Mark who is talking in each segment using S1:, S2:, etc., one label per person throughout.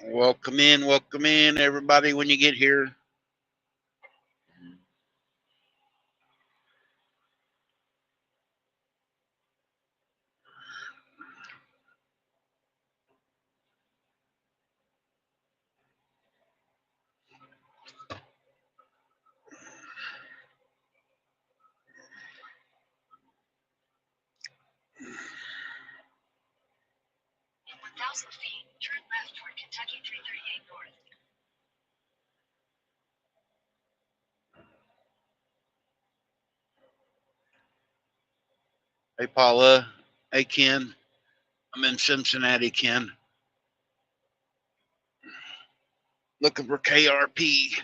S1: Welcome in, everybody, when you get here. Hey, Paula. Hey, Ken. I'm in Cincinnati, Ken. Looking for KRP.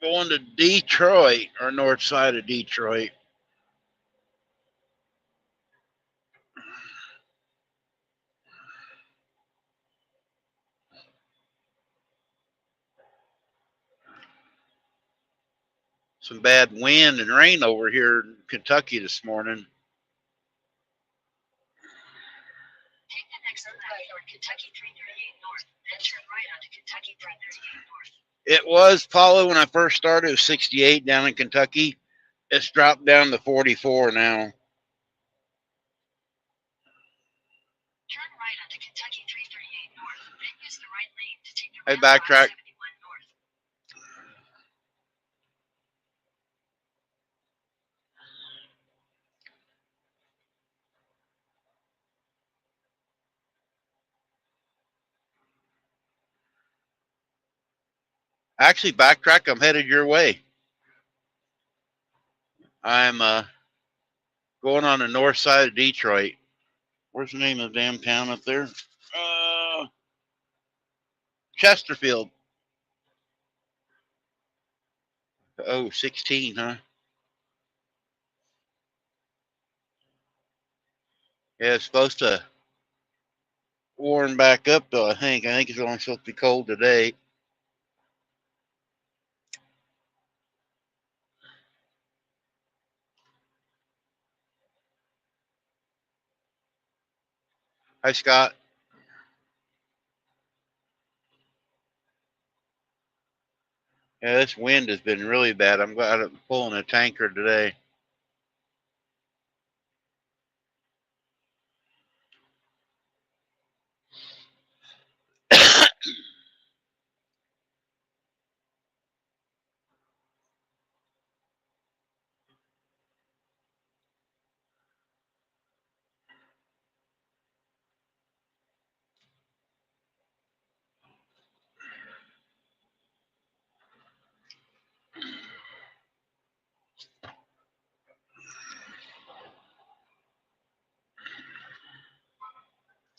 S1: Going to Detroit, or north side of Detroit. Some bad wind and rain over here in Kentucky this morning.
S2: Take the next right on Kentucky 338 North, then turn right onto Kentucky 338 North.
S1: It was, Paula, when I first started, it was 68 down in Kentucky. It's dropped down to 44 now.
S2: Turn right onto Kentucky 338 North, then use the right lane to take the
S1: Hey,
S2: route
S1: backtrack.
S2: I-71 North.
S1: Actually, backtrack. I'm headed your way. I'm going on the north side of Detroit. Where's the name of the damn town up there? Chesterfield. Oh, 16, huh? Yeah, it's supposed to warm back up, though, I think. I think it's only supposed to be cold today. Hi, Scott. Yeah, this wind has been really bad. I'm glad I'm pulling a tanker today.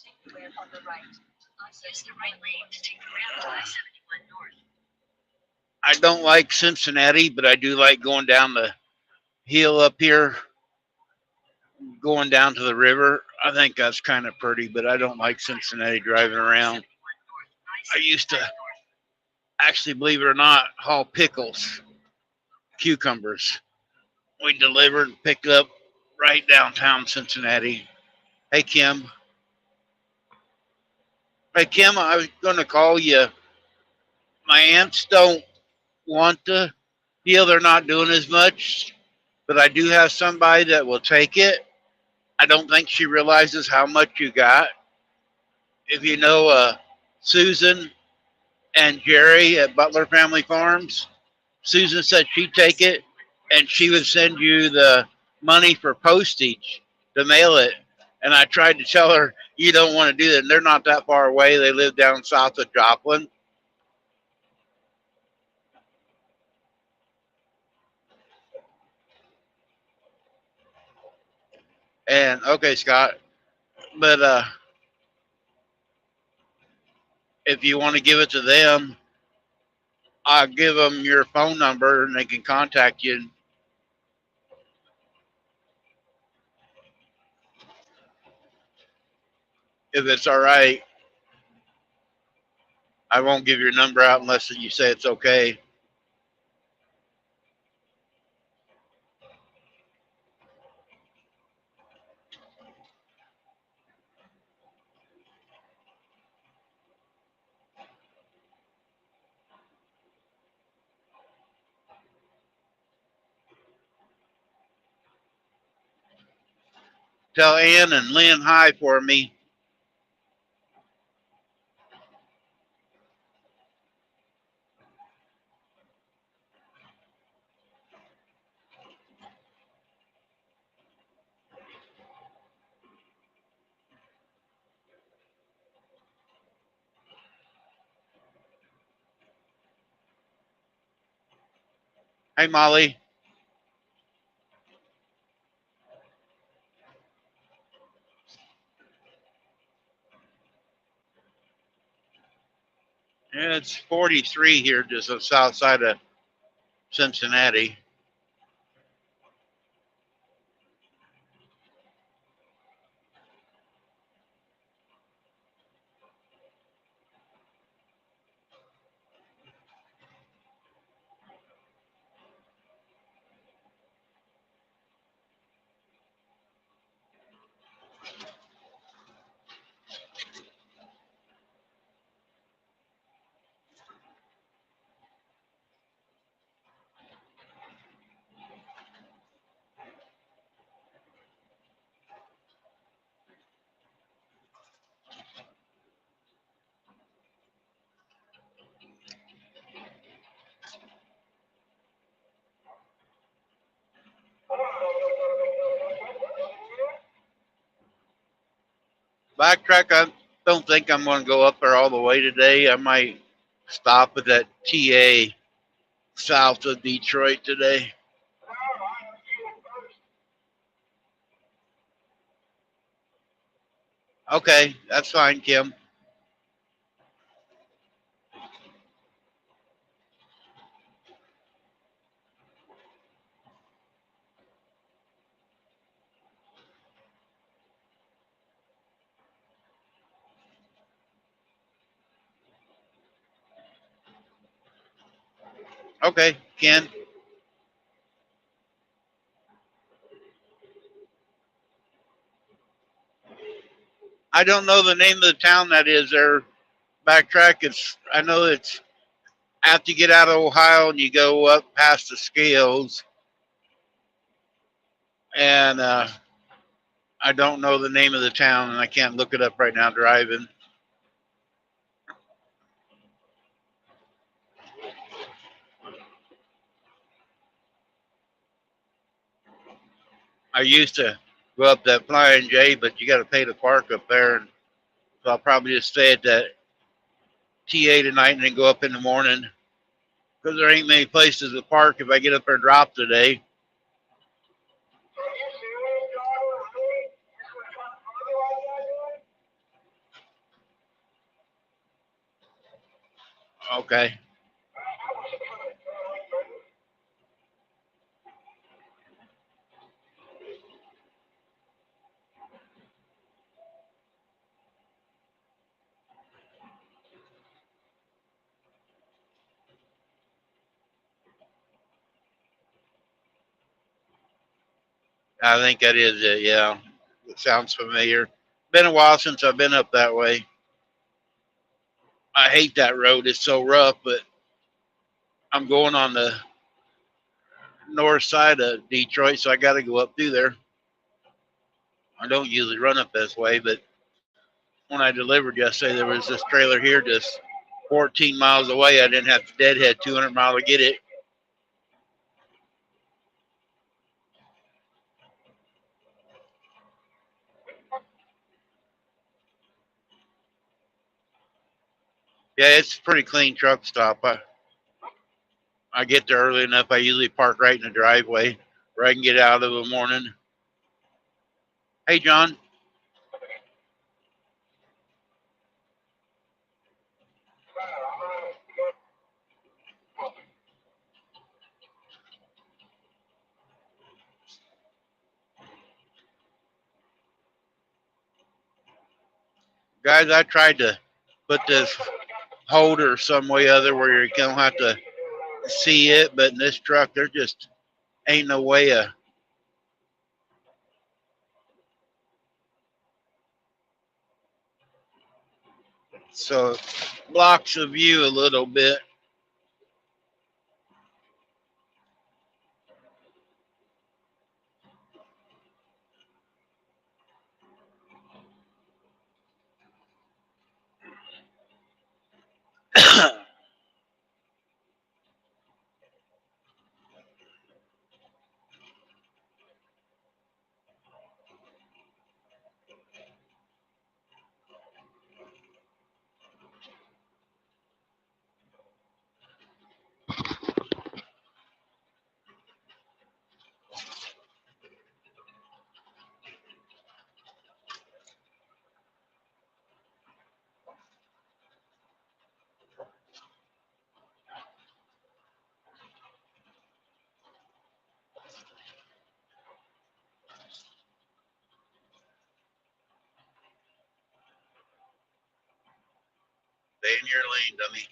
S2: Take the ramp on the right. Use the right lane to take the ramp to I-71 North.
S1: I don't like Cincinnati, but I do like going down the hill up here, going down to the river. I think that's kind of pretty, but I don't like Cincinnati driving around. I used to, actually, believe it or not, haul pickles, cucumbers. We delivered and picked up right downtown Cincinnati. Hey, Kim. Hey, Kim, I was going to call you. My aunts don't want to feel they're not doing as much, but I do have somebody that will take it. I don't think she realizes how much you got. If you know Susan and Jerry at Butler Family Farms, Susan said she'd take it and she would send you the money for postage to mail it. And I tried to tell her, you don't want to do that. And they're not that far away. They live down south of Joplin. And okay, Scott, but if you want to give it to them, I'll give them your phone number and they can contact you. If it's all right, I won't give your number out unless you say it's okay. Tell Ann and Lynn hi for me. Hey, Molly. Yeah, it's 43 here, just on the south side of Cincinnati. Backtrack, I don't think I'm going to go up there all the way today. I might stop at that TA south of Detroit today. Okay, that's fine, Kim. Okay, Ken. I don't know the name of the town that is there. Backtrack. I know it's after you get out of Ohio and you go up past the scales, and I don't know the name of the town, and I can't look it up right now driving. I used to go up that Flying J, but you got to pay to park up there, and so I'll probably just stay at that TA tonight and then go up in the morning because there ain't many places to park if I get up there and drop today. Okay. I think that is it. Yeah. It sounds familiar. Been a while since I've been up that way. I hate that road. It's so rough, but I'm going on the north side of Detroit, so I got to go up through there. I don't usually run up this way, but when I delivered yesterday, there was this trailer here just 14 miles away. I didn't have to deadhead 200 miles to get it. Yeah, it's a pretty clean truck stop. I get there early enough. I usually park right in the driveway where I can get out of the morning. Hey, John. Guys, I tried to put this holder some way other where you don't have to see it, but in this truck, there just ain't no way so it blocks the view a little bit. Stay in your lane, dummy.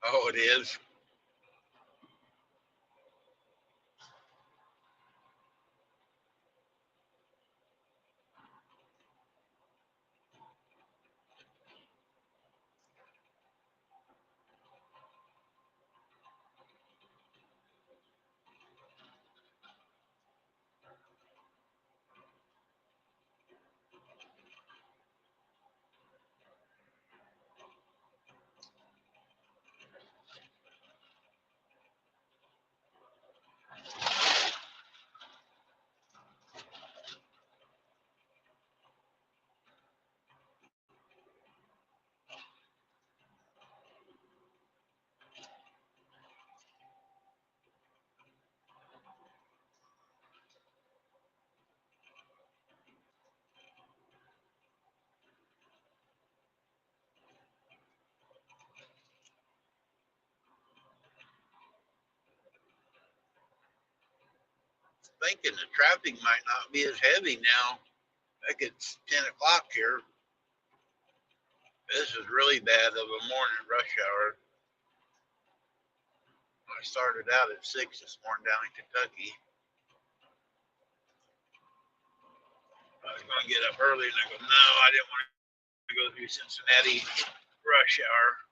S1: Oh, it is. Thinking the traffic might not be as heavy now. Like it's 10 o'clock here. This is really bad of a morning rush hour. I started out at 6 this morning down in Kentucky. I was going to get up early, and I go, no, I didn't want to go through Cincinnati rush hour.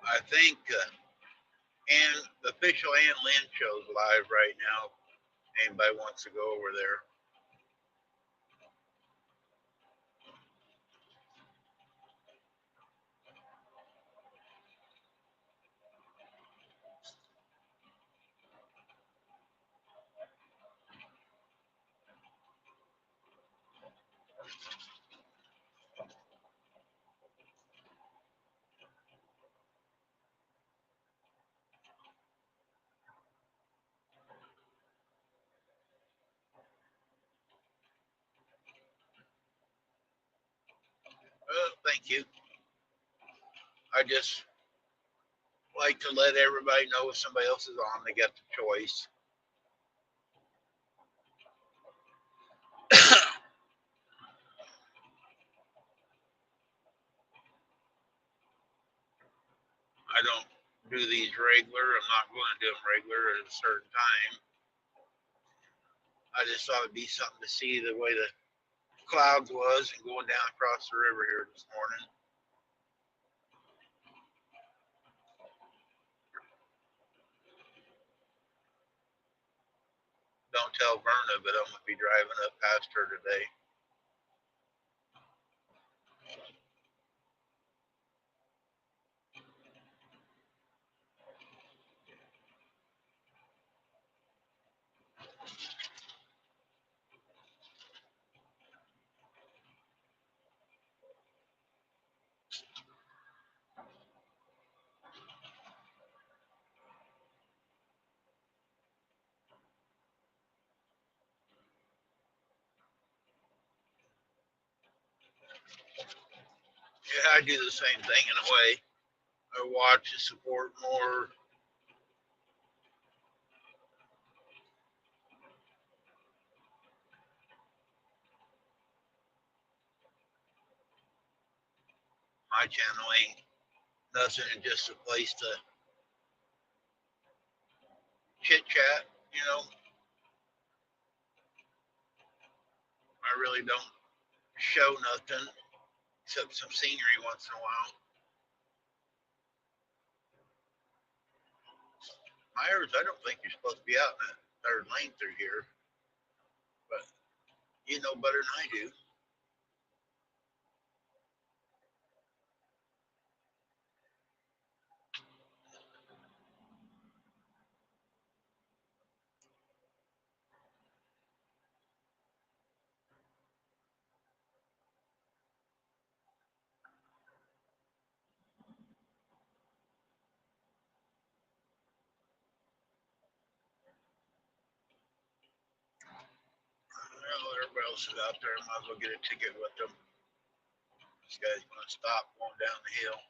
S1: I think and the official Ann Lynn show's live right now. Anybody wants to go over there. Thank you. I just like to let everybody know if somebody else is on, they got the choice. I don't do these regular. I'm not going to do them regular at a certain time. I just thought it'd be something to see the way the clouds was and going down across the river here this morning. Don't tell Verna, but I'm gonna be driving up past her today. Yeah, I do the same thing in a way. I watch and support more. My channel ain't nothing, just a place to chit chat. You know, I really don't show nothing except some scenery once in a while. Myers, I don't think you're supposed to be out in that third lane through here, but you know better than I do. Well, everybody else is out there. Might as well get a ticket with them. This guy's going to stop going down the hill.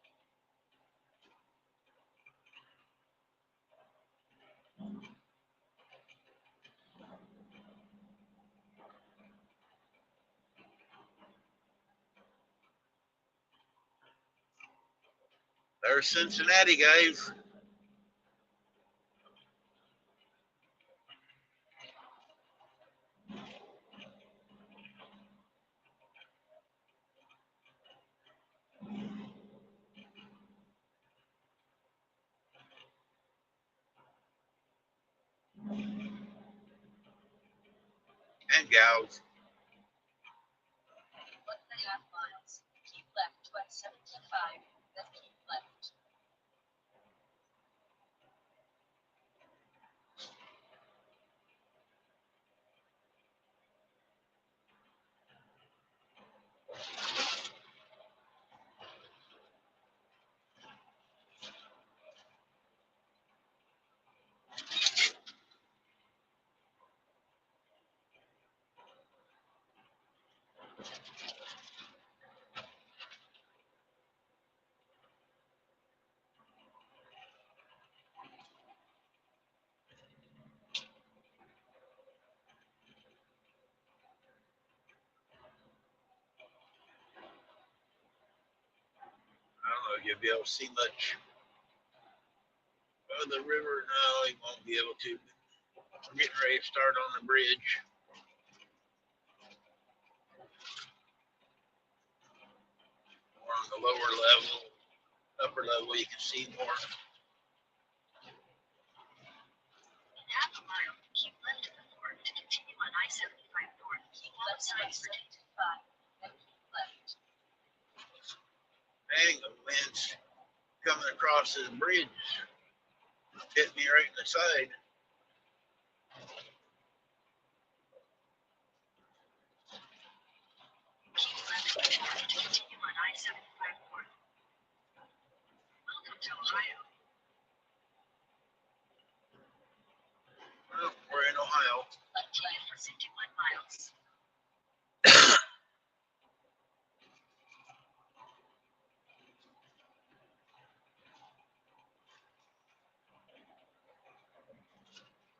S1: There's Cincinnati, guys. And gals.
S2: 1.5 miles. Keep left to I75, then keep left.
S1: I don't know if you'll be able to see much of the river. No, you won't be able to. We're getting ready to start on the bridge. We're on the lower level. Upper level, you can see more.
S2: In half a mile, keep left to the north to continue on I75 north. Keep left side for 225, then keep left.
S1: Dang, the wind's coming across this bridge. Hit me right in the side.
S2: Keep left to the north to continue on I75 north. Welcome to Ohio.
S1: Well, we're in Ohio.
S2: Left ticket for 51 miles.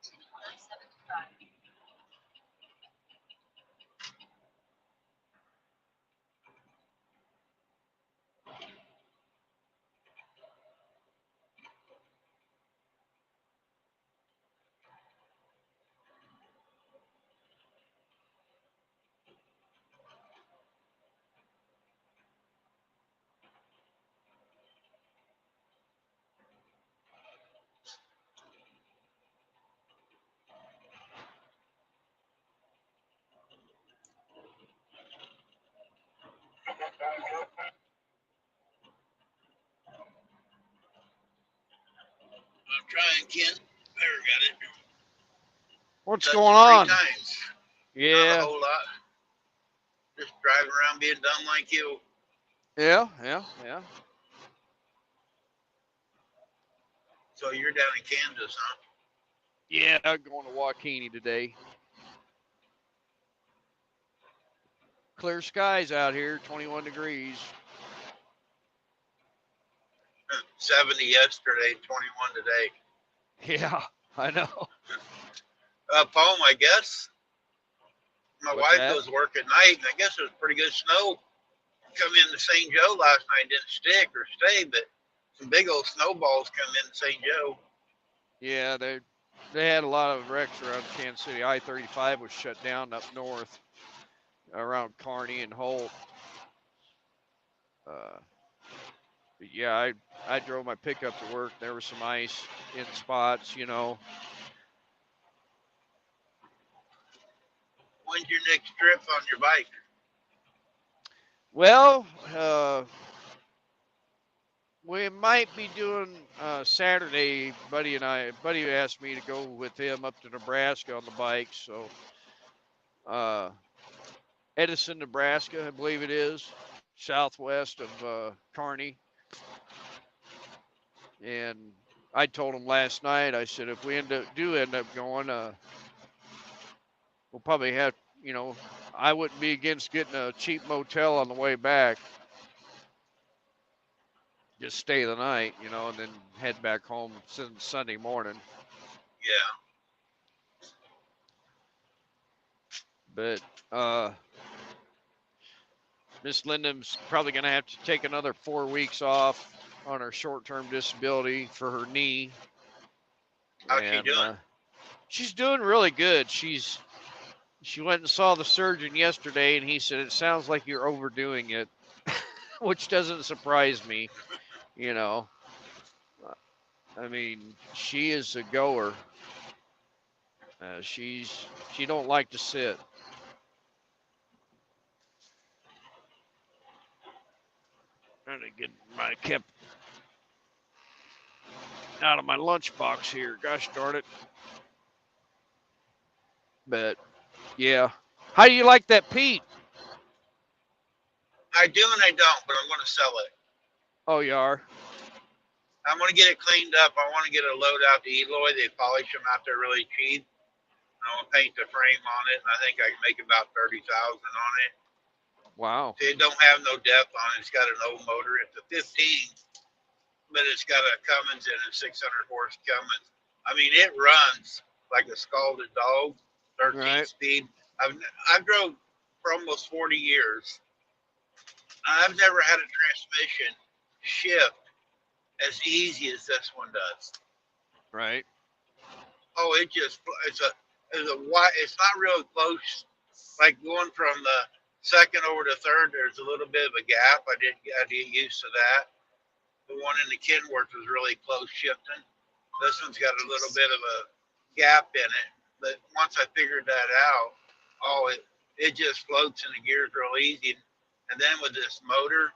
S2: Continue on I75.
S1: Ken. There, got it.
S3: What's
S1: Touched
S3: going
S1: it 3
S3: on?
S1: times. Not a
S3: Yeah,
S1: whole lot. Just driving around being dumb like you.
S3: yeah.
S1: So you're down in Kansas, huh?
S3: Yeah, going to Waukene today. Clear skies out here, 21 degrees.
S1: 70 yesterday, 21 today.
S3: Yeah, I know.
S1: Home, I guess. My
S3: What's
S1: wife
S3: that?
S1: goes to work at night, and I guess there's pretty good snow. Come into St. Joe last night, didn't stick or stay, but some big old snowballs come into St. Joe.
S3: Yeah, they had a lot of wrecks around Kansas City. I-35 was shut down up north around Kearney and Holt. Uh, but yeah, I drove my pickup to work. There was some ice in spots, you know.
S1: When's your next trip on your bike?
S3: Well, we might be doing Saturday. Buddy asked me to go with him up to Nebraska on the bike. So, uh, Edison, Nebraska, I believe it is, southwest of Kearney. And I told him last night. I said if we end up going, we'll probably have, you know, I wouldn't be against getting a cheap motel on the way back. Just stay the night, you know, and then head back home Sunday morning.
S1: Yeah.
S3: But Miss Linden's probably going to have to take another 4 weeks off on her short-term disability for her knee.
S1: How's she
S3: And
S1: doing?
S3: she's doing really good. She went and saw the surgeon yesterday, and he said it sounds like you're overdoing it, which doesn't surprise me. You know, I mean, she is a goer. She don't like to sit. Trying to get my kept out of my lunchbox here. Gosh darn it! But yeah, how do you like that Pete?
S1: I do and I don't, but I'm going to sell it.
S3: Oh, you are.
S1: I'm going to get it cleaned up. I want to get a load out to Eloy. They polish them out there really cheap. I want to paint the frame on it, and I think I can make about 30,000 on it.
S3: Wow.
S1: It don't have no depth on it. It's got an old motor. It's a 15, but it's got a Cummins and a 600 horse Cummins. I mean, it runs like a scalded dog, 13
S3: Right.
S1: speed. I've drove for almost 40 years. I've never had a transmission shift as easy as this one does.
S3: Right.
S1: Oh, it's not real close. Like going from the second over to third, there's a little bit of a gap. I did get used to that. The one in the Kenworth was really close shifting. This one's got a little bit of a gap in it. But once I figured that out, oh, it just floats in the gears real easy. And then with this motor,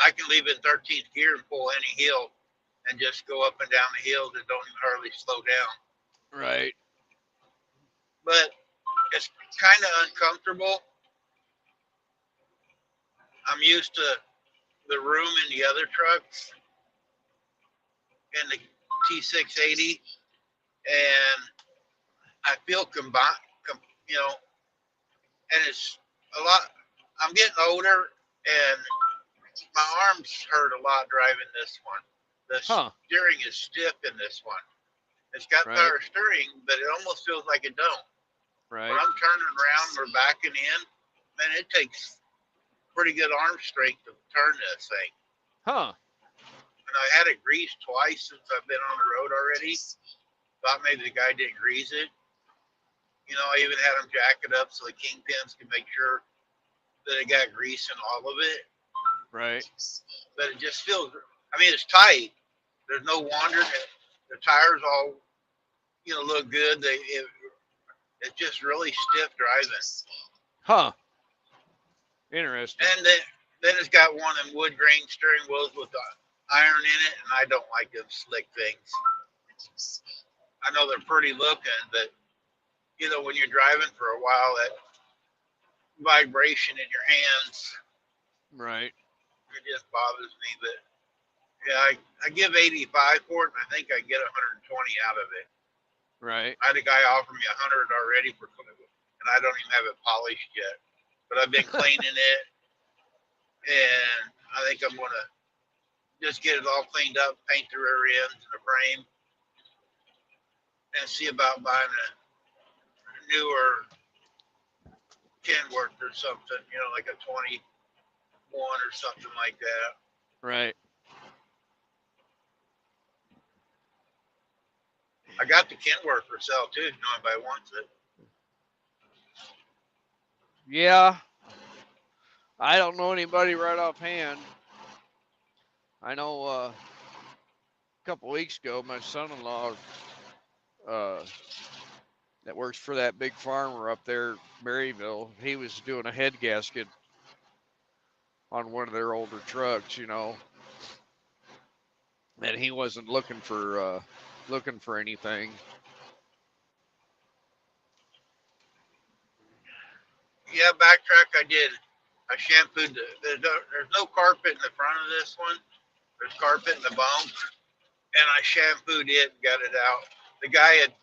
S1: I can leave it in 13th gear and pull any hill and just go up and down the hills and don't even hardly slow down.
S3: Right.
S1: But it's kind of uncomfortable. I'm used to the room in the other trucks in the T680, and I feel combined, you know, and it's a lot. I'm getting older, and my arms hurt a lot driving this one. The steering is stiff in this one. It's got
S3: Right.
S1: power steering, but it almost feels like it don't.
S3: Right.
S1: When I'm turning around or backing in, man, it takes pretty good arm strength to turn this thing.
S3: Huh.
S1: And I had it greased twice since I've been on the road already. Thought maybe the guy didn't grease it. You know, I even had him jack it up so the kingpins can make sure that it got grease in all of it.
S3: Right.
S1: But it just feels, I mean, it's tight. There's no wander. The tires all, you know, look good. It's just really stiff driving.
S3: Huh. Interesting.
S1: And then it's got one of them wood grain steering wheels with the iron in it, and I don't like them slick things. I know they're pretty looking, but you know, when you're driving for a while, that vibration in your hands,
S3: Right.
S1: it just bothers me. But yeah, I give 85 for it, and I think I get 120 out of it.
S3: Right.
S1: I had a guy offer me 100 already for, and I don't even have it polished yet. But I've been cleaning it, and I think I'm gonna just get it all cleaned up, paint the rear ends and the frame, and see about buying a newer Kenworth or something. You know, like a 21 or something like that.
S3: Right.
S1: I got the Kenworth for sale too. If anybody wants it.
S3: Yeah. I don't know anybody right offhand. I know a couple weeks ago, my son-in-law that works for that big farmer up there, Maryville, he was doing a head gasket on one of their older trucks, you know, and he wasn't looking for anything.
S1: Yeah, backtrack. I did. I shampooed. There's no carpet in the front of this one. There's carpet in the bump, and I shampooed it and got it out. The guy had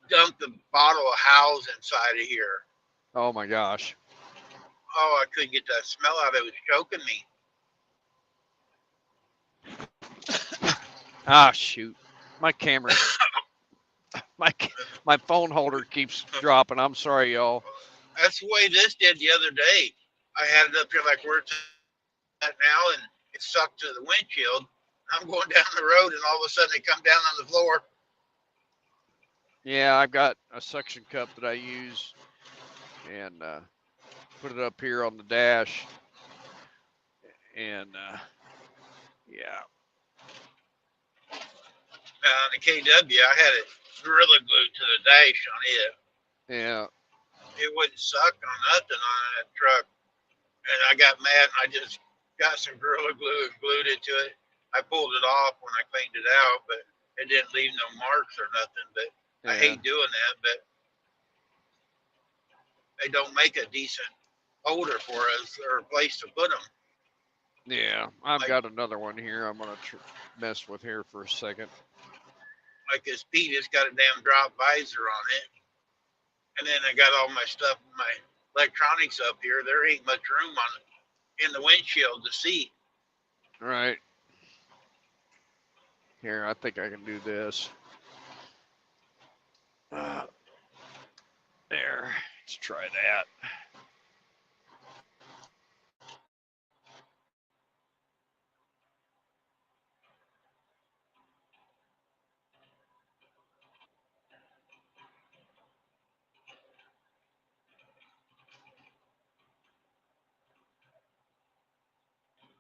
S1: dumped a bottle of Howes inside of here.
S3: Oh my gosh.
S1: Oh, I couldn't get that smell out. It was choking me.
S3: Ah, shoot. My camera, my my phone holder keeps dropping. I'm sorry, y'all.
S1: That's the way this did the other day. I had it up here like where it's at now, and it sucked to the windshield. I'm going down the road, and all of a sudden it come down on the floor.
S3: Yeah, I've got a suction cup that I use and put it up here on the dash, and yeah,
S1: On the KW, I had it gorilla glued to the dash on it.
S3: yeah,
S1: It wouldn't suck on nothing on that truck. And I got mad and I just got some gorilla glue and glued it to it. I pulled it off when I cleaned it out, but it didn't leave no marks or nothing. But I
S3: yeah,
S1: hate doing that, but they don't make a decent holder for us or a place to put them.
S3: yeah. I've
S1: Like
S3: got another one here. I'm gonna mess with here for a second.
S1: like this Pete, it's got a damn drop visor on it. And then I got all my stuff, my electronics up here. There ain't much room on in the windshield to see.
S3: Right here, I think I can do this. Uh, there. Let's try that.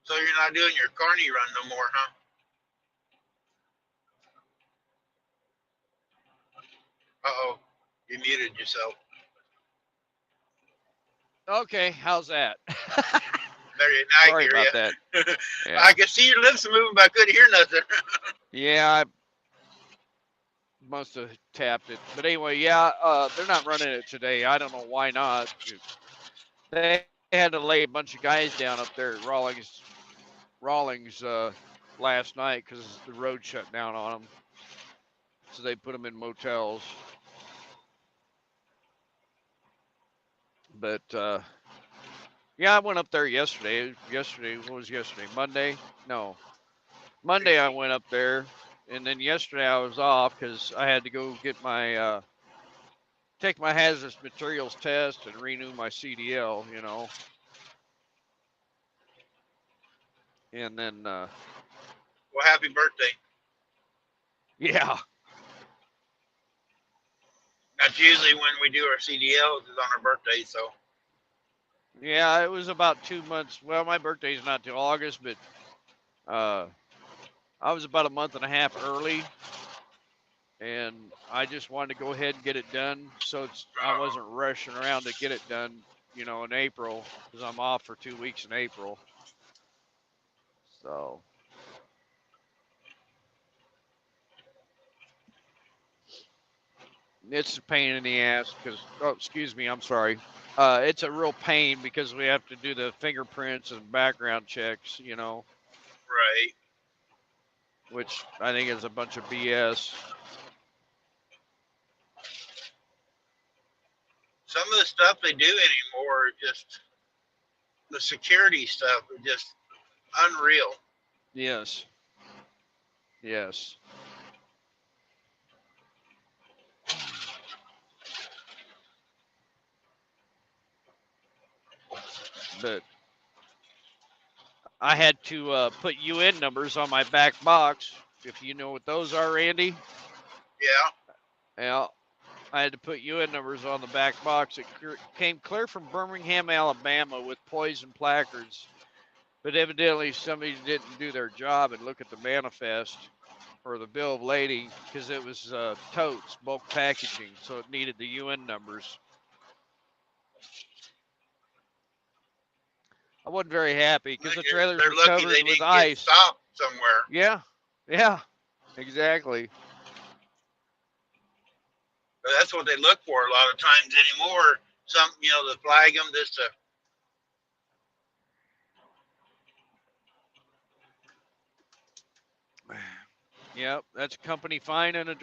S1: So you're not doing your carny run no more, huh? Uh-oh, you muted yourself.
S3: Okay, how's that?
S1: There you now I
S3: Sorry
S1: hear
S3: about
S1: you.
S3: that. Yeah,
S1: I could see your lips moving, but I couldn't hear nothing.
S3: yeah. I must have tapped it, but anyway, yeah. They're not running it today. I don't know why not. They had to lay a bunch of guys down up there at Rawlings last night because the road shut down on them. So they put them in motels. But yeah, I went up there yesterday. Yesterday, what was yesterday? Monday? No, Monday I went up there, and then yesterday I was off because I had to go get my take my hazardous materials test and renew my CDL. You know, and then
S1: Well, happy birthday.
S3: yeah,
S1: That's usually when we do our CDLs is on our birthday, so
S3: yeah, it was about 2 months. Well, my birthday's not till August, but uh, I was about a month and a half early, and I just wanted to go ahead and get it done. So I wasn't rushing around to get it done, you know, in April because I'm off for 2 weeks in April. So It's a pain in the ass because, oh, excuse me, I'm sorry. It's a real pain because we have to do the fingerprints and background checks,
S1: Right.
S3: which I think is a bunch of BS.
S1: Some of the stuff they do anymore, just the security stuff, is just unreal.
S3: Yes. Yes. But I had to put UN numbers on my back box. If you know what those are, Randy.
S1: Yeah.
S3: Yeah, I had to put UN numbers on the back box. It came clear from Birmingham, Alabama, with poison placards. But evidently, somebody didn't do their job and look at the manifest or the bill of lading because it was totes, bulk packaging, so it needed the UN numbers. I wasn't very happy because the trailers
S1: They're
S3: were
S1: lucky
S3: covered
S1: they
S3: with
S1: didn't get
S3: ice.
S1: stopped somewhere.
S3: Yeah, yeah, exactly.
S1: But that's what they look for a lot of times anymore. Some, they flag them just to.
S3: Yep, that's a company fine, and and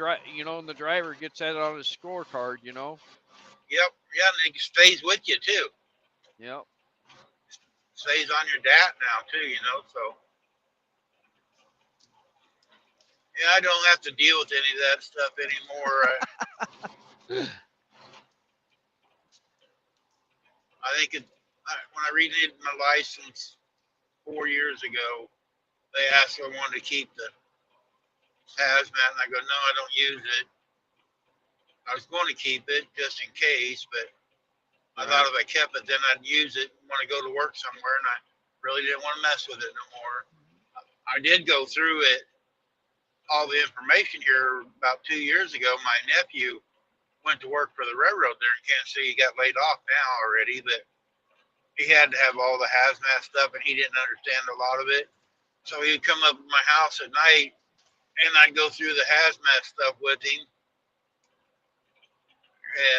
S3: the driver gets that on his scorecard.
S1: Yep. Yeah, and it stays with you too.
S3: Yep.
S1: Stays on your DAT now too. So yeah, I don't have to deal with any of that stuff anymore. I think when I renewed my license 4 years ago, they asked if I wanted to keep the hazmat, and I go, no, I don't use it. I was going to keep it just in case, but I thought if I kept it, then I'd use it when I go to work somewhere, and I really didn't want to mess with it no more. I did go through it, all the information here about 2 years ago. My nephew went to work for the railroad there in Kansas City. He got laid off now already, but he had to have all the hazmat stuff, and he didn't understand a lot of it. So he would come up to my house at night, and I'd go through the hazmat stuff with him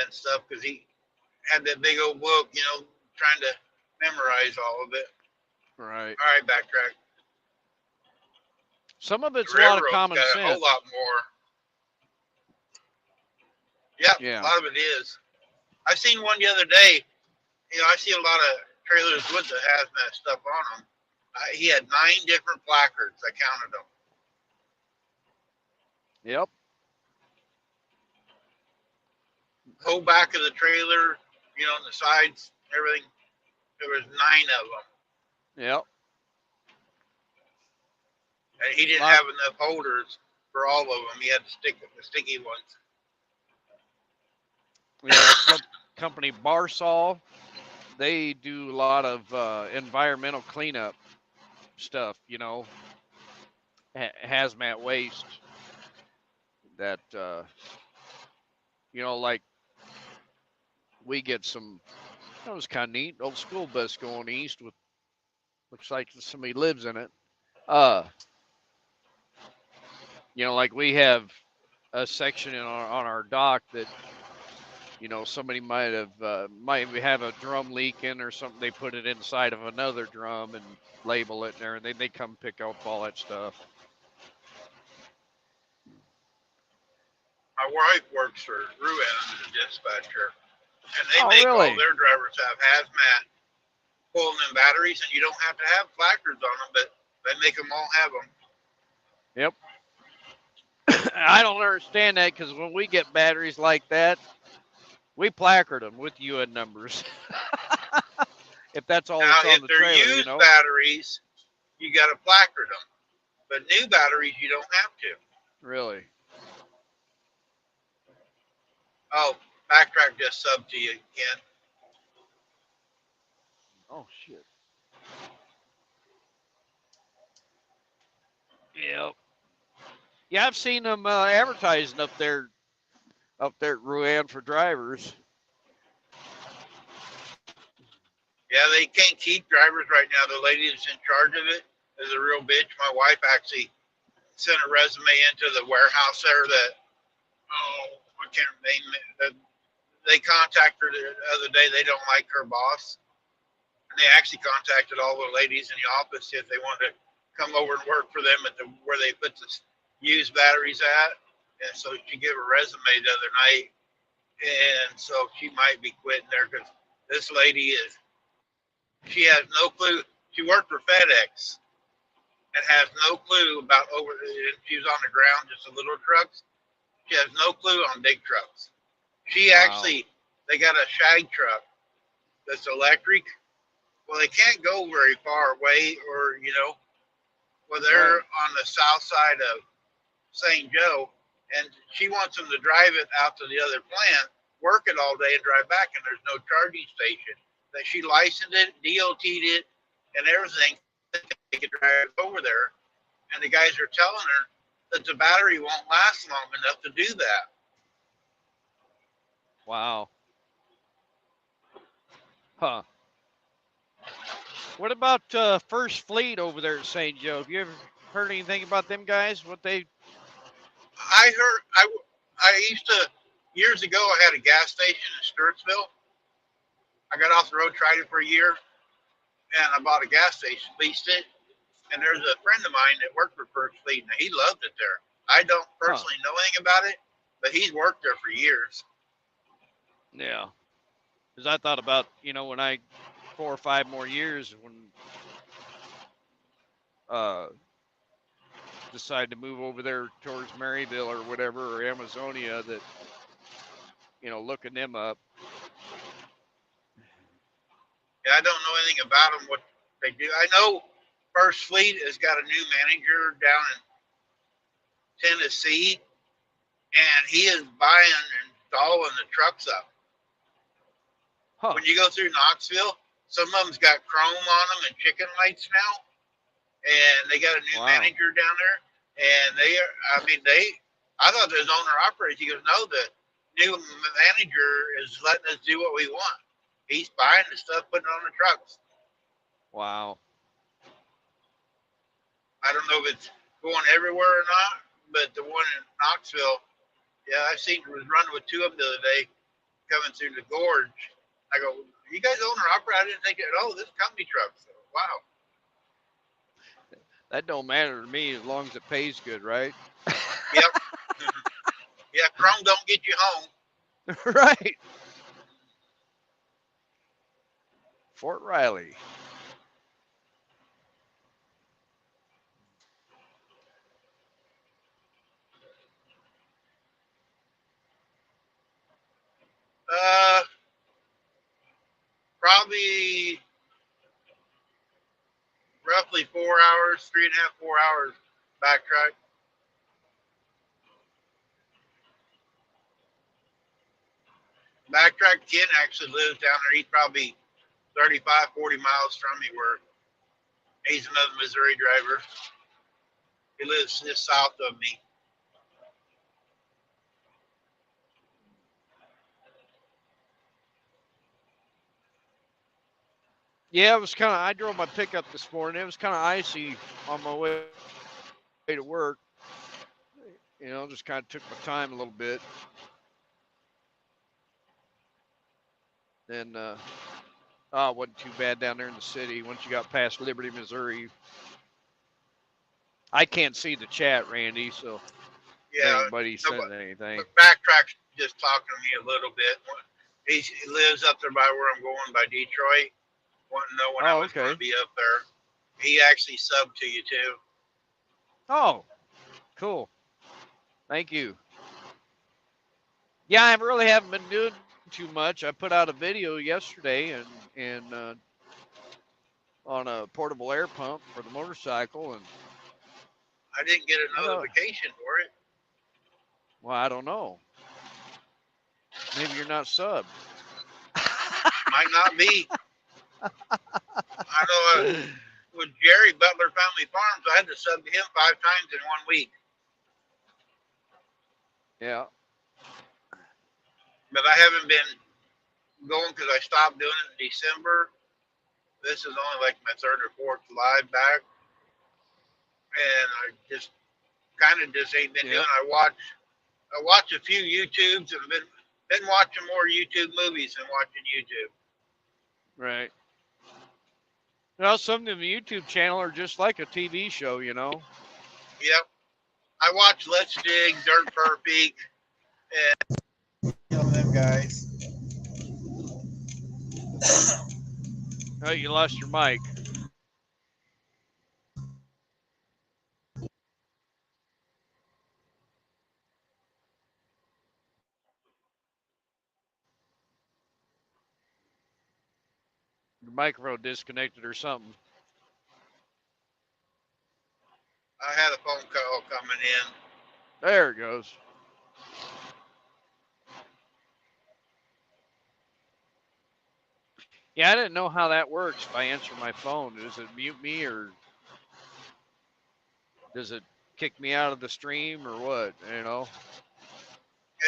S1: and stuff because he had that big old book, trying to memorize all of it.
S3: Right.
S1: All right, backtrack.
S3: Some of it's
S1: The
S3: a lot of
S1: railroad's
S3: common
S1: got a
S3: sense.
S1: whole lot more. Yep,
S3: Yeah.
S1: a lot of it is. I seen one the other day. I see a lot of trailers with the hazmat stuff on them. He had 9 different placards. I counted them.
S3: Yep.
S1: Whole back of the trailer, on the sides, everything. There was 9 of them,
S3: Yep.
S1: and he didn't have enough holders for all of them. He had the sticky ones.
S3: Yeah. Company Barsol, they do a lot of environmental cleanup stuff. Hazmat waste. That like we get some. That was kind of neat. Old school bus going east with looks like somebody lives in it. Like we have a section on our dock that somebody might have a drum leak in or something. They put it inside of another drum and label it there, and they come pick up all that stuff.
S1: My wife works for Ruan as a dispatcher, and they
S3: Oh,
S1: make
S3: really?
S1: all their drivers have hazmat pulling in batteries, and you don't have to have placards on them, but they make them all have them.
S3: Yep. I don't understand that because when we get batteries like that, we placard them with UN numbers. If that's all
S1: Now,
S3: that's on
S1: if
S3: the
S1: they're
S3: trailer,
S1: used batteries, you got to placard them, but new batteries you don't have to.
S3: Really?
S1: Oh, backtrack just sub to you, Ken.
S3: Oh shit. Yep. Yeah, I've seen them advertising up there at Ruan for drivers.
S1: Yeah, they can't keep drivers right now. The lady that's in charge of it is a real bitch. My wife actually sent a resume into the warehouse there that, I can't name it. They contacted her the other day. They don't like her boss, and they actually contacted all the ladies in the office if they wanted to come over and work for them at where they put the used batteries at. And so she gave a resume the other night, and so she might be quitting there because this lady is. She has no clue. She worked for FedEx and has no clue about over. She was on the ground, just a little trucks. She has no clue on big trucks. She
S3: Wow.
S1: actually, they got a shag truck that's electric. Well, they can't go very far away, or well, they're
S3: Right.
S1: on the south side of St. Joe, and she wants them to drive it out to the other plant, work it all day, and drive back. And there's no charging station. That she licensed it, DOT'd it, and everything. They could drive over there, and the guys are telling her that the battery won't last long enough to do that.
S3: Wow. Huh. What about First Fleet over there at St. Joe? Have you ever heard anything about them guys? What they?
S1: I heard I used to years ago. I had a gas station in Sturtsville. I got off the road, tried it for a year, and I bought a gas station, leased it. And there's a friend of mine that worked for First Fleet, and he loved it there. I don't
S3: Huh.
S1: personally know anything about it, but he's worked there for years.
S3: Yeah. Because I thought about when I 4 or 5 more years when uh decide to move over there towards Maryville or whatever or Amazonia that looking them up.
S1: Yeah, I don't know anything about them, what they do. I know First Fleet has got a new manager down in Tennessee, and he is buying and installing the trucks up.
S3: Huh.
S1: When you go through Knoxville, some of them's got chrome on them and chicken lights now, and they got a new
S3: Wow.
S1: manager down there, and they are. I mean, I thought there's owner operators. He goes, no, the new manager is letting us do what we want. He's buying the stuff, putting it on the trucks.
S3: Wow.
S1: I don't know if it's going everywhere or not, but the one in Knoxville, yeah, I seen was running with two of them the other day coming through the gorge. I go, you guys owner operator? I didn't think it. Oh, this company truck. So, wow.
S3: That don't matter to me as long as it pays good, right?
S1: Yep. Yeah, Chrome don't get you home.
S3: Right. Fort Riley.
S1: Uh, Probably roughly 4 hours, 3.5, 4 hours backtrack. Backtrack Ken actually lives down there. He's probably 35, 40 miles from me, where he's another Missouri driver. He lives just south of me.
S3: Yeah, it was kind of. I drove my pickup this morning. It was kind of icy on my way to work. Just kind of took my time a little bit. Then, it wasn't too bad down there in the city. Once you got past Liberty, Missouri, I can't see the chat, Randy. So if
S1: Yeah,
S3: anybody
S1: no,
S3: says anything,
S1: but Backtrack's just talking to me a little bit. He lives up there by where I'm going, by Detroit. Wanting to know when I
S3: oh,
S1: was going
S3: okay.
S1: to be up there. He actually subbed to you too.
S3: Oh, cool. Thank you. Yeah, I really haven't been doing too much. I put out a video yesterday and on a portable air pump for the motorcycle, and
S1: I didn't get a
S3: I thought,
S1: notification for it.
S3: well, I don't know. Maybe you're not subbed.
S1: Might not be. I know with Jerry Butler Family Farms, I had to sub to him 5 times in 1 week.
S3: Yeah.
S1: But I haven't been going because I stopped doing it in December. This is only like my third or fourth live back. And I just kind of just ain't been
S3: Yeah.
S1: doing. I watch a few YouTubes and been watching more YouTube movies than watching YouTube.
S3: Right. Well, some of the YouTube channel are just like a TV show, you know.
S1: Yep. I watch Let's Dig, Dirt Perfect, and them guys.
S3: Oh, you lost your mic. Your microphone disconnected or something.
S1: I had a phone call coming in.
S3: There it goes. Yeah, I didn't know how that works if I answer my phone. Does it mute me or does it kick me out of the stream or what? You know?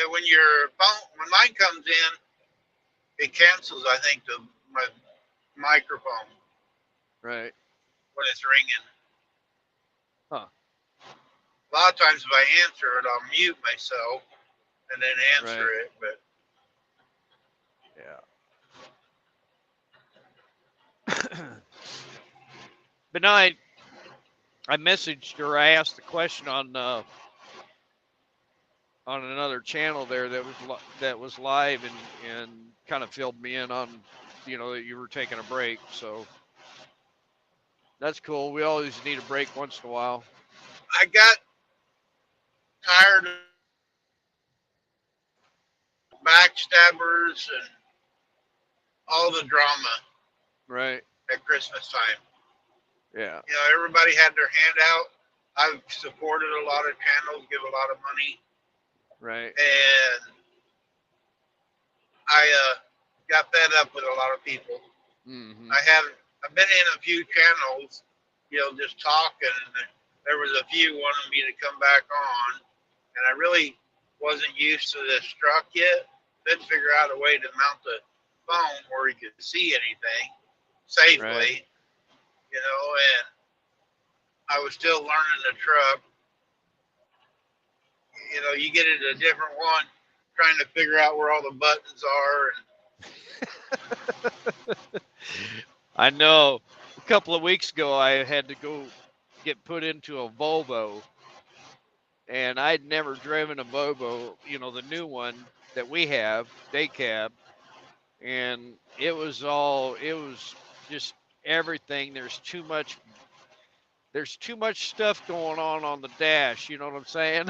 S1: And when mine comes in, it cancels. I think my microphone
S3: Right.
S1: when it's ringing.
S3: Huh.
S1: A lot of times if I answer it, I'll mute myself and then answer
S3: Right.
S1: it. But
S3: Yeah. But no, I messaged or I asked the question on another channel there that was live and kind of filled me in on, you know, that you were taking a break. So that's cool. We always need a break once in a while.
S1: I got tired of backstabbers and all the drama
S3: Right.
S1: at Christmas time.
S3: Yeah.
S1: You know, everybody had their hand out. I've supported a lot of channels, give a lot of money,
S3: Right.
S1: and I got fed up with a lot of people.
S3: Mm-hmm.
S1: I've been in a few channels, you know, just talking. And there was a few wanting me to come back on, and I really wasn't used to this truck yet. Didn't figure out a way to mount the phone where you could see anything safely,
S3: Right.
S1: you know, and I was still learning the truck. You know, you get into a different one, trying to figure out where all the buttons are. And
S3: I know. A couple of weeks ago, I had to go get put into a Volvo, and I'd never driven a Volvo, you know, the new one that we have, day cab, and it was just everything. There's too much stuff going on the dash. You know what I'm saying?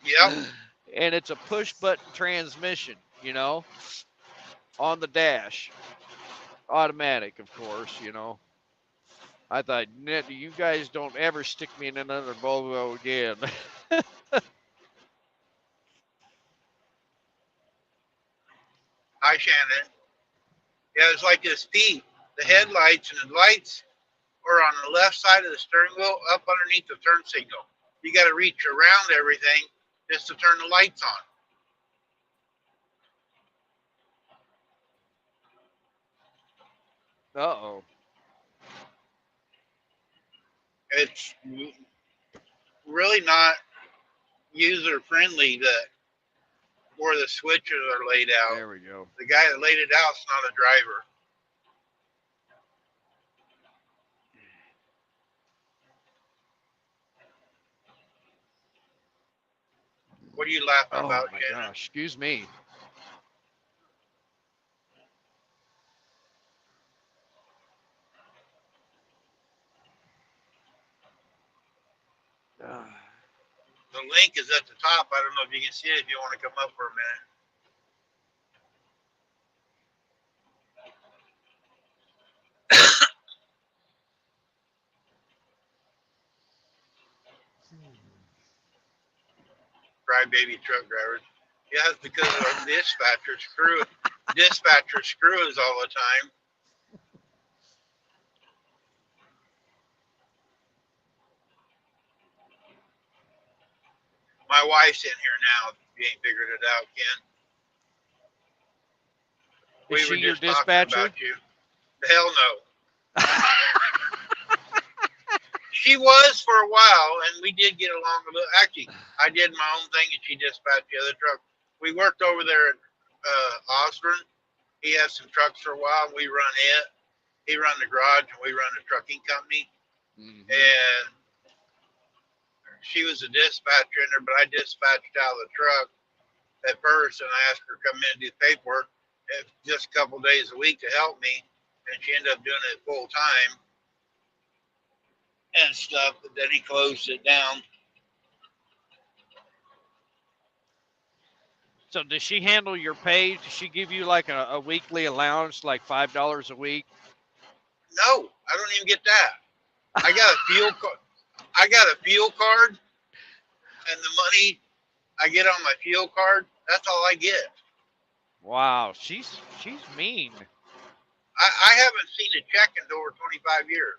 S1: yep,
S3: And it's a push button transmission, you know, on the dash, automatic, of course, you know. I thought, you guys don't ever stick me in another Volvo again.
S1: hi Shannon. Yeah, it's like this Pete. The headlights and the lights are on the left side of the steering wheel, up underneath the turn signal. You got to reach around everything just to turn the lights on.
S3: Uh-oh.
S1: It's really not user friendly where the switches are laid out.
S3: There we go.
S1: The guy that laid it out is not a driver. What are you laughing
S3: Oh,
S1: about,
S3: my
S1: Shannon?
S3: gosh. Excuse me. Uh,
S1: The link is at the top. I don't know if you can see it if you want to come up for a minute. Crybaby truck drivers. Yeah, it's because of dispatcher screws all the time. My wife's in here now. If you ain't figured it out, Ken.
S3: Is
S1: We
S3: she
S1: were
S3: your
S1: just talking
S3: dispatcher?
S1: about you. Hell no. She was for a while, and we did get along a little. Actually, I did my own thing, and she dispatched the other truck. We worked over there at Osborne. He had some trucks for a while, and we run it. He run the garage, and we run the trucking company.
S3: Mm-hmm.
S1: And she was a dispatcher in there, but I dispatched out of the truck at first, and I asked her to come in and do paperwork just a couple days a week to help me, and she ended up doing it full time and stuff. But then he closed it down.
S3: So does she handle your pay? Does she give you like a weekly allowance, like $5 a week?
S1: No, I don't even get that. I got a fuel card. I got a fuel card, and the money I get on my fuel card, that's all I get.
S3: Wow, she's mean.
S1: I haven't seen a check in over 25 years.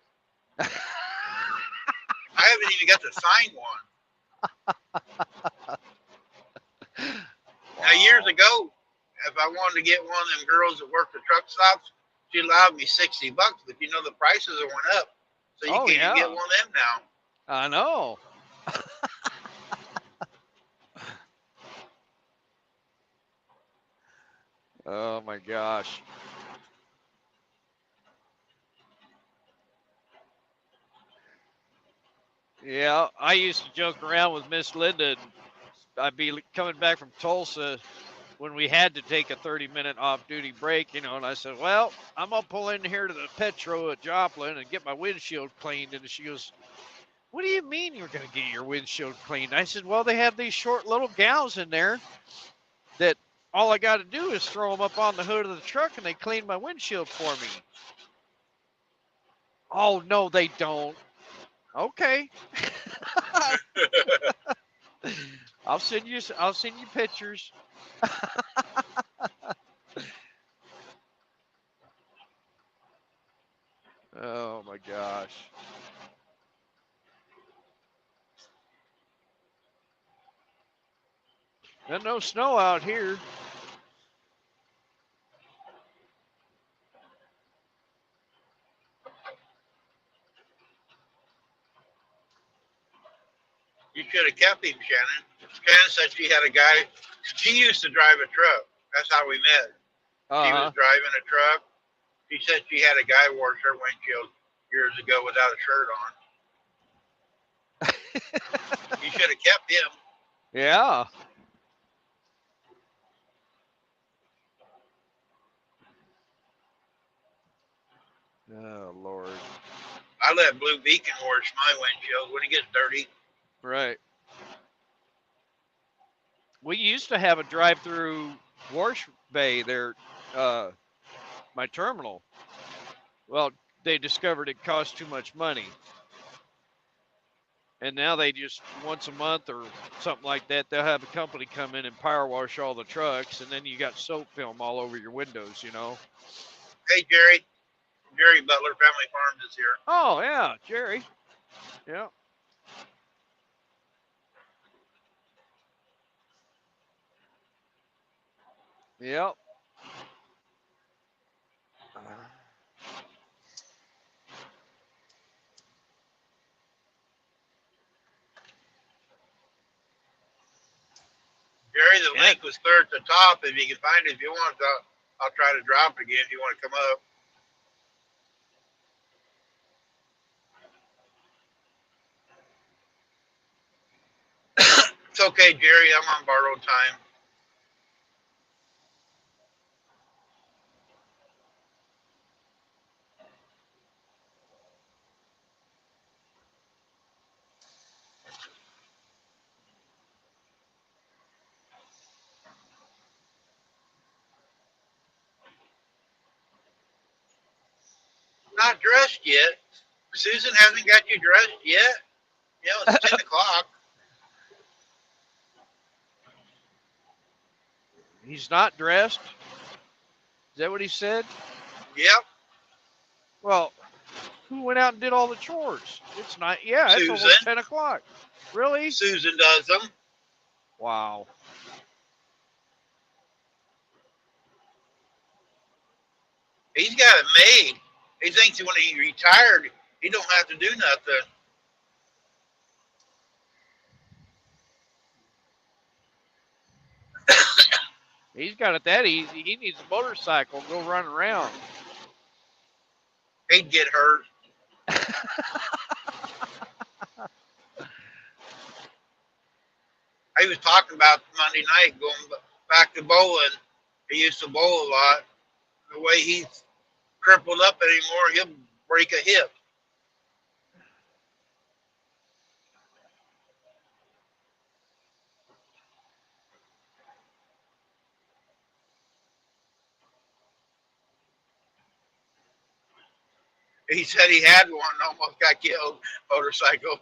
S1: I haven't even got to sign one. Now, years ago, if I wanted to get one of them girls that work the truck stops, she allowed me $60, but you know the prices have went up, so you can't even get one of them now.
S3: I know. Oh my gosh. Yeah, I used to joke around with Miss Linda. I'd be coming back from Tulsa when we had to take a 30-minute off-duty break, you know, and I said, well, I'm going to pull in here to the Petro at Joplin and get my windshield cleaned. And she goes, what do you mean you're going to get your windshield cleaned? I said, well, they have these short little gals in there that all I got to do is throw them up on the hood of the truck and they clean my windshield for me. Oh, no, they don't. Okay. I'll send you pictures. Oh my gosh. There's no snow out here.
S1: You should have kept him, Shannon. Shannon said she had a guy. She used to drive a truck. That's how we met. She was driving a truck. She said she had a guy wash her windshield years ago without a shirt on. You should have kept him.
S3: Yeah. Oh, Lord.
S1: I let Blue Beacon wash my windshield when it gets dirty.
S3: Right. We used to have a drive-through wash bay there, my terminal. Well, they discovered it cost too much money. And now they just once a month or something like that, they'll have a company come in and power wash all the trucks, and then you got soap film all over your windows, you know.
S1: Hey, Jerry. Jerry Butler Family Farms is here.
S3: Oh, yeah, Jerry. Yeah. Yep.
S1: Jerry, the link was clear at the top. If you can find it, if you want, I'll try to drop it again if you want to come up. It's okay, Jerry. I'm on borrowed time. Not dressed yet. Susan hasn't got you dressed yet. You know, it's 10 o'clock.
S3: He's not dressed? Is that what he said?
S1: Yep.
S3: Well, who went out and did all the chores? It's not, yeah, it's
S1: Susan.
S3: almost 10 o'clock. Really?
S1: Susan does them.
S3: Wow.
S1: He's got it made. He thinks when he retired, he don't have to do nothing.
S3: He's got it that easy. He needs a motorcycle and go run around.
S1: He'd get hurt. He was talking about Monday night going back to bowling. He used to bowl a lot. The way he's crippled up anymore, he'll break a hip. He said he had one, almost got killed, motorcycle.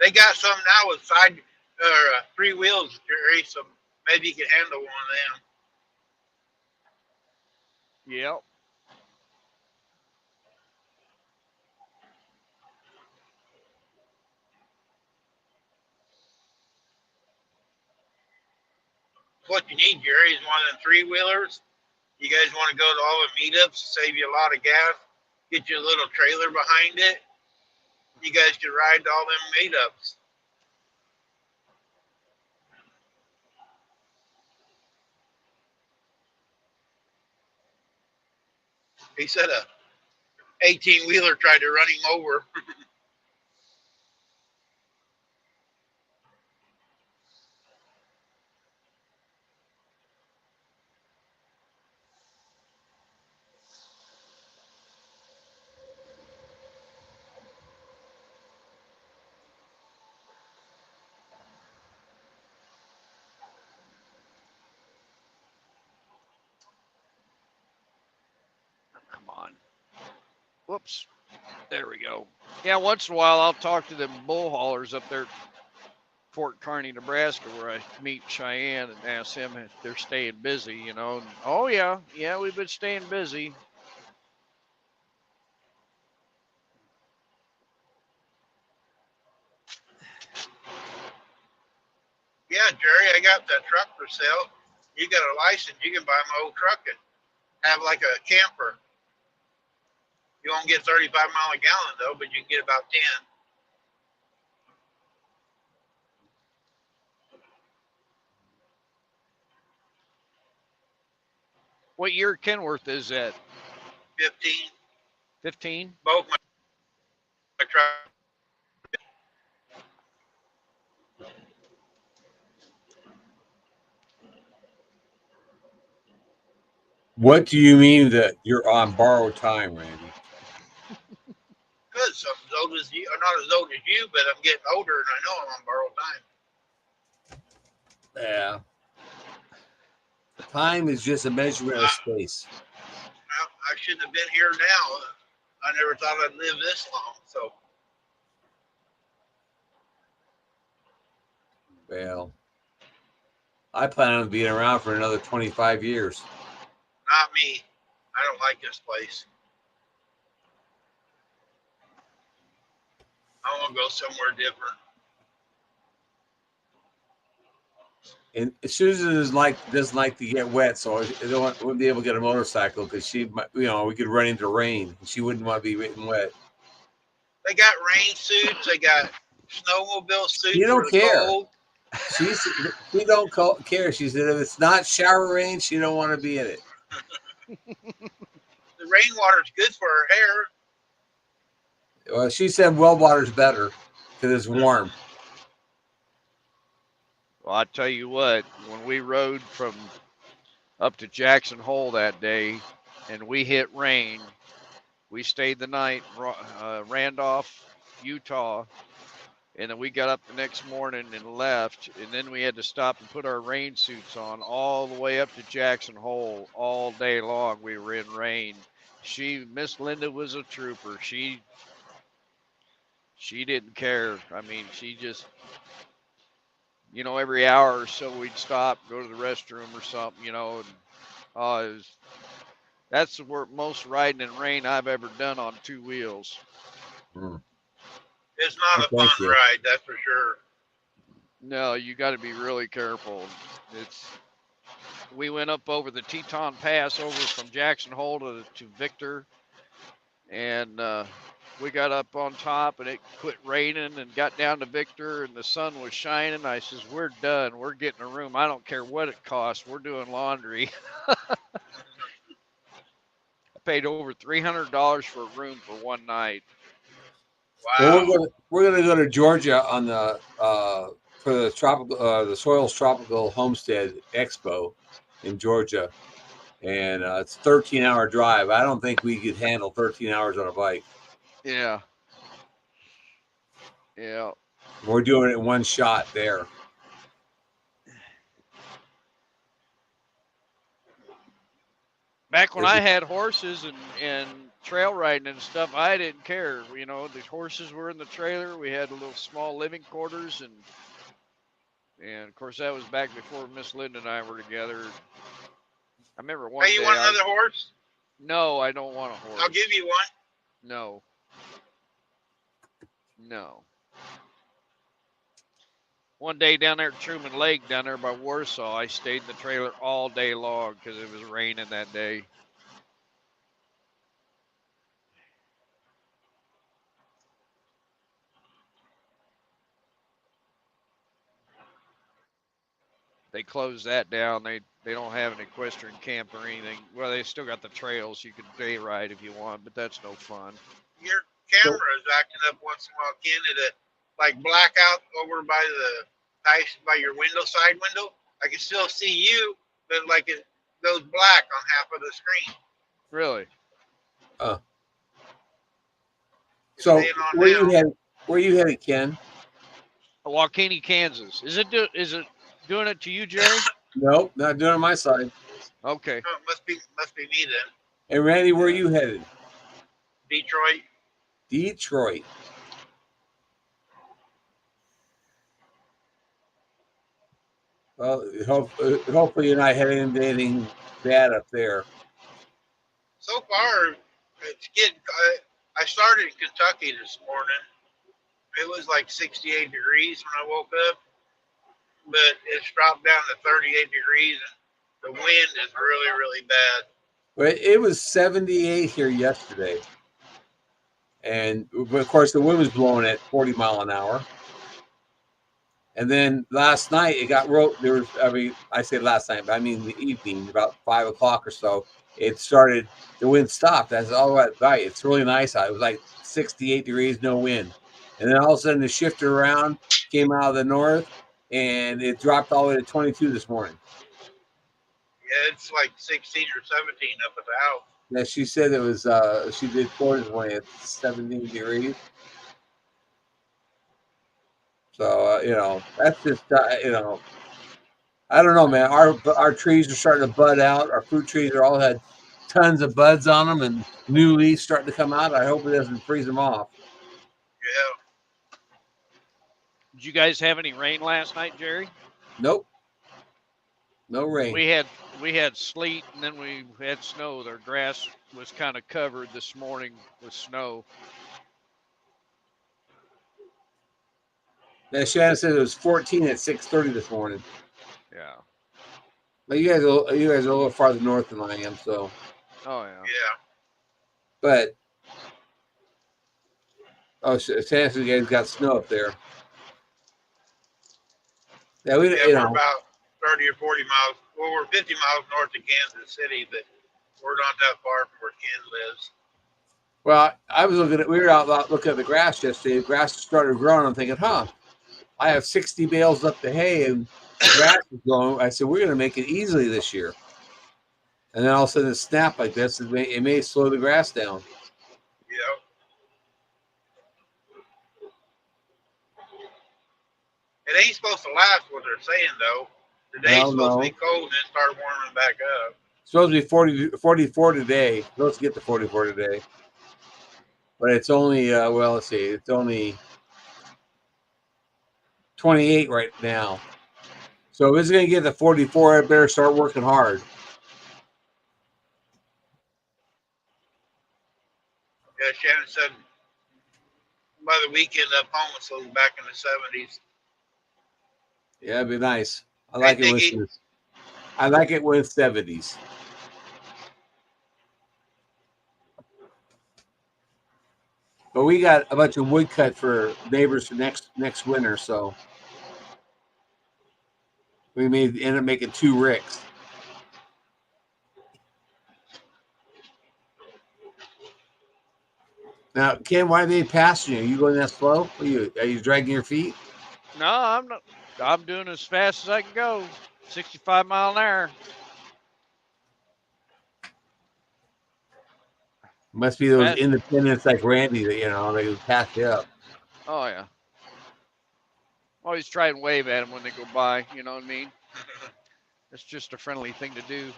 S1: They got some now with side or 3 wheels, Jerry, so maybe you can handle one of them.
S3: Yep.
S1: What you need, Jerry, is one of them 3 wheelers. You guys want to go to all the meetups, save you a lot of gas, get you a little trailer behind it. You guys can ride to all them meetups. He said a 18-wheeler tried to run him over.
S3: Come on. Whoops. There we go. Yeah, once in a while I'll talk to them bull haulers up there at Fort Kearney, Nebraska, where I meet Cheyenne and ask them if they're staying busy, you know. And, oh, yeah, we've been staying busy.
S1: Yeah, Jerry, I got that truck for sale. You got a license, you can buy my old truck and have like a camper. You won't get 35 mile a gallon though, but you can get about 10.
S3: What year Kenworth is that?
S1: 15.
S3: 15?
S1: Both my truck.
S4: What do you mean that you're on borrowed time, Randy?
S1: Good. So I'm as old as you, or not as old as you, but I'm getting older and I know I'm on borrowed time.
S4: Yeah. Time is just a measurement of space.
S1: Well, I shouldn't have been here now. I never thought I'd live this long. So,
S4: Well, I plan on being around for another 25 years.
S1: not me. I don't like this place. I want to go somewhere different.
S4: And Susan doesn't like to get wet, so I wouldn't be able to get a motorcycle because we could run into rain. And she wouldn't want to be getting wet.
S1: They got rain suits. They got snowmobile suits.
S4: You don't
S1: for the
S4: care.
S1: cold.
S4: She don't care. She said if it's not shower rain, she don't want to be in it.
S1: The rainwater's good for her hair.
S4: Well, she said well water's better because it's warm.
S3: Well, I tell you what, when we rode from up to Jackson Hole that day and we hit rain, we stayed the night in Randolph, Utah, and then we got up the next morning and left, and then we had to stop and put our rain suits on all the way up to Jackson Hole all day long. We were in rain. Miss Linda was a trooper. She didn't care. I mean, she just, every hour or so we'd stop, go to the restroom or something, and that's the most riding in rain I've ever done on 2 wheels.
S4: Mm.
S1: It's not a fun ride, that's for sure.
S3: No, you got to be really careful. We went up over the Teton Pass over from Jackson Hole to Victor, and we got up on top and it quit raining and got down to Victor and the sun was shining. I says, we're done. We're getting a room. I don't care what it costs. We're doing laundry. I paid over $300 for a room for one night.
S4: Well,
S1: Wow.
S4: we're gonna go to Georgia on the for the tropical the Soils Tropical Homestead Expo in Georgia, and it's a 13-hour drive. I don't think we could handle 13 hours on a bike.
S3: Yeah. Yeah.
S4: We're doing it in one shot there.
S3: Back when I had horses and trail riding and stuff, I didn't care. You know, the horses were in the trailer. We had a little small living quarters, and of course that was back before Miss Linda and I were together. I remember one
S1: Hey, you
S3: day.
S1: want another horse?
S3: No, I don't want a horse.
S1: I'll give you one.
S3: No. No. One day down there at Truman Lake, down there by Warsaw, I stayed in the trailer all day long because it was raining that day. They closed that down. They don't have an equestrian camp or anything. Well, they still got the trails. You can day ride if you want, but that's no fun.
S1: Your camera is acting up once in a while, Ken. It like blackout over by by your side window. I can still see you, but like it goes black on half of the screen.
S3: Really?
S4: So
S1: Staying on
S4: where
S1: now.
S4: you headed? Where you headed, Ken?
S3: Waukene, Kansas. Is it doing it to you, Jerry?
S4: Nope, not doing it on my side.
S3: Okay.
S1: Oh, must be me then.
S4: And Randy, where you headed?
S1: Detroit.
S4: Detroit. Well, hopefully you're not heading into anything bad up there.
S1: So far, it's getting. I started in Kentucky this morning. It was like 68 degrees when I woke up, but it's dropped down to 38 degrees, and the wind is really, really bad.
S4: But it was 78 here yesterday, and of course the wind was blowing at 40 mile an hour. And then last night it got there was, I mean, I say last night, but I mean the evening, about 5 o'clock or so, it started, the wind stopped. That's all right. It's really nice out. It was like 68 degrees, no wind. And then all of a sudden it shifted around, came out of the north, and it dropped all the way to 22 this morning.
S1: Yeah, it's like 16 or 17 up at the house.
S4: Yeah, she said it was, she did quarters when at 17 degrees. So, you know, that's just, you know, I don't know, man. Our trees are starting to bud out. Our fruit trees are all had tons of buds on them and new leaves starting to come out. I hope it doesn't freeze them off.
S1: Yeah.
S3: Did you guys have any rain last night, Jerry?
S4: Nope. No rain.
S3: We had sleet and then we had snow. Their grass was kind of covered this morning with snow.
S4: Now, Shannon said it was 14 at 6:30 this morning.
S3: Yeah.
S4: But you guys are a little farther north than I am, so.
S3: Oh yeah.
S1: Yeah.
S4: But Shannon said you guys got snow up there. Yeah,
S1: We're about 30 or 40 miles. Well, we're 50 miles north of Kansas City, but we're not that far from where Ken lives.
S4: Well, we were out looking at the grass yesterday. The grass started growing. I'm thinking, I have 60 bales up the hay and the grass is growing. I said, we're going to make it easily this year. And then all of a sudden it snapped like this. It may slow the grass down.
S1: Yeah. It ain't supposed to last what they're saying, though. Today's supposed to be cold and then start warming back up.
S4: It's supposed to be 44 today. It's supposed to get to 44 today. But it's only, let's see. It's only 28 right now. So if it's going to get to 44, I better start working hard.
S1: Yeah, Shannon said by the weekend up home it's supposed to be back in the 70s.
S4: Yeah, it'd be nice. I like it when it's 70s. But we got a bunch of wood cut for neighbors for next winter, so we may end up making 2 ricks. Now, Ken, why are they passing you? Are you going that slow? Are you dragging your feet?
S3: No, I'm not. I'm doing as fast as I can go. 65 mile an hour.
S4: Must be those
S3: Fast.
S4: independents like Randy that they pass you up.
S3: Oh yeah. Always try and wave at them when they go by. You know what I mean? It's just a friendly thing to do.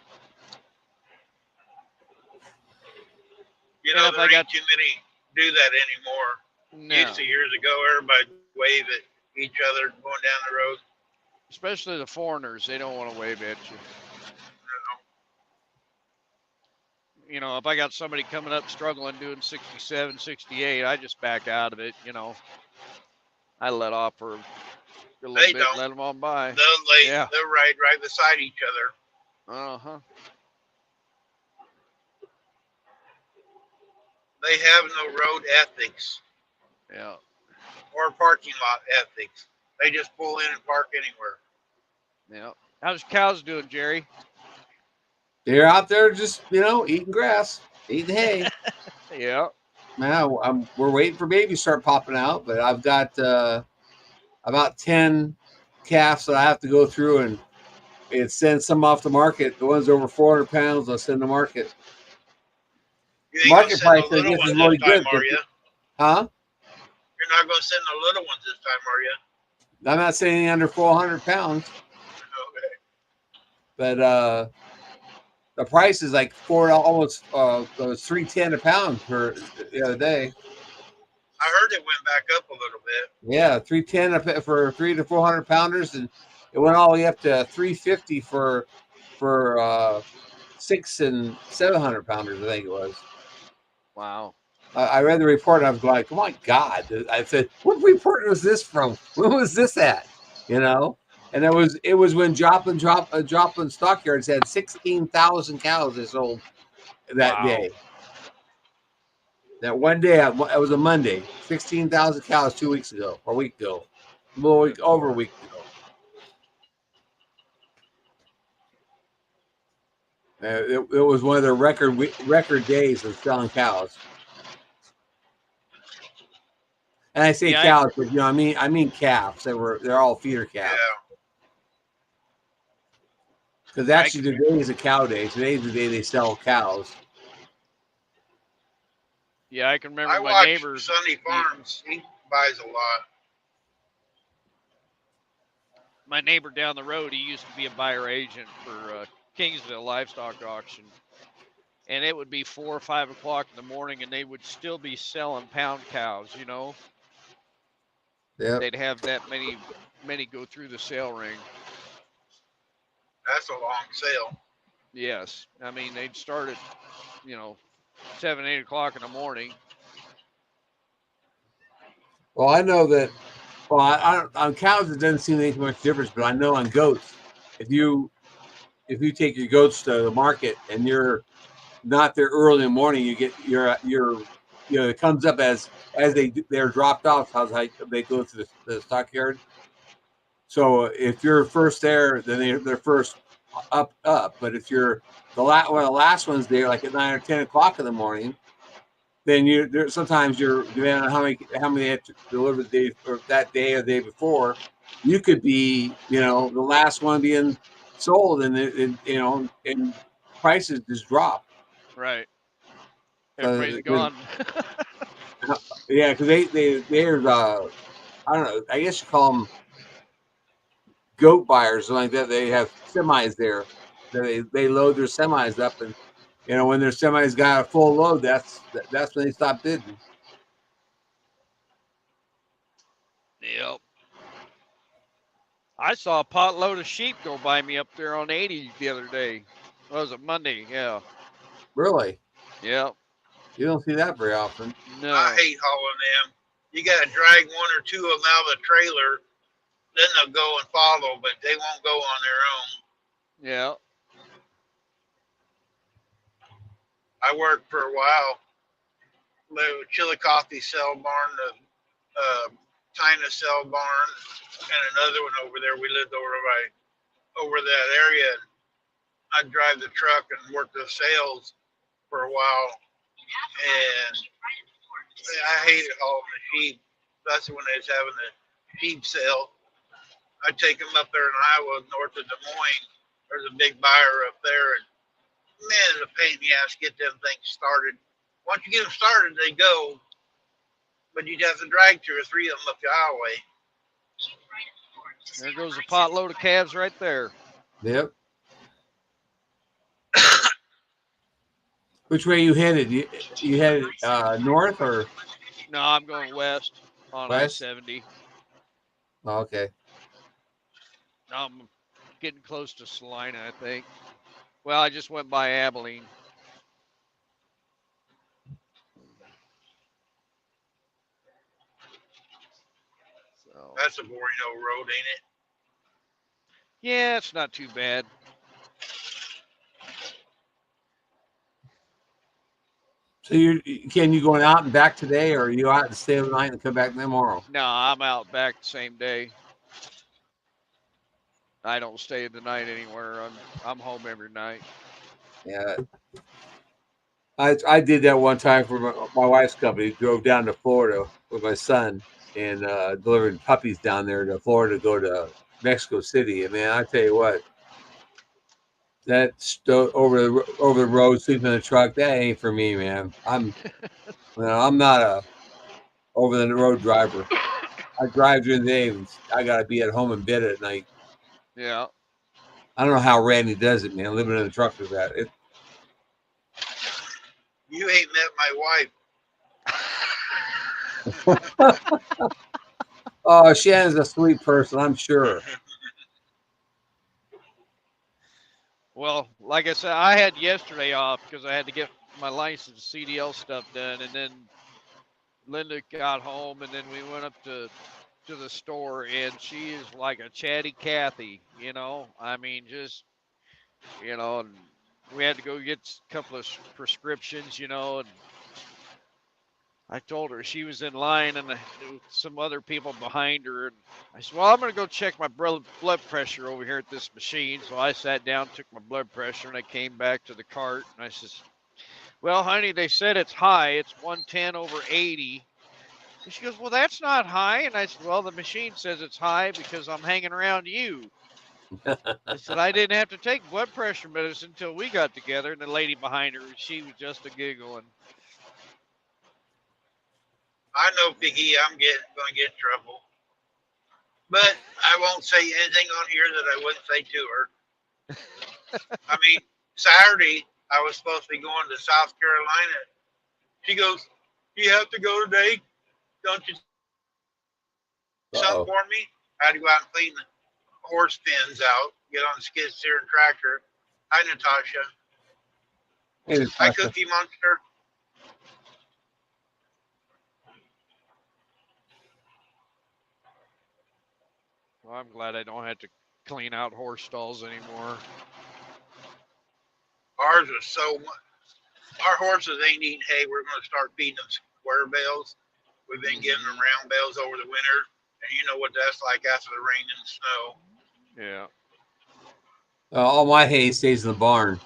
S1: You
S3: And
S1: know,
S3: if
S1: there
S3: I got
S1: ain't too many do that anymore.
S3: no,
S1: Used to years ago, everybody wave at each other going down the road.
S3: especially the foreigners, they don't want to wave at you. You know, if I got somebody coming up struggling doing 67, 68, I just back out of it. You know, I let off for a little
S1: They
S3: bit,
S1: don't.
S3: let them on by. Yeah.
S1: They'll ride right beside each other.
S3: Uh huh.
S1: They have no road ethics
S3: Yeah.
S1: or parking lot ethics. They just pull in and park anywhere.
S3: Yeah. How's cows doing, Jerry?
S4: They're out there just eating grass, eating hay.
S3: Yeah.
S4: Now we're waiting for babies to start popping out, but I've got about 10 calves that I have to go through and send some off the market. The ones over 400 pounds, I'll send to market.
S1: You ain't gonna
S4: Market
S1: send
S4: price,
S1: the
S4: I
S1: little
S4: guess,
S1: ones
S4: is
S1: this
S4: really
S1: time,
S4: good.
S1: are you?
S4: Huh?
S1: You're not gonna send the little ones this time, are you?
S4: I'm not saying any under 400 pounds,
S1: Okay.
S4: but the price is like almost it was $3.10 a pound for the other day.
S1: I heard it went back up a little bit.
S4: Yeah, $3.10 for 300 to 400 pounders, and it went all the way up to $3.50 for 600 and 700 pounders. I think it was.
S3: Wow.
S4: I read the report and I was like, "Oh my God!" I said, "What report was this from? When was this at?" And it was when Joplin Stockyards had 16,000 cows they sold that
S3: Wow.
S4: day. That one day, it was a Monday. 16,000 cows 2 weeks ago, or a week ago, over a week ago. It was one of their record days of selling cows. And I say
S3: Yeah.
S4: cows, but I mean calves. They're all feeder calves.
S1: Yeah.
S4: Because actually today is a cow day. Today's the day they sell cows.
S3: Yeah, I can remember
S1: I
S3: my
S1: watch
S3: neighbor.
S1: Sunny Farms. He buys a lot.
S3: My neighbor down the road, he used to be a buyer agent for Kingsville Livestock Auction. And it would be 4 or 5 o'clock in the morning, and they would still be selling pound cows.
S4: Yep.
S3: They'd have that many go through the sale ring.
S1: That's a long sale.
S3: Yes. I mean, they'd start at, 7, 8 o'clock in the morning.
S4: Well, I know that. Well, on cows it doesn't seem to make much difference, but I know on goats, if you take your goats to the market and you're not there early in the morning, you get it comes up as they're dropped off. How's they go to the stockyard. So if you're first there, then they're first up. But if you're one of the last ones there, like at 9 or 10 o'clock in the morning, then sometimes depending on how many they have to deliver the day or that day or the day before, you could be the last one being sold, and prices just drop.
S3: Right. Everybody's gone.
S4: Yeah, because they're I don't know. I guess you call them goat buyers, something like that. They have semis there. They load their semis up, and when their semis got a full load, that's when they stop bidding.
S3: Yep. I saw a potload of sheep go by me up there on 80 the other day. What was it, Monday? Yeah.
S4: Really,
S3: Yep.
S4: you don't see that very often.
S3: No.
S1: I hate hauling them. You got to drag one or two of them out of the trailer. Then they'll go and follow, but they won't go on their own.
S3: Yeah.
S1: I worked for a while the Chillicothe cell barn, the Tina cell barn, and another one over there. We lived over that area. I'd drive the truck and work the sales for a while, and I hated hauling the sheep, especially when they was having the sheep sale. I'd take them up there in Iowa, north of Des Moines. There's a big buyer up there, and man, it's a pain in the ass to get them things started. Once you get them started, they go, but you'd have to drag two or three of them up the highway.
S3: There goes a potload of calves right there.
S4: Yep. Which way you headed? You headed north or
S3: No, I'm going west on
S4: west?
S3: I-70.
S4: Oh, okay.
S3: I'm getting close to Salina, I think. Well, I just went by Abilene. So
S1: That's a boring old road, ain't it?
S3: yeah, it's not too bad.
S4: So you going out and back today, or are you out to stay overnight and come back tomorrow?
S3: No, I'm out back the same day. I don't stay the night anywhere. I'm home every night.
S4: Yeah. I did that one time for my wife's company. Drove down to Florida with my son and delivered puppies down there to Florida to go to Mexico City. And man, I tell you what, that over the road sleeping in the truck, that ain't for me, man. I'm not a over the road driver. I drive during the day, and I gotta be at home in bed at night.
S3: Yeah.
S4: I don't know how Randy does it, man. Living in the truck with that.
S1: You ain't met my wife.
S4: Oh, Shannon's a sweet person, I'm sure.
S3: Well, like I said, I had yesterday off because I had to get my license CDL stuff done, and then Linda got home, and then we went up to the store, and she is like a chatty Cathy, you know. I mean, just and we had to go get a couple of prescriptions, and I told her she was in line and some other people behind her. And I said, well, I'm going to go check my blood pressure over here at this machine. So I sat down, took my blood pressure, and I came back to the cart. And I says, well, honey, they said it's high. It's 110/80. And she goes, well, that's not high. And I said, well, the machine says it's high because I'm hanging around you. I said, I didn't have to take blood pressure medicine until we got together. And the lady behind her, she was just a giggling.
S1: I know, Piggy, I'm going to get in trouble. But I won't say anything on here that I wouldn't say to her. I mean, Saturday, I was supposed to be going to South Carolina. She goes, you have to go today? Don't you do something for me? I had to go out and clean the horse pens out, get on the skid steer and tractor. Hi, Natasha.
S4: Hey, Natasha.
S1: Hi, Cookie Monster.
S3: Well, I'm glad I don't have to clean out horse stalls anymore.
S1: Ours are so much. Our horses ain't eating hay. We're going to start feeding them square bales. We've been giving them round bales over the winter, and you know what that's like after the rain and the snow.
S3: Yeah.
S4: All my hay stays in the barn.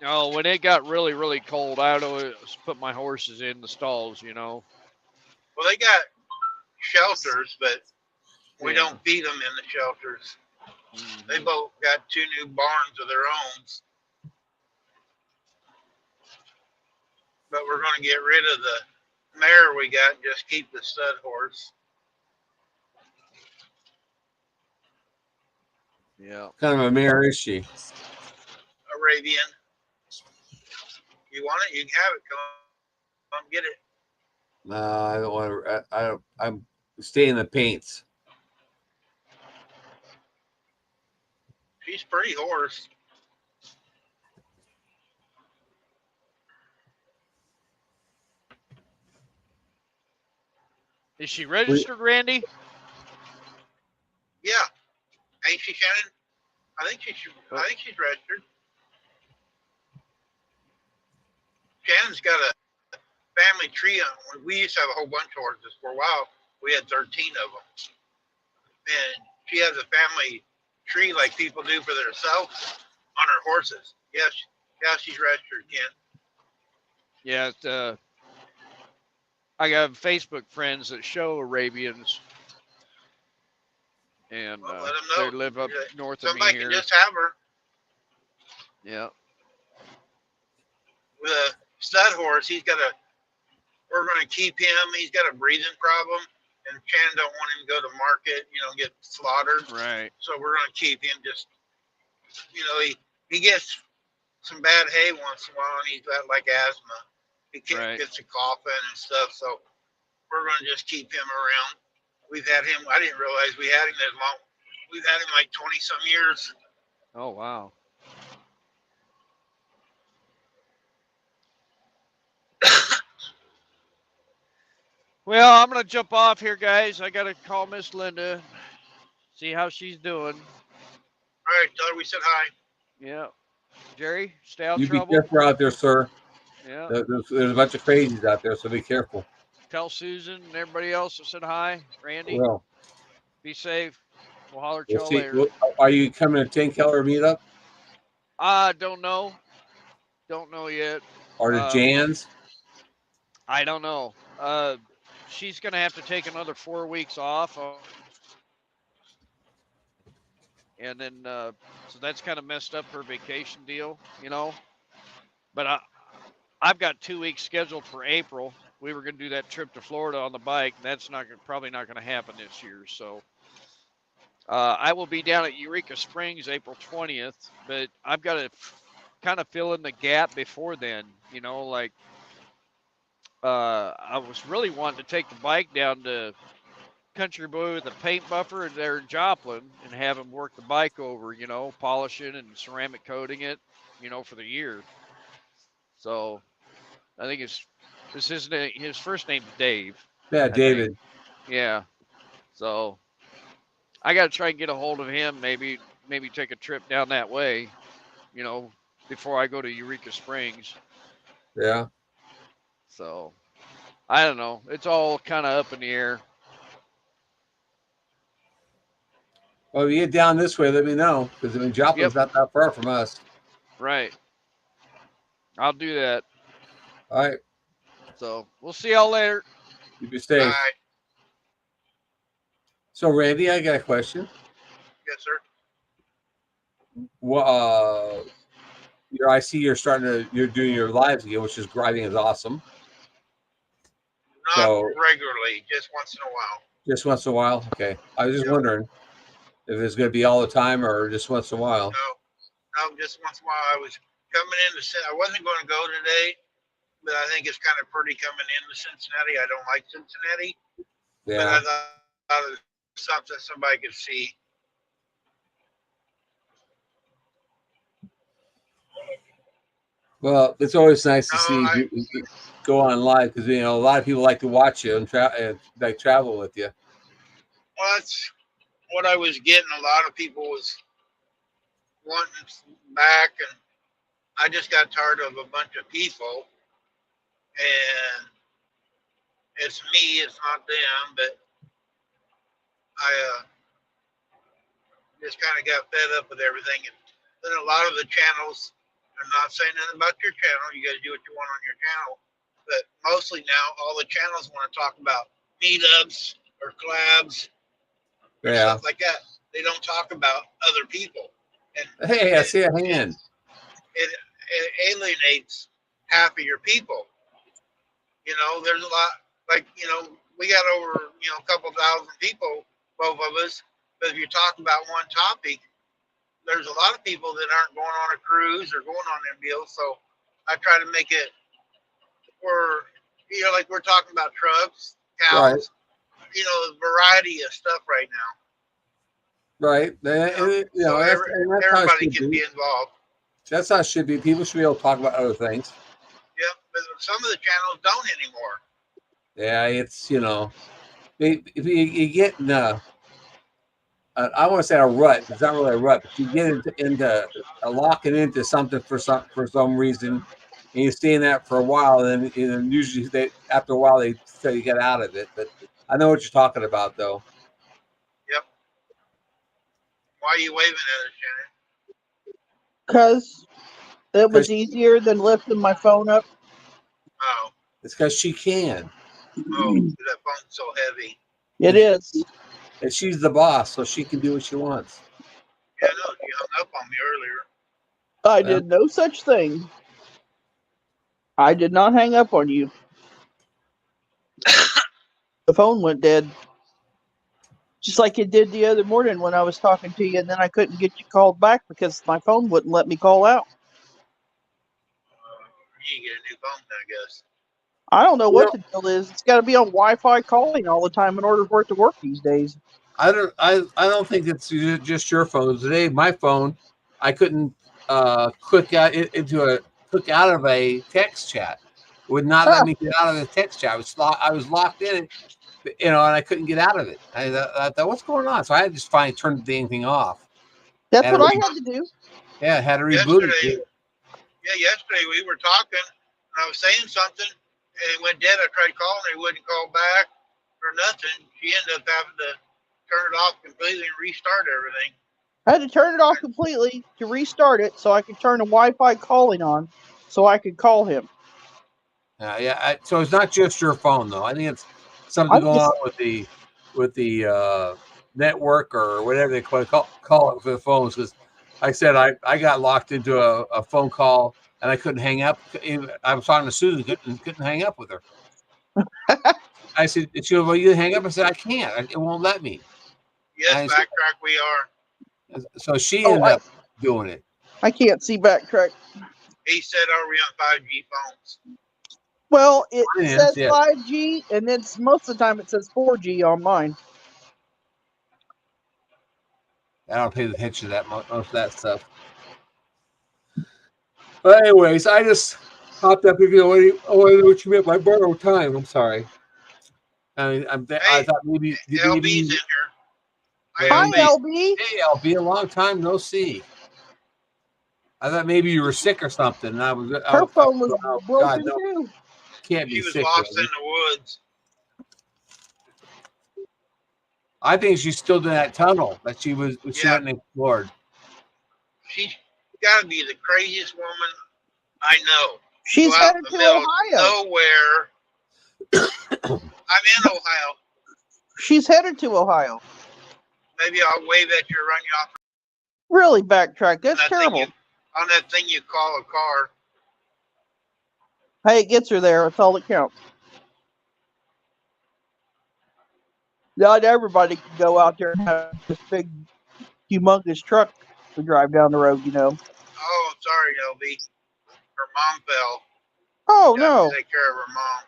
S3: Oh, when it got really, really cold, I'd always put my horses in the stalls,
S1: Well, they got shelters, but we don't feed them in the shelters. Mm-hmm. They both got 2 new barns of their own. But we're going to get rid of the mare we got and just keep the stud horse.
S3: Yeah.
S4: What kind of a mare is she?
S1: Arabian. You want it? You can have it. Come get it.
S4: No, I don't want to. I'm staying in the paints.
S1: She's a pretty horse.
S3: Is she registered, Randy?
S1: Yeah. Ain't she, Shannon? I think she's registered. Shannon's got a family tree on. We used to have a whole bunch of horses for a while. We had 13 of them, and she has a family tree like people do for themselves on her horses. Yes, yeah, she's registered, Ken.
S3: Yeah, I got Facebook friends that show Arabians, and
S1: Well, let them
S3: they
S1: know.
S3: live up north of me
S1: Somebody
S3: here.
S1: can just have her
S3: Yeah.
S1: with a stud horse. We're going to keep him. He's got a breathing problem, and Shannon don't want him to go to market, get slaughtered.
S3: Right.
S1: So we're going to keep him. Just, he gets some bad hay once in a while, and he's got like asthma. He gets a coughing and stuff. So we're going to just keep him around. We've had him. I didn't realize we had him that long. We've had him like 20 some years.
S3: Oh, wow. Well, I'm going to jump off here, guys. I got to call Miss Linda, see how she's doing.
S1: All right, tell her we said hi.
S3: Yeah. Jerry, stay out of
S4: You be
S3: trouble.
S4: careful out there, sir.
S3: Yeah.
S4: There's a bunch of crazies out there, so be careful.
S3: Tell Susan and everybody else that said hi. Randy,
S4: Well,
S3: be safe. We'll holler at
S4: we'll
S3: y'all
S4: see.
S3: later.
S4: Are you coming to 10 Keller meetup
S3: I don't know. Don't know yet.
S4: or to Jan's?
S3: I don't know. She's going to have to take another 4 weeks off. And then, so that's kind of messed up her vacation deal, But I've got 2 weeks scheduled for April. We were going to do that trip to Florida on the bike. That's probably not going to happen this year. So I will be down at Eureka Springs April 20th, but I've got to kind of fill in the gap before then, I was really wanting to take the bike down to Country Boy with a paint buffer there in Joplin and have him work the bike over, polishing and ceramic coating it, for the year. So I think his first name's Dave.
S4: Yeah, David.
S3: Yeah. So I got to try and get a hold of him. Maybe take a trip down that way, before I go to Eureka Springs.
S4: Yeah.
S3: So I don't know. It's all kind of up in the air.
S4: Well, if you get down this way, let me know, because Joplin's not that far from us.
S3: Right. I'll do that.
S4: All right.
S3: So we'll see y'all later.
S4: You be safe.
S1: Bye.
S4: So, Randy, I got a question.
S1: Yes, sir.
S4: Well, I see you're doing your lives again, which is driving is awesome.
S1: Not regularly, just once in a while.
S4: Just once in a while? Okay. I was just wondering if it's going to be all the time or just once in a while.
S1: No, just once in a while. I was coming into I wasn't going to go today, but I think it's kind of pretty coming into Cincinnati. I don't like Cincinnati.
S4: Yeah.
S1: But I thought it was something somebody could see.
S4: Well, it's always nice to see you go on live because a lot of people like to watch you and travel with you.
S1: Well, that's what I was getting. A lot of people was wanting back, and I just got tired of a bunch of people. And it's me, it's not them, but I just kind of got fed up with everything. And then a lot of the channels, I'm not saying anything about your channel. You got to do what you want on your channel. But mostly now, all the channels want to talk about meetups or collabs or stuff like that. They don't talk about other people. And
S4: hey, I see a hand.
S1: It alienates half of your people. There's a lot, we got over, a couple thousand people, both of us. But if you talk about one topic, there's a lot of people that aren't going on a cruise or going on them deals. So I try to make it where, like we're talking about trucks, cows, a variety of stuff right now.
S4: Right.
S1: Everybody can be involved.
S4: That's how it should be. People should be able to talk about other things.
S1: Yep, but some of the channels don't anymore.
S4: Yeah, it's if you get I want to say a rut. It's not really a rut, but you get into locking into something for some reason, and you stay in that for a while, and then usually after a while they tell you get out of it. But I know what you're talking about, though.
S1: Yep. Why are you waving at us, Shannon?
S2: Because it was
S4: 'Cause-
S2: easier than lifting my phone up.
S1: Oh,
S4: It's because she can,
S1: that phone's so heavy.
S2: It is.
S4: and she's the boss, so she can do what she wants.
S1: Yeah, no, you hung up on me earlier.
S2: I did no such thing. I did not hang up on you. The phone went dead. Just like it did the other morning when I was talking to you, and then I couldn't get you called back because my phone wouldn't let me call out.
S1: You need to get a new phone, I guess.
S2: I don't know what the deal is. It's got to be on Wi-Fi calling all the time in order for it to work these days.
S4: I don't think it's just your phone. Today, my phone, I couldn't click out of a text chat. It would not let me get out of the text chat. I was locked in it, and I couldn't get out of it. I thought, what's going on? So I had to just finally turn the dang thing off.
S2: That's
S4: Had
S2: what
S4: to
S2: I had to do.
S4: had to reboot
S1: Yesterday,
S4: it.
S1: yesterday we were talking, and I was saying something, and it went dead. I tried calling, he wouldn't call back or nothing. She ended up having to turn it off completely and restart everything.
S2: I had to turn it off completely to restart it so I could turn the Wi-Fi calling on so I could call him.
S4: So it's not just your phone, though. I think it's something going on with the network or whatever they call it for the phones. Because like I said, I got locked into a phone call and I couldn't hang up. I was talking to Susan, couldn't hang up with her. I said, she goes, well, you hang up. I said, I can't. It won't let me.
S1: Yes, backtrack we are.
S4: So she ended up doing it.
S2: I can't see backtrack.
S1: He said, are we on 5G phones?
S2: Well, it
S4: Mine is,
S2: says
S4: yeah.
S2: 5G, and then most of the time it says 4G on mine.
S4: I don't pay attention to most of that stuff. But anyways, I just hopped up here. I know what you meant by borrowed time. I'm sorry. I thought maybe
S1: LB's in here.
S2: Hi, LB.
S4: Hey, LB, a long time no see. I thought maybe you were sick or something. And I was.
S2: Her phone was broken
S4: God, no,
S2: too.
S4: can't be
S1: She was
S4: sick.
S1: lost
S4: LB.
S1: in the woods.
S4: I think she's still in that tunnel that she went and explored.
S1: She's got to be the craziest woman I know.
S2: She's headed to Ohio.
S1: Nowhere. I'm in Ohio.
S2: She's headed to Ohio.
S1: Maybe I'll wave at you or run you off.
S2: Really, backtrack. That's terrible.
S1: On that thing you call a car.
S2: Hey, it gets her there. That's all that counts. Not everybody can go out there and have this big, humongous truck to drive down the road, you know.
S1: Oh, I'm sorry, LB. Her mom fell.
S2: Oh, no.
S1: Take care of her mom.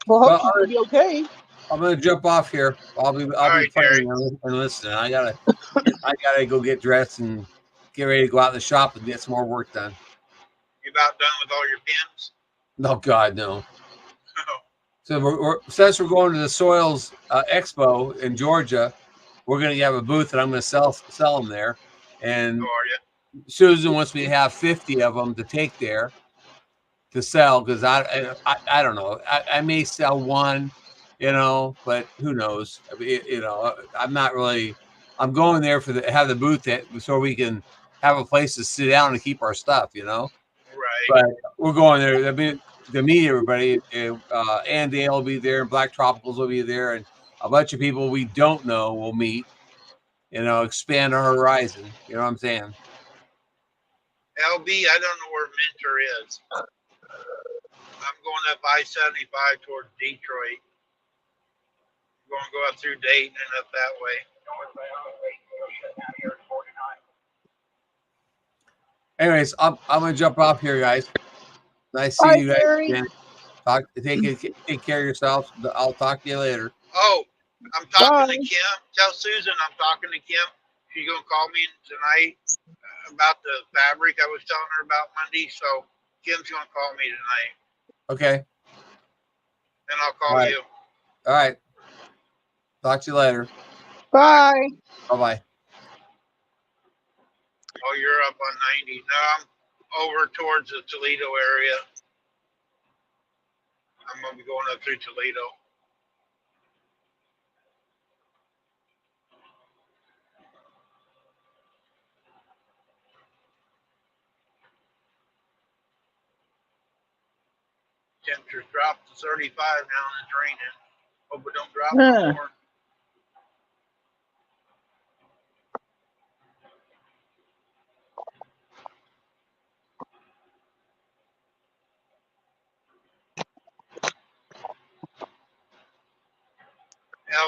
S2: Well, hope she'll be okay.
S4: I'm gonna jump off here. I'll be playing and listening. I gotta go get dressed and get ready to go out in the shop and get some more work done.
S1: You about done with all your pins?
S4: No, God, no. So since we're going to the Soils Expo in Georgia, we're going to have a booth that I'm going to sell them there. And Susan wants me to have 50 of them to take there to sell because I don't know. I may sell one, but who knows? I'm not really. I'm going there have the booth so we can have a place to sit down and keep our stuff,
S1: Right.
S4: But we're going there. To meet everybody, and Dale will be there, and Black Tropicals will be there, and a bunch of people we don't know will meet. Expand our horizon. You know what I'm saying?
S1: LB, I don't know where Mentor is. I'm going up I-75 towards Detroit. I'm going to go up through Dayton and up that way.
S4: Anyways, I'm gonna jump off here, guys. Nice seeing you guys again. Take care of yourselves. I'll talk to you later.
S1: Oh, I'm talking to Kim. Tell Susan I'm talking to Kim. She's gonna call me tonight about the fabric I was telling her about Monday. So Kim's gonna call me tonight.
S4: Okay.
S1: And I'll call you.
S4: All right. Talk to you later.
S5: Bye.
S4: Bye-bye.
S1: Oh, you're up on 90. No, I'm over towards the Toledo area. I'm going to be going up through Toledo. Temperature's dropped to 35 now and it's raining. Hope it don't drop no more.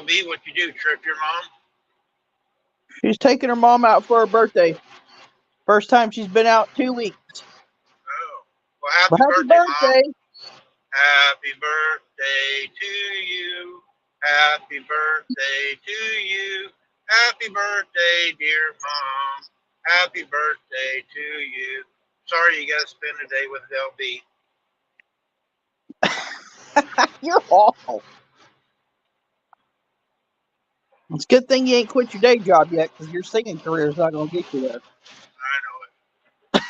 S1: LB, what you do? Trip your mom?
S5: She's taking her mom out for her birthday. First time she's been out 2 weeks.
S1: Oh. Well, happy
S5: Well, happy
S1: birthday, Mom.
S5: birthday.
S1: Happy birthday to you. Happy birthday to you. Happy birthday, dear Mom. Happy birthday to you. Sorry you got to spend a day with LB.
S5: You're awful. It's a good thing you ain't quit your day job yet, because your singing career is not going to get you there.
S1: I know it.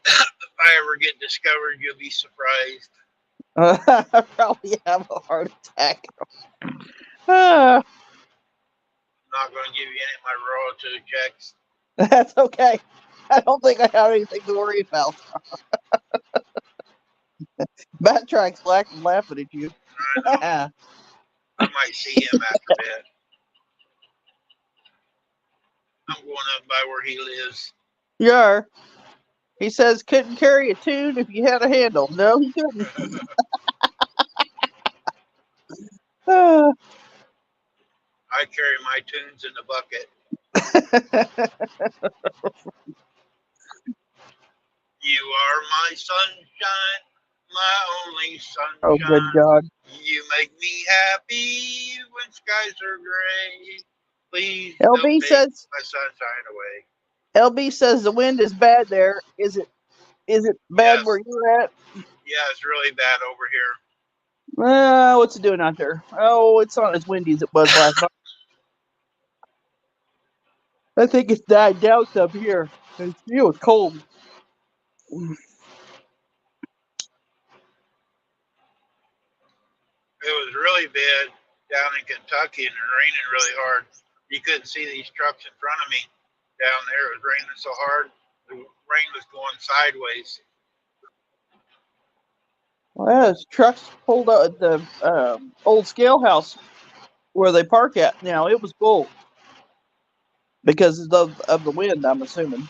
S1: If I ever get discovered, you'll be surprised.
S5: I probably have a heart attack. Ah,
S1: I'm not going to give you any of my royalty checks.
S5: that's okay. I don't think I have anything to worry about. Backtrack's laughing at you.
S1: I know. I might see him after bed. I'm going up by where he lives.
S5: You are. He says couldn't carry a tune if you had a handle. No, he couldn't. Ah.
S1: I carry my tunes in the bucket. You are my sunshine, my only sunshine.
S5: Oh, good God.
S1: You make me happy when skies are gray. Please
S5: LB
S1: don't take
S5: says
S1: my sunshine away.
S5: LB says the wind is bad there. Is it bad
S1: Yes.
S5: where you're at?
S1: Yeah, it's really bad over here.
S5: What's it doing out there? Oh, it's not as windy as it was last night. I think it's died down up here. It was cold.
S1: It was really bad down in Kentucky and it was raining really hard. You couldn't see these trucks in front of me down there. It was raining so hard, the rain was going sideways.
S5: Well, there's trucks pulled up at the old scale house where they park at now. It was full because of the wind, I'm assuming.
S1: I'm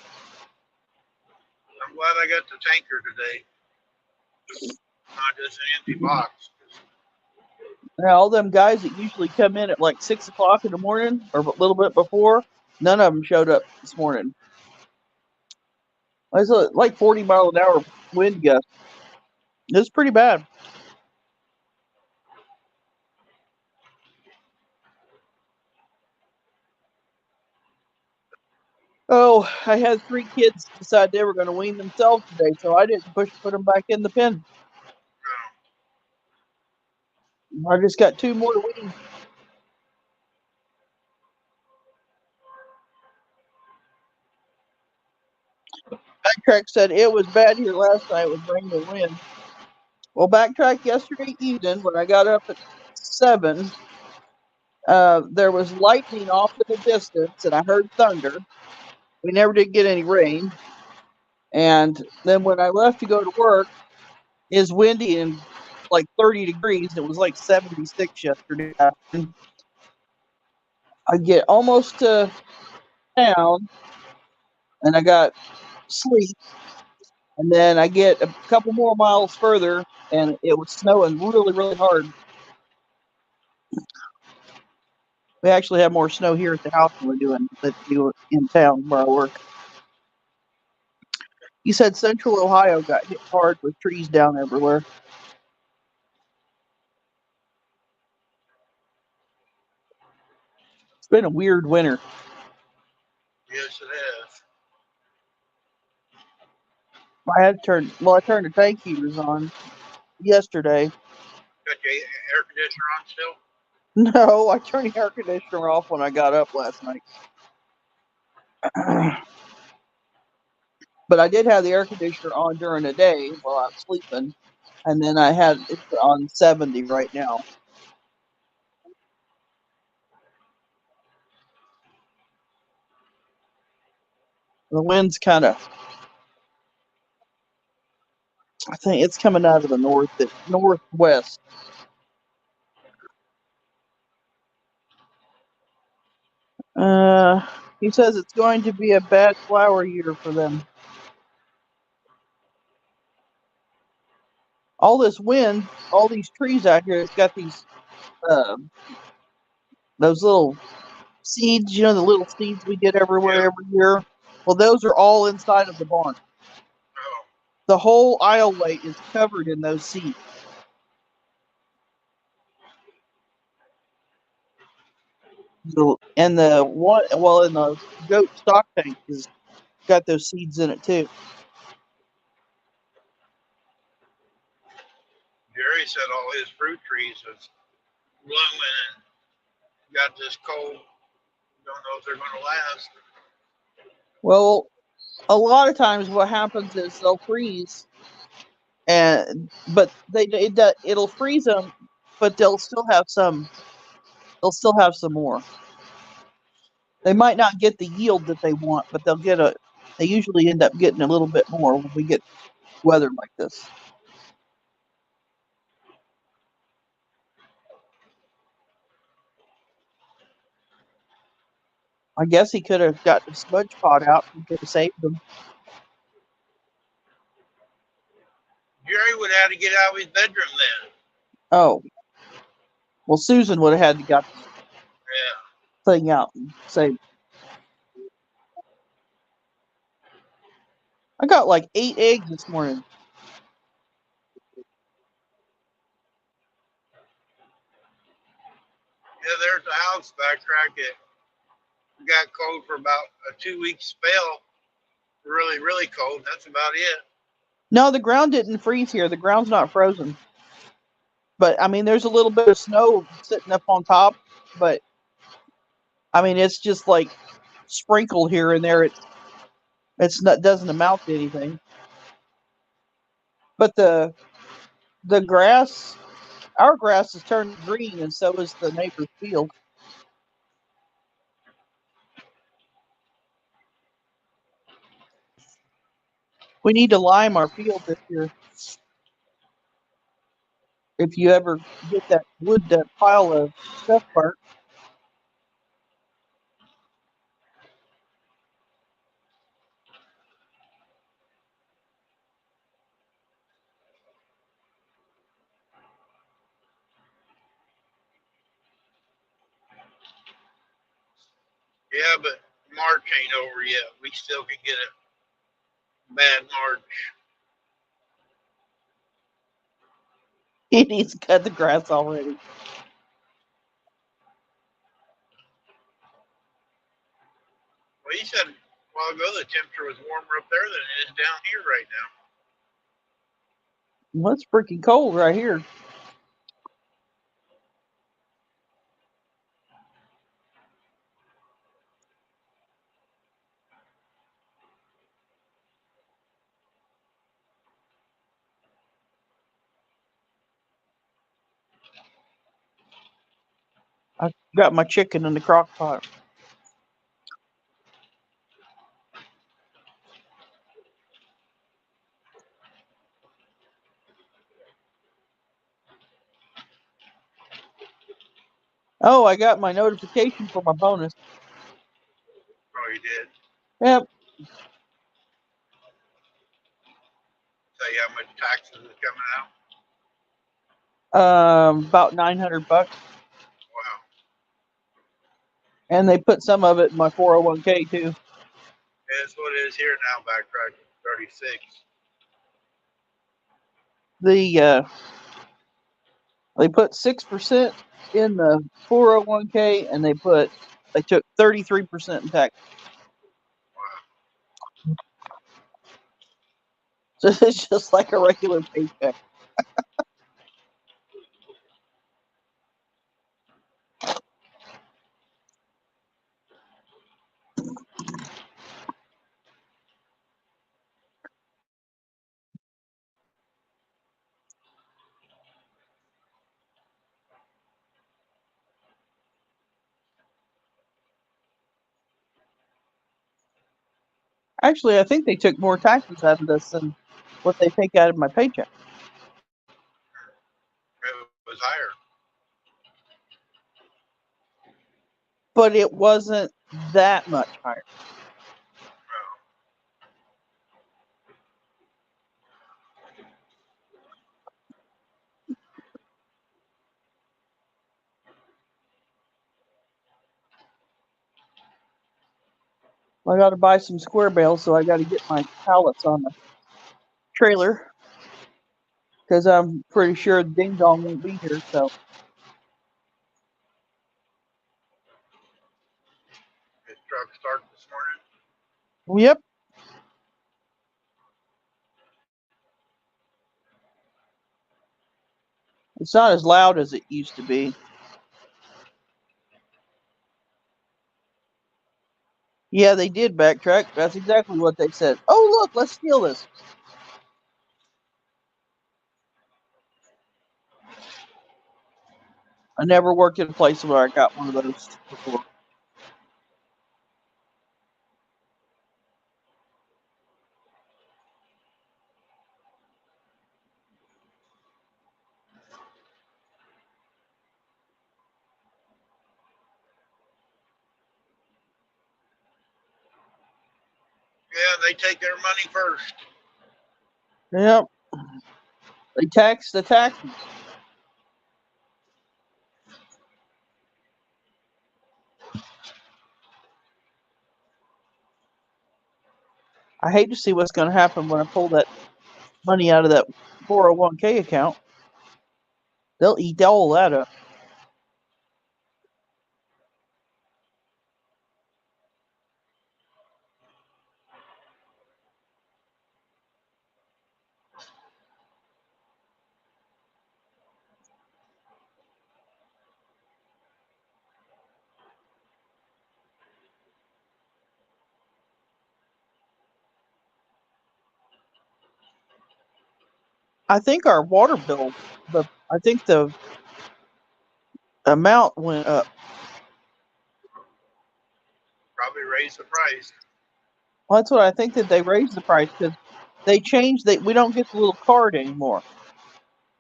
S1: glad I got the tanker today. Not just an empty box.
S5: Now, all them guys that usually come in at like 6 o'clock in the morning or a little bit before, none of them showed up this morning. It's like 40 mile an hour wind gust. It's pretty bad. Oh, I had 3 kids decide they were going to wean themselves today, so I didn't put them back in the pen. I just got 2 more to wean. Backtrack said it was bad here last night with rain and wind. Well, Backtrack yesterday evening when I got up at 7, there was lightning off in the distance, and I heard thunder. We never did get any rain. And then when I left to go to work, it was windy and like 30 degrees. It was like 76 yesterday afternoon. I get almost to town, and I got sleep. And then I get a couple more miles further, and it was snowing really, really hard. We actually have more snow here at the house than we do in town where I work. You said Central Ohio got hit hard with trees down everywhere. It's been a weird winter.
S1: Yes, it is.
S5: I turned the tank heaters on yesterday,
S1: Got your air conditioner on still?
S5: No, I turned the air conditioner off when I got up last night. But I did have the air conditioner on during the day while I was sleeping, and then I had it on 70 right now. The wind's kind of, I think it's coming out of the northwest. He says it's going to be a bad flower year for them. All this wind, all these trees out here, it's got these uh, those little seeds, the little seeds we get everywhere
S1: Yeah.
S5: every year. Well, those are all inside of the barn.
S1: Oh,
S5: The whole aisleway is covered in those seeds. And the one, well, in the goat stock tank has got those seeds in it too.
S1: Jerry said all his fruit trees is blooming and got this cold. Don't know if they're going to last.
S5: Well, a lot of times what happens is they'll freeze, but it'll freeze them, but they'll still have some. They'll still have some more. They might not get the yield that they want, but they'll get a. They usually end up getting a little bit more when we get weather like this. I guess he could have got the smudge pot out and could have saved them.
S1: Jerry would have to get out of his bedroom then.
S5: Oh, well, Susan would have had to got
S1: Yeah.
S5: the thing out and saved. I got like 8 eggs this morning.
S1: Yeah, there's a house backtrack. It got cold for about a 2 week spell. Really, really cold. That's about it.
S5: No, the ground didn't freeze here. The ground's not frozen. But I mean, there's a little bit of snow sitting up on top. But I mean, it's just like sprinkled here and there. It's not doesn't amount to anything. But the grass, our grass is turning green, and so is the neighbor's field. We need to lime our field this year. If you ever get that wood, that pile of stuff burnt,
S1: Yeah, but March ain't over yet. We still can get a bad March.
S5: he needs to cut the grass already.
S1: Well, he said a while ago the temperature was warmer up there than it is down here right now.
S5: Well, it's freaking cold right here. I got my chicken in the crock pot. Oh, I got my notification for my bonus.
S1: Oh, you did?
S5: Yep.
S1: Tell you how much taxes is coming out?
S5: About $900,
S1: Wow.
S5: and they put some of it in my 401k too.
S1: That's what it is here now, backtrack 36.
S5: They put 6% in the 401k, and they took 33% in tax.
S1: Wow.
S5: So it's just like a regular paycheck. Actually, I think they took more taxes out of this than what they take out of my paycheck.
S1: It was higher.
S5: But it wasn't that much higher. I got to buy some square bales, so I got to get my pallets on the trailer because I'm pretty sure Ding Dong won't be here. So,
S1: His truck started this morning.
S5: yep, it's not as loud as it used to be. Yeah, they did backtrack. That's exactly what they said. Oh, look, let's steal this. I never worked in a place where I got one of those before.
S1: Yeah, they take their money first.
S5: Yep, they tax the taxes. I hate to see what's going to happen when I pull that money out of that 401k account. They'll eat all that up. I think our water bill, I think the amount went up.
S1: Probably raise the price.
S5: Well, that's what I think, that they raised the price because they changed that. We don't get the little card anymore.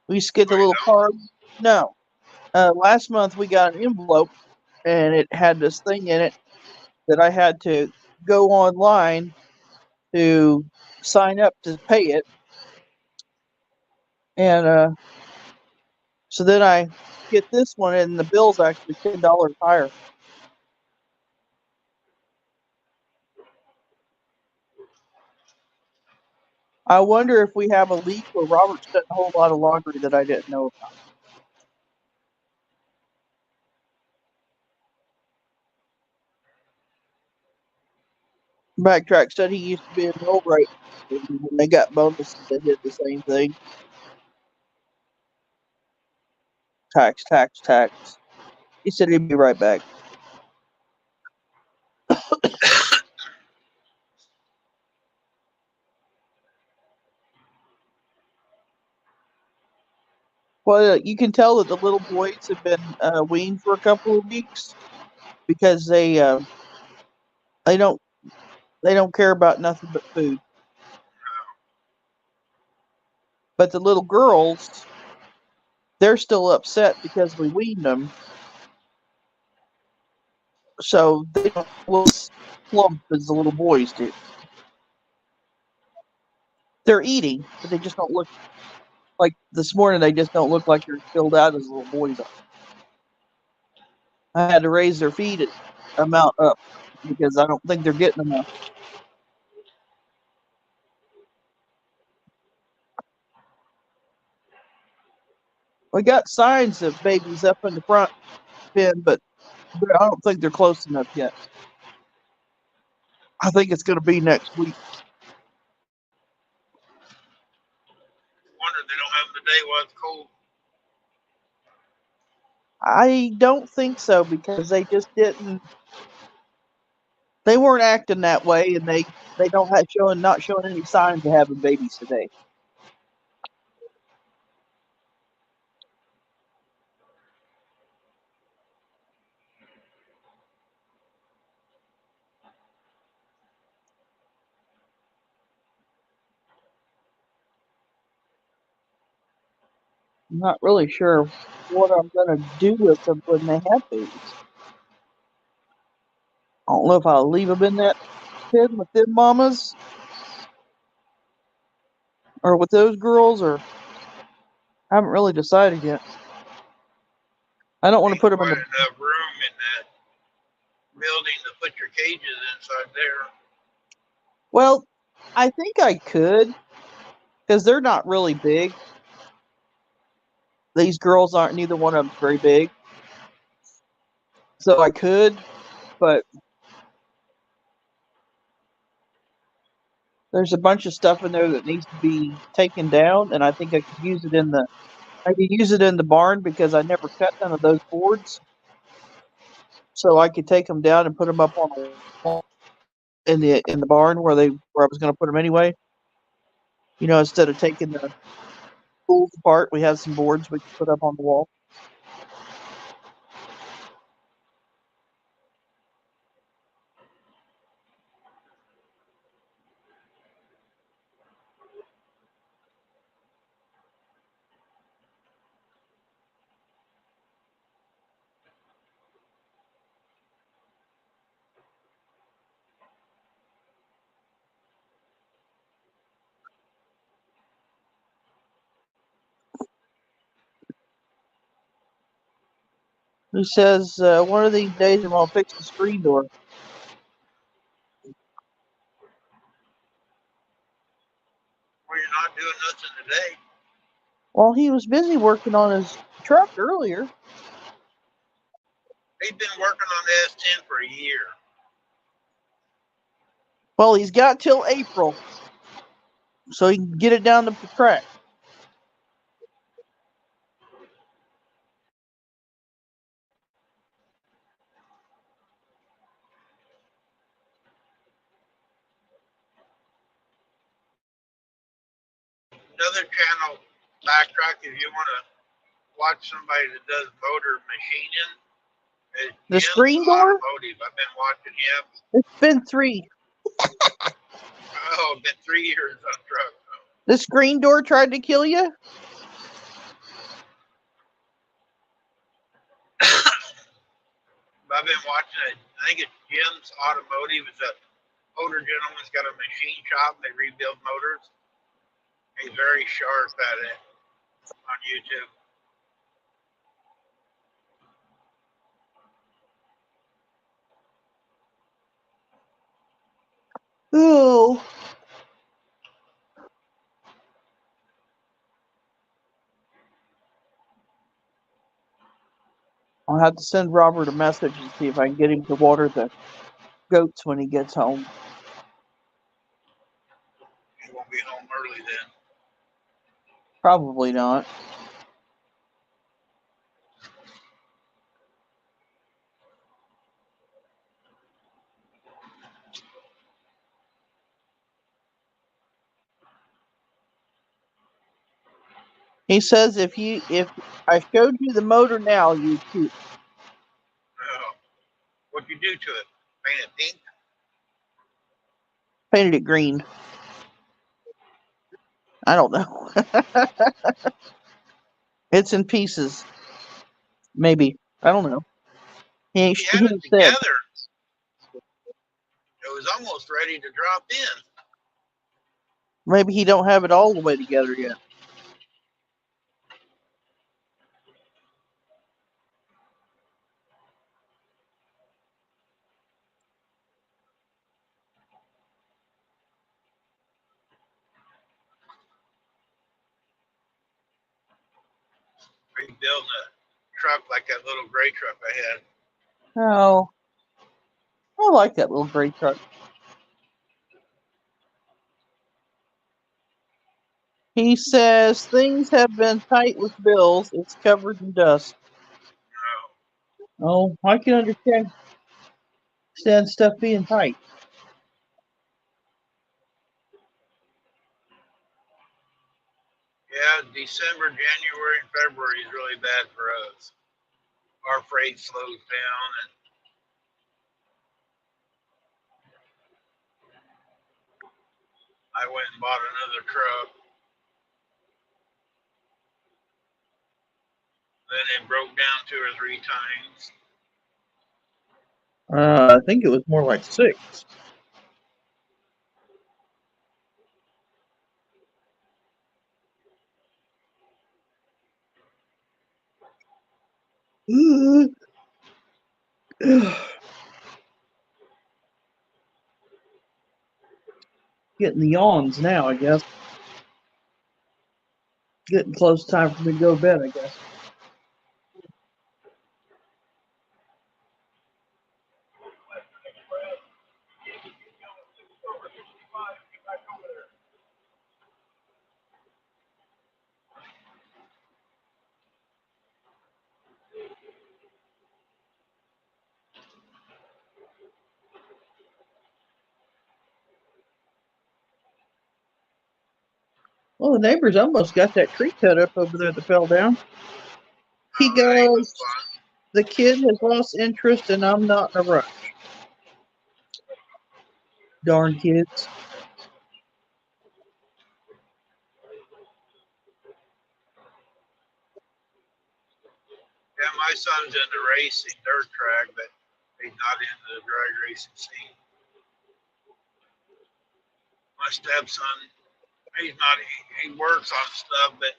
S5: We used to get the
S1: Oh, you
S5: little
S1: don't?
S5: card. No. Last month we got an envelope and it had this thing in it that I had to go online to sign up to pay it. And so then I get this one, and the bill's actually $10 higher. I wonder if we have a leak or Robert's done a whole lot of laundry that I didn't know about. Backtrack said he used to be in the old right. When they got bonuses, they did the same thing. Tax, tax, tax. He said he'd be right back. Well, you can tell that the little boys have been weaned for a couple of weeks because they don't they don't care about nothing but food. But the little girls, they're still upset because we weaned them, so they don't look as plump as the little boys do. They're eating, but they just don't look like this morning. They just don't look like they're filled out as little boys are. I had to raise their feed amount up because I don't think they're getting enough. We got signs of babies up in the front pen, but I don't think they're close enough yet. I think it's going to be next week.
S1: Wonder they don't have them today while it's cold.
S5: I don't think so because they just didn't. They weren't acting that way, and they don't have not showing any signs of having babies today. I'm not really sure what I'm gonna do with them when they have babies. I don't know if I'll leave them in that pen with them mamas or with those girls, or I haven't really decided yet. I don't want to
S1: Ain't
S5: put them in
S1: quite
S5: the.
S1: enough room in that building to put your cages inside there.
S5: Well, I think I could because they're not really big. These girls aren't. Neither one of them's very big, so I could, but there's a bunch of stuff in there that needs to be taken down, and I think I could use it in the. I could use it in the barn because I never cut none of those boards, so I could take them down and put them up on the wall in the barn where I was going to put them anyway. You know, instead of taking the pools apart, we have some boards we can put up on the wall. He says one of these days I'm gonna fix the screen door.
S1: Well, you're not doing nothing today.
S5: Well, he was busy working on his truck earlier.
S1: They've been working on the S10 for a year.
S5: Well, he's got till April, so he can get it down the track.
S1: Another channel, backtrack, if you want to watch somebody that does motor machining, is
S5: The
S1: Jim's
S5: screen door?
S1: Automotive. I've been watching him.
S5: It's been 3.
S1: Oh, been 3 years on truck.
S5: The screen door tried to kill you?
S1: I've been watching it. I think it's Jim's Automotive. It's a older gentleman's got a machine shop. They rebuild motors. He's very sharp at it on YouTube.
S5: Oh. I'll have to send Robert a message and see if I can get him to water the goats when he gets home.
S1: He won't be home early then.
S5: Probably not. He says if I showed you the motor now, you'd shoot.
S1: Oh, what'd you do to it? Paint it pink?
S5: Painted it green. I don't know. It's in pieces. Maybe. I don't know. He
S1: He had it
S5: ain't said.
S1: together. It was almost ready to drop in.
S5: Maybe he don't have it all the way together yet.
S1: Rebuilding a truck like that little gray truck I had.
S5: Oh, I like that little gray truck. He says things have been tight with bills. It's covered in dust. Oh, I can understand stuff being tight.
S1: Yeah, December, January, and February is really bad for us. Our freight slows down, and I went and bought another truck. 2 or 3 times.
S5: I think it was more like 6. Getting the yawns now, I guess. Getting close time for me to go to bed, I guess. Well, the neighbors almost got that tree cut up over there that fell down. He
S1: That was
S5: goes,
S1: fun.
S5: the kid has lost interest and I'm not in a rush. Darn kids.
S1: Yeah, my son's into racing, dirt track, but he's not into the drag racing scene. My stepson, he's not. He works on stuff, but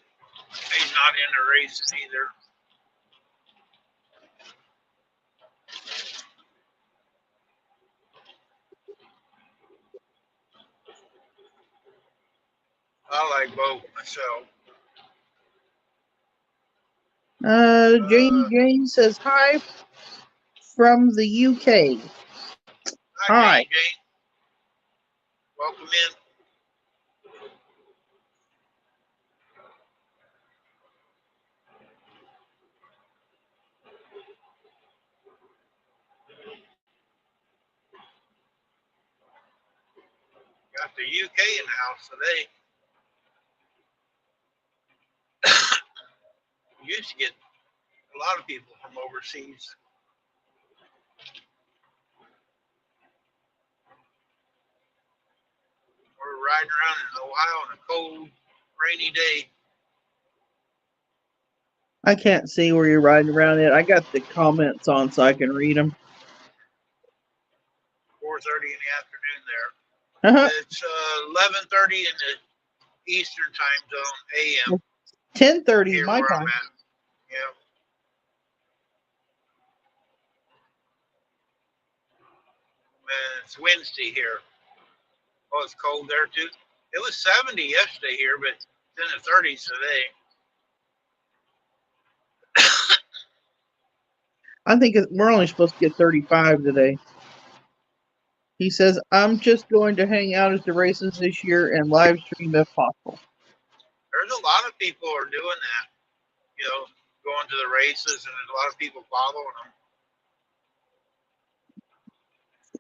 S1: he's not into racing either. I like both myself.
S5: Jane says hi from the UK.
S1: Hi,
S5: Hi.
S1: Jane. Welcome in. Got the UK in the house today. We used to get a lot of people from overseas. We're riding around in Ohio on a cold, rainy day.
S5: I can't see where you're riding around it. I got the comments on so I can read them.
S1: 4:30 in the afternoon there.
S5: Uh-huh.
S1: It's 11:30 in the Eastern time zone AM
S5: 10:30
S1: here
S5: my
S1: where I'm
S5: time.
S1: at. Yeah. And it's Wednesday here. Oh, it's cold there too. It was 70 yesterday here, but it's in the 30s today.
S5: I think we're only supposed to get 35 today. He says, I'm just going to hang out at the races this year and live stream if possible.
S1: There's a lot of people are doing that, going to the races, and there's a lot of people following them.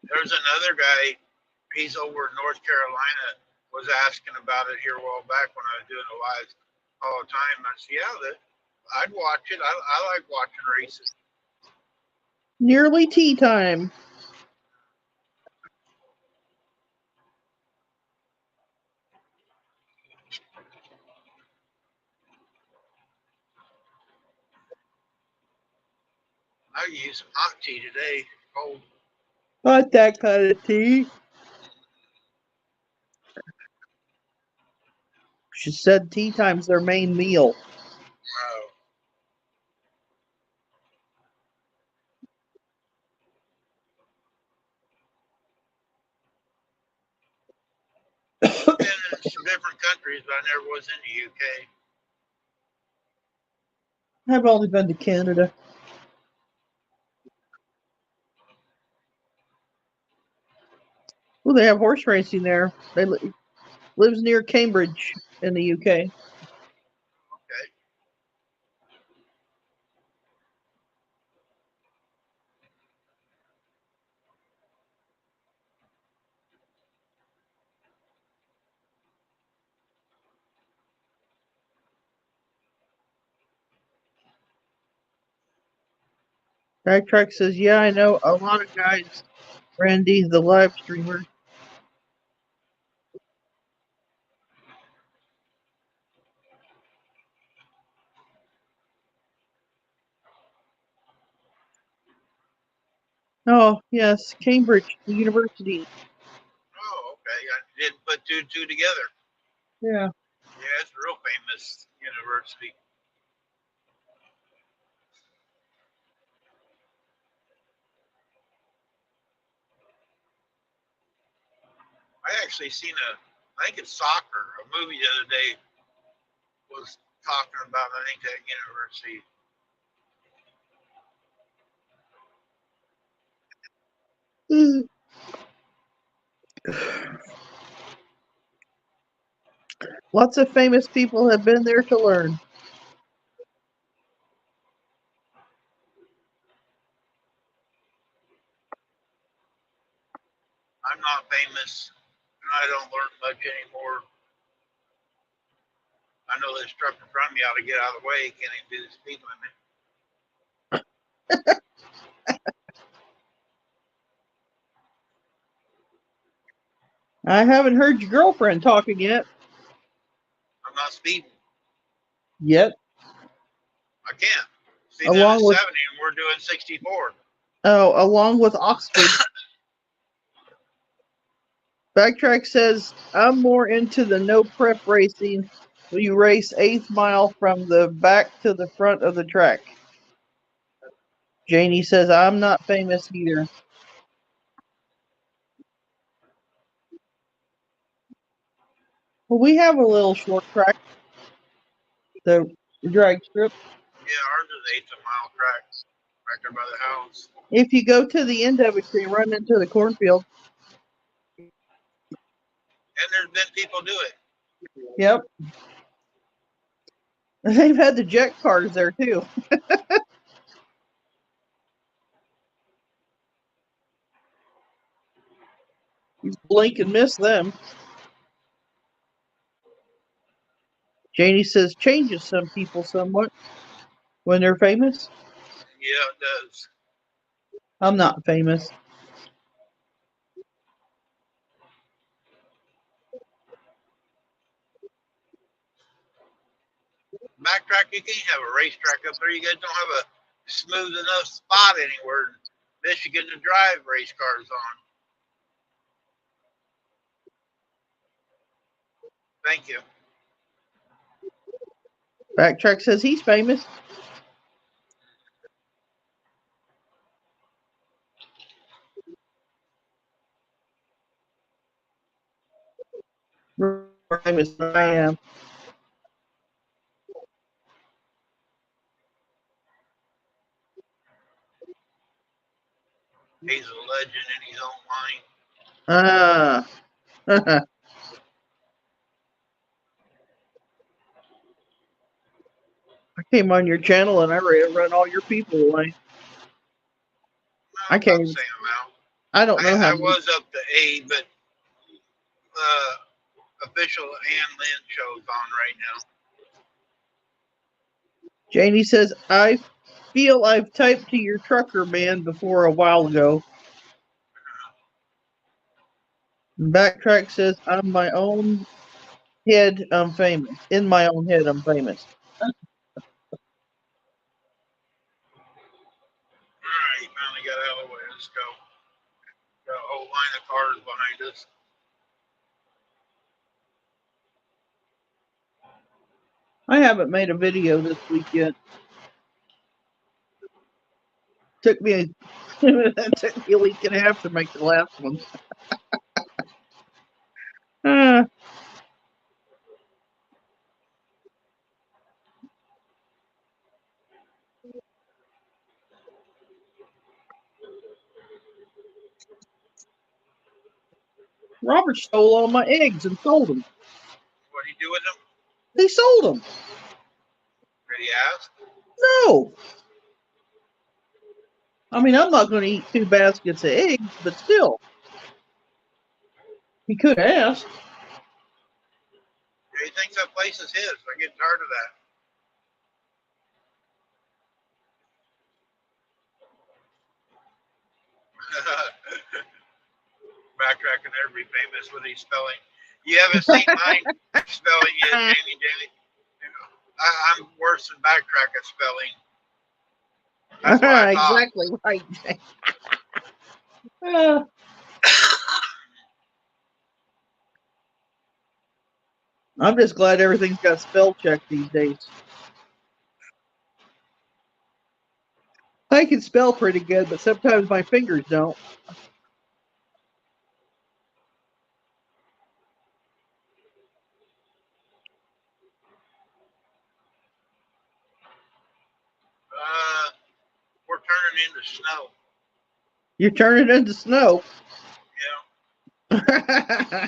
S1: There's another guy, he's over in North Carolina, was asking about it here a while back when I was doing the live all the time. I said, yeah, I'd watch it. I like watching races.
S5: Nearly tea time.
S1: I use some hot tea today. Cold.
S5: Not that kind of tea. She said tea time's their main meal.
S1: Wow. Been in some different countries, but I never was in the UK.
S5: I've only been to Canada. Well, they have horse racing there. They lives near Cambridge in the UK.
S1: Okay.
S5: Backtrack says, yeah, I know a lot of guys. Randy, the live streamer. Oh, yes, Cambridge University.
S1: Oh, okay. I didn't put two and two together.
S5: Yeah.
S1: Yeah, it's a real famous university. I actually seen I think it's soccer, a movie the other day was talking about, I think, that university.
S5: Mm. Lots of famous people have been there to learn.
S1: I'm not famous, and I don't learn much anymore. I know this truck in front of me ought to get out of the way. Can't even do the speed limit.
S5: I haven't heard your girlfriend talking yet.
S1: I'm not speeding.
S5: Yet,
S1: I can't. See, then
S5: along
S1: it's
S5: with
S1: 70 and we're doing 64.
S5: along with Oxford. Backtrack says I'm more into the no prep racing. You race 8th mile from the back to the front of the track. Janie says I'm not famous either. Well, we have a little short track, the drag strip.
S1: Yeah, ours is eighth a mile track right there by the house.
S5: If you go to the end of it, you run into the cornfield.
S1: And there's been people do it.
S5: Yep. They've had the jet cars there too. You blink and miss them. Janie says changes some people somewhat when they're famous.
S1: Yeah, it does.
S5: I'm not famous.
S1: Backtrack, you can't have a racetrack up there. You guys don't have a smooth enough spot anywhere in Michigan to drive race cars on. Thank you.
S5: Backtrack says he's famous. More famous than I am.
S1: He's a legend in his own mind.
S5: Ah. I came on your channel and I run all your people away.
S1: No,
S5: I
S1: about
S5: can't.
S1: the same amount.
S5: I don't know how.
S1: I was up to A, but official Ann Lynn show's on right now.
S5: Janie says I feel I've typed to your trucker man before a while ago. Backtrack says I'm my own head. I'm famous. In my own head, I'm famous.
S1: All right, finally got out of the way. Let's go. Got a whole line of cars behind us.
S5: I haven't made a video this week yet. Took me that took me a week and a half to make the last one. Ah, Robert stole all my eggs and sold them.
S1: What do you do with them?
S5: He sold them.
S1: Did he ask?
S5: No. I mean, I'm not going to eat 2 baskets of eggs, but still. He could ask.
S1: Yeah, he thinks that place is his. I get tired of that. Backtracking there, be famous with his spelling. You haven't seen mine spelling yet, Jamie. I'm worse than backtrack at spelling. That's what I thought.
S5: Exactly right. Yeah. I'm just glad everything's got spell check these days. I can spell pretty good, but sometimes my fingers don't.
S1: We're turning into snow.
S5: You turn it into snow.
S1: Yeah.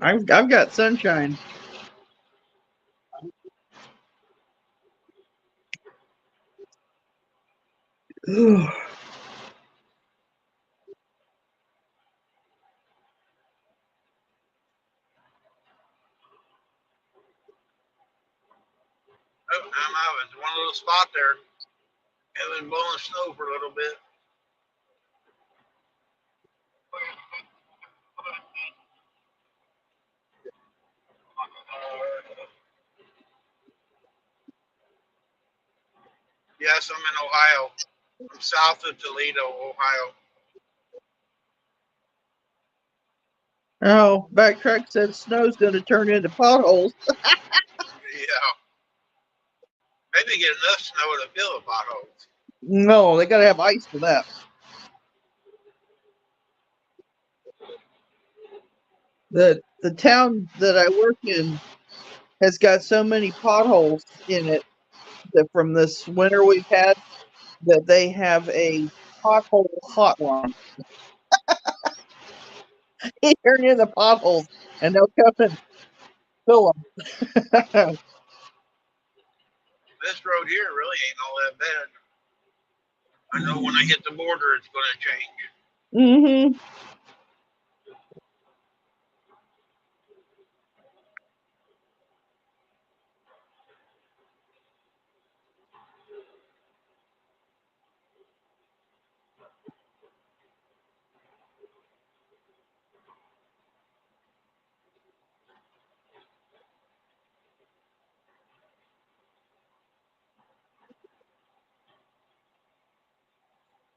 S5: I've got sunshine.
S1: Oh, I was one little spot there. It was blowing snow for a little bit. Yes, I'm in Ohio. I'm south of Toledo, Ohio.
S5: Oh, backtrack said snow's going to turn into potholes.
S1: Yeah. Maybe get enough snow to fill the potholes.
S5: No, they got to have ice for that. The town that I work in has got so many potholes in it that from this winter we've had that they have a pothole hotline. They turn in the potholes and they'll come and fill them.
S1: This road here really ain't all that bad. I know when I hit the border, it's going to change.
S5: Mm-hmm.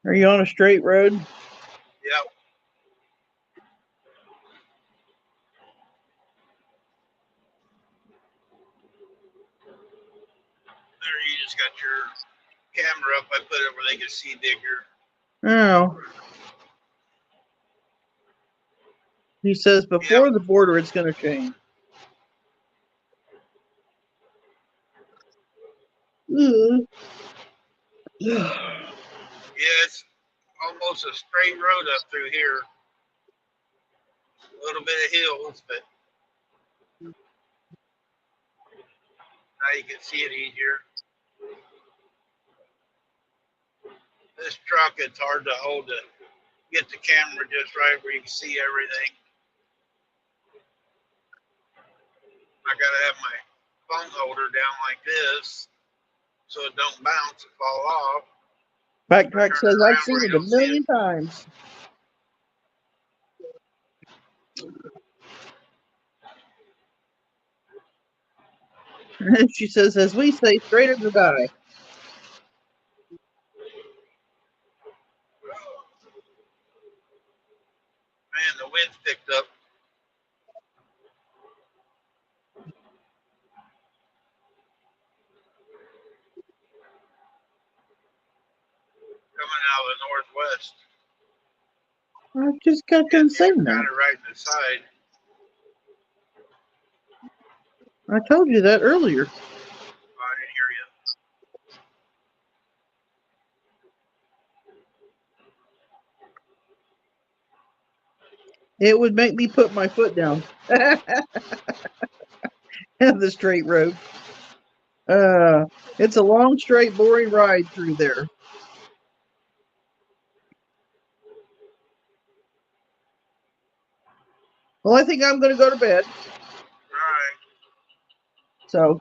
S5: Are you on a straight road?
S1: Yep. There, you just got your camera up. I put it where they can see bigger.
S5: Oh. He says before
S1: Yep.
S5: the border it's going to change. Ugh.
S1: Yeah, it's almost a straight road up through here. A little bit of hills, but now you can see it easier. This truck, it's hard to hold to get the camera just right where you can see everything. I gotta have my phone holder down like this so it don't bounce and fall off.
S5: Backtrack
S1: Turn it
S5: says I've
S1: around
S5: seen
S1: where you
S5: it a
S1: don't see it.
S5: million times. She says, as we say, straight as a die.
S1: Man, the wind's picked up. Coming out of the northwest.
S5: I just got done
S1: Getting here
S5: saying
S1: kind
S5: that.
S1: of right in the side.
S5: I told you that earlier.
S1: Oh, I didn't hear you.
S5: It would make me put my foot down. The straight road. It's a long, straight, boring ride through there. Well, I think I'm going to go to bed.
S1: All right.
S5: So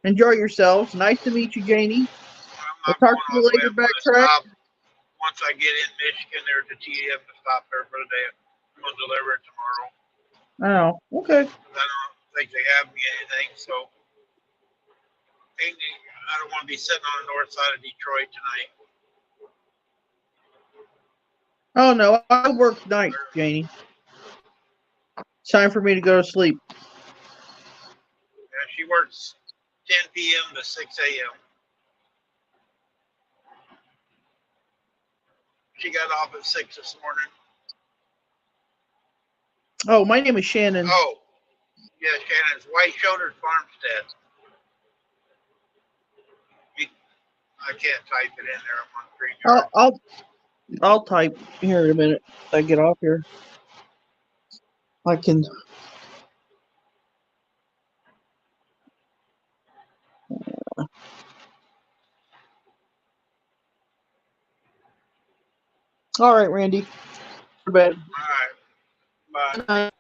S5: enjoy yourselves. Nice to meet you, Janie.
S1: I'm
S5: We'll
S1: not
S5: talk
S1: going
S5: to
S1: all
S5: you
S1: the way.
S5: later,
S1: I'm going to
S5: Backtrack.
S1: stop once I get in Michigan there to TDM to stop there for the day. I'm going to deliver it tomorrow.
S5: Oh, okay.
S1: I don't think they have me anything, so I don't want to be sitting on the north side of Detroit tonight.
S5: Oh no, I work nights, Janie. It's time for me to go to sleep.
S1: Yeah, she works 10 p.m. to 6 a.m. She got off at 6 this morning.
S5: Oh, my name is Shannon.
S1: Oh, yeah, Shannon's White-Shouldered Farmstead. I can't type it in there. I'm on StreamYard.
S5: I'll type here in a minute. If I get off here. I can. All right, Randy. To bed.
S1: All right. Bye.
S5: Good night.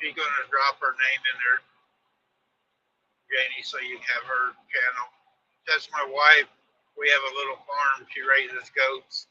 S1: She's going to drop her name in there, Janie, so you can have her channel. That's my wife. We have a little farm. She raises goats.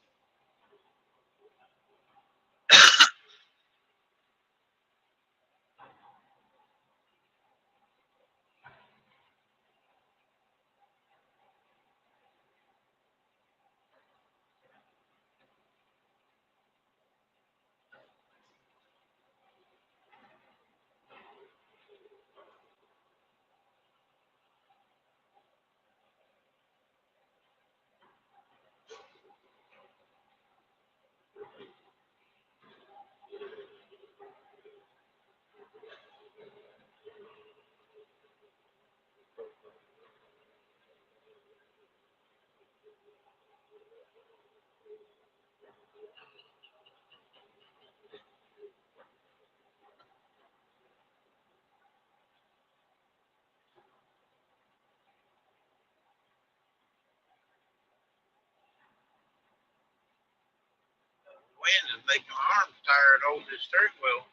S1: Wind is making my arms tired holding the steering wheel.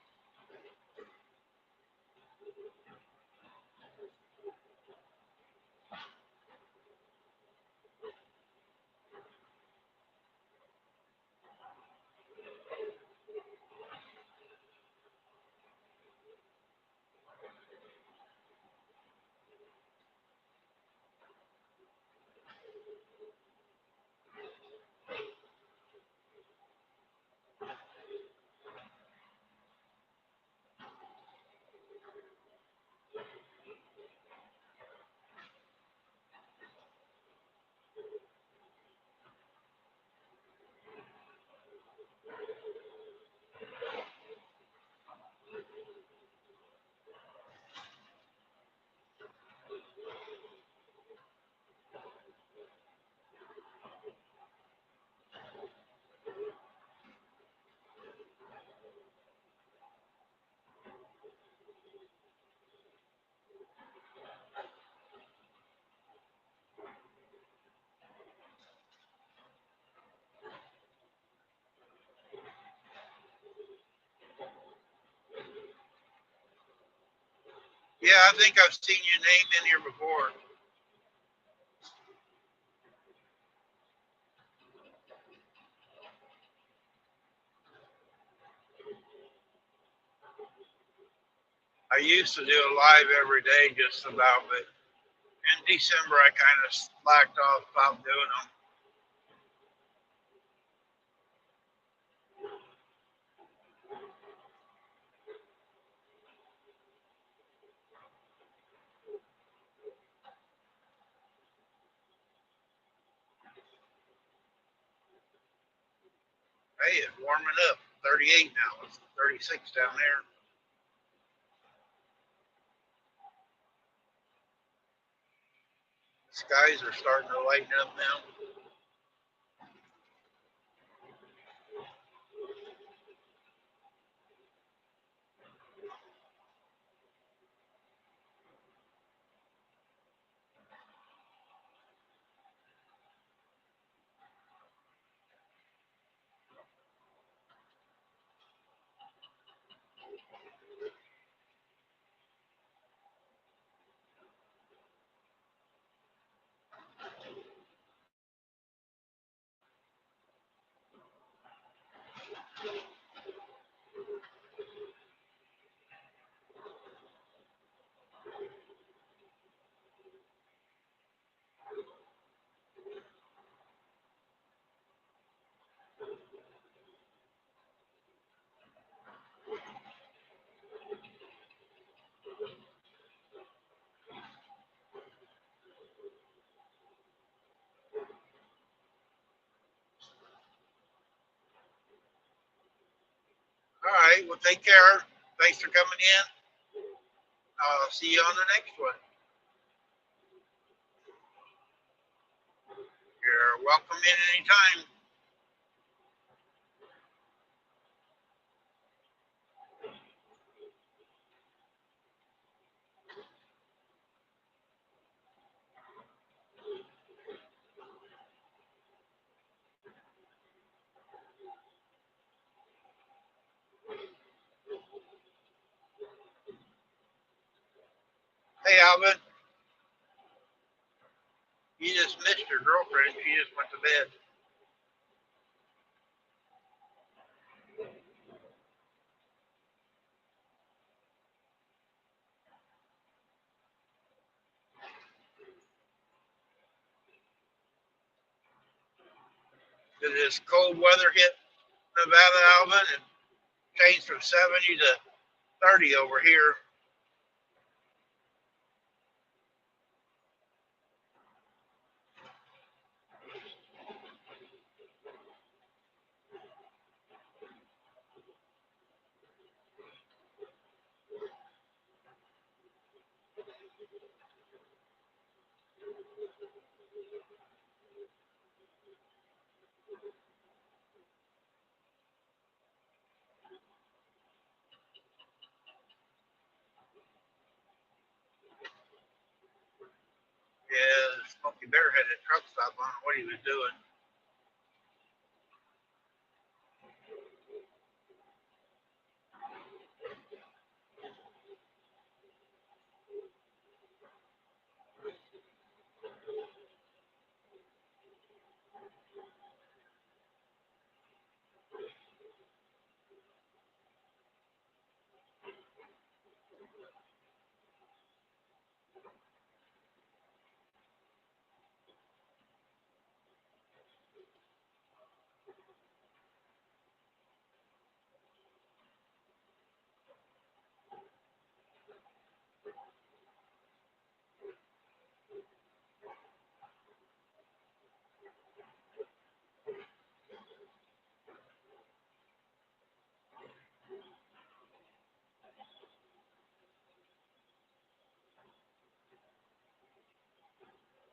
S1: Yeah, I think I've seen your name in here before. I used to do a live every day just about, but in December I kind of slacked off, stopped doing them. Hey, it's warming up. 38 now. It's 36 down there. Skies are starting to lighten up now. Well, take care. Thanks for coming in. I'll see you on the next one. You're welcome in anytime. Hey, Alvin, you just missed your girlfriend. She just went to bed. Did this cold weather hit Nevada, Alvin, and changed from 70 to 30 over here? Yeah, the Smoky Bear had a truck stop. I don't know what he was doing.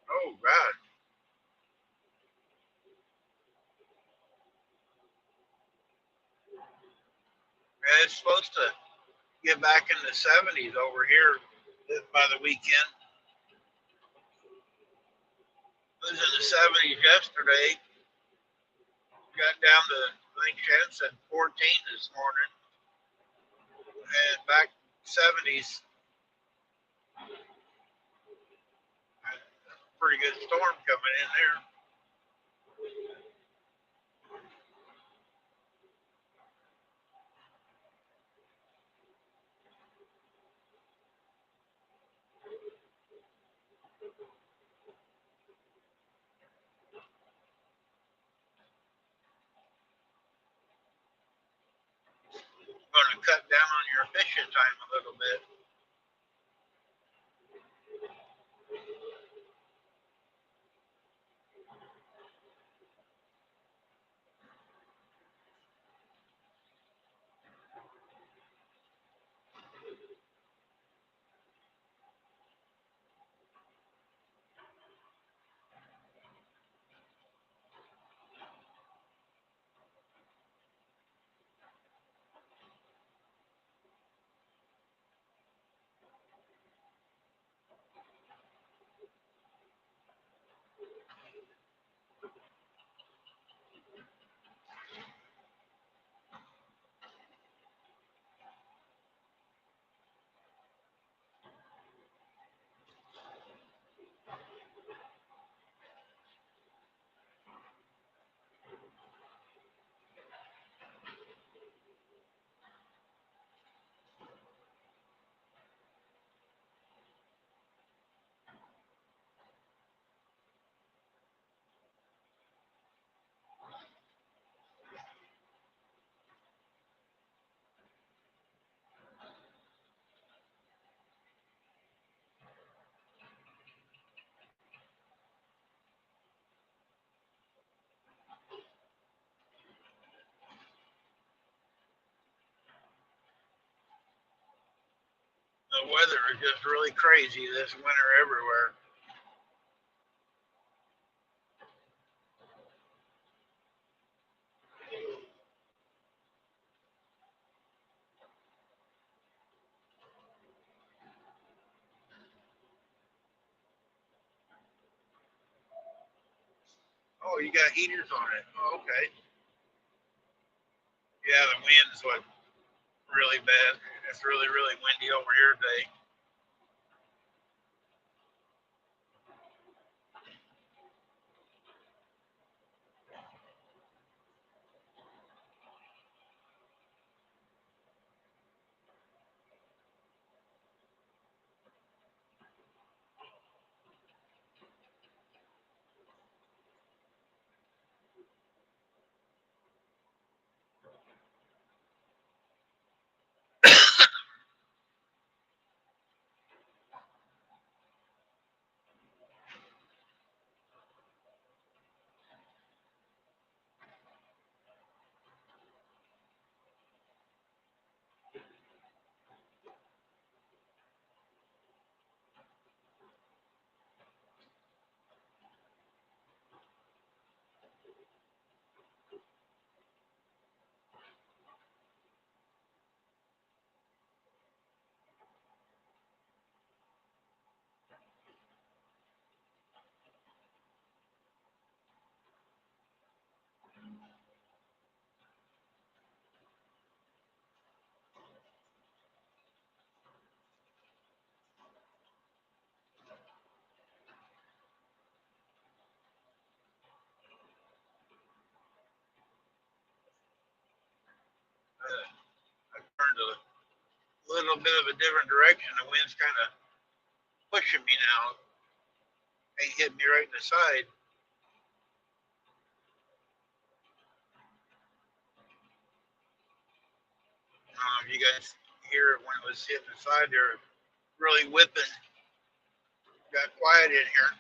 S1: Oh, God. Yeah, it's supposed to get back in the 70s over here by the weekend. It was in the 70s yesterday. Got down to, I think Shannon said 14 this morning. And back 70s. Pretty good storm coming in there. Going to cut down on your fishing time a little bit. The weather is just really crazy this winter everywhere. Oh, you got heaters on it. Oh, okay. Yeah, the wind's what really bad. It's really, really windy over here today. I turned a little bit of a different direction. The wind's kind of pushing me now. Ain't hitting me right in the side. You guys hear it when it was hitting the side. They're really whipping. Got quiet in here.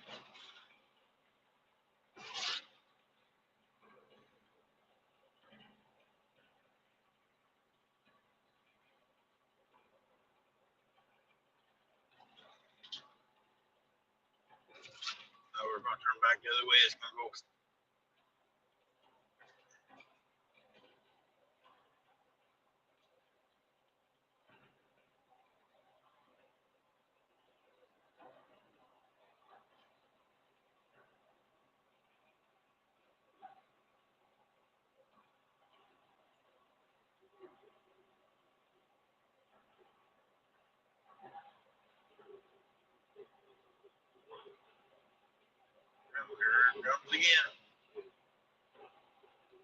S1: Now we're going to turn back the other way. It's going to go. Here it comes again.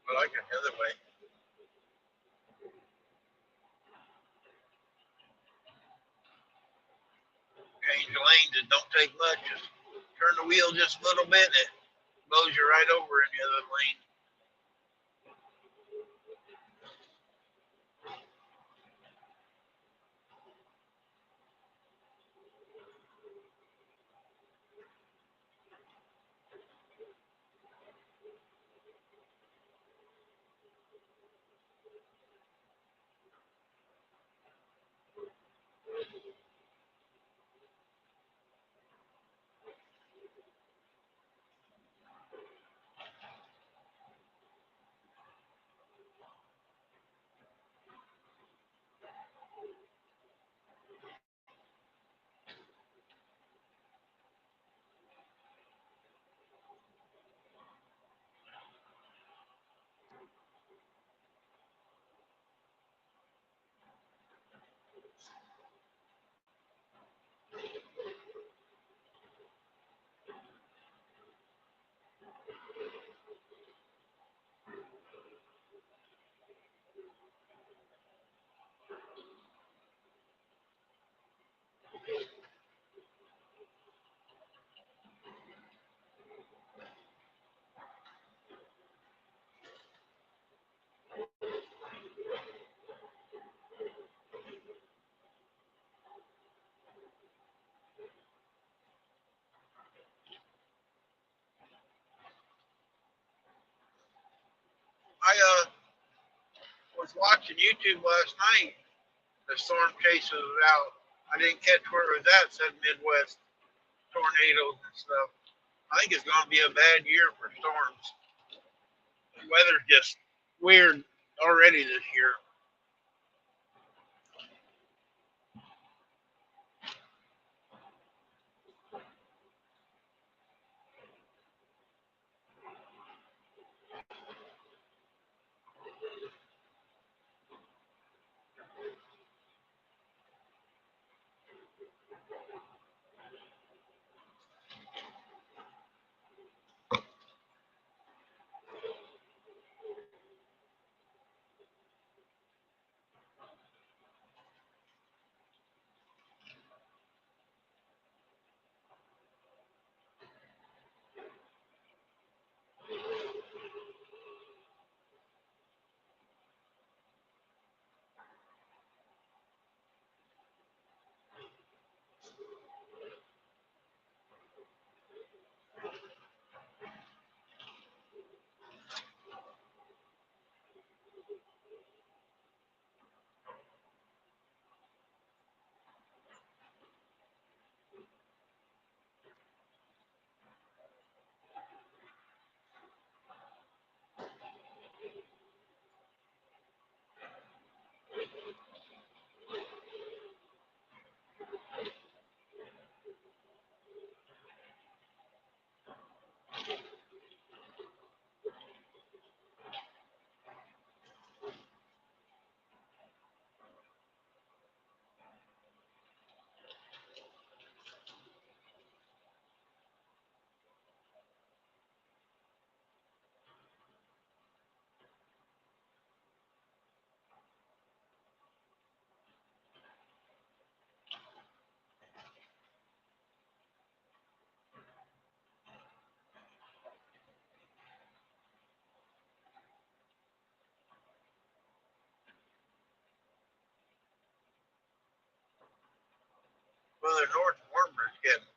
S1: I like it the other way. Change lanes. It don't take much. Just turn the wheel just a little bit and it blows you right over in the other lane. I was watching YouTube last night. The storm chaser was out. I didn't catch where it was at. It said Midwest tornadoes and stuff. I think it's going to be a bad year for storms. The weather's just weird already this year. Well, the north warmer is getting.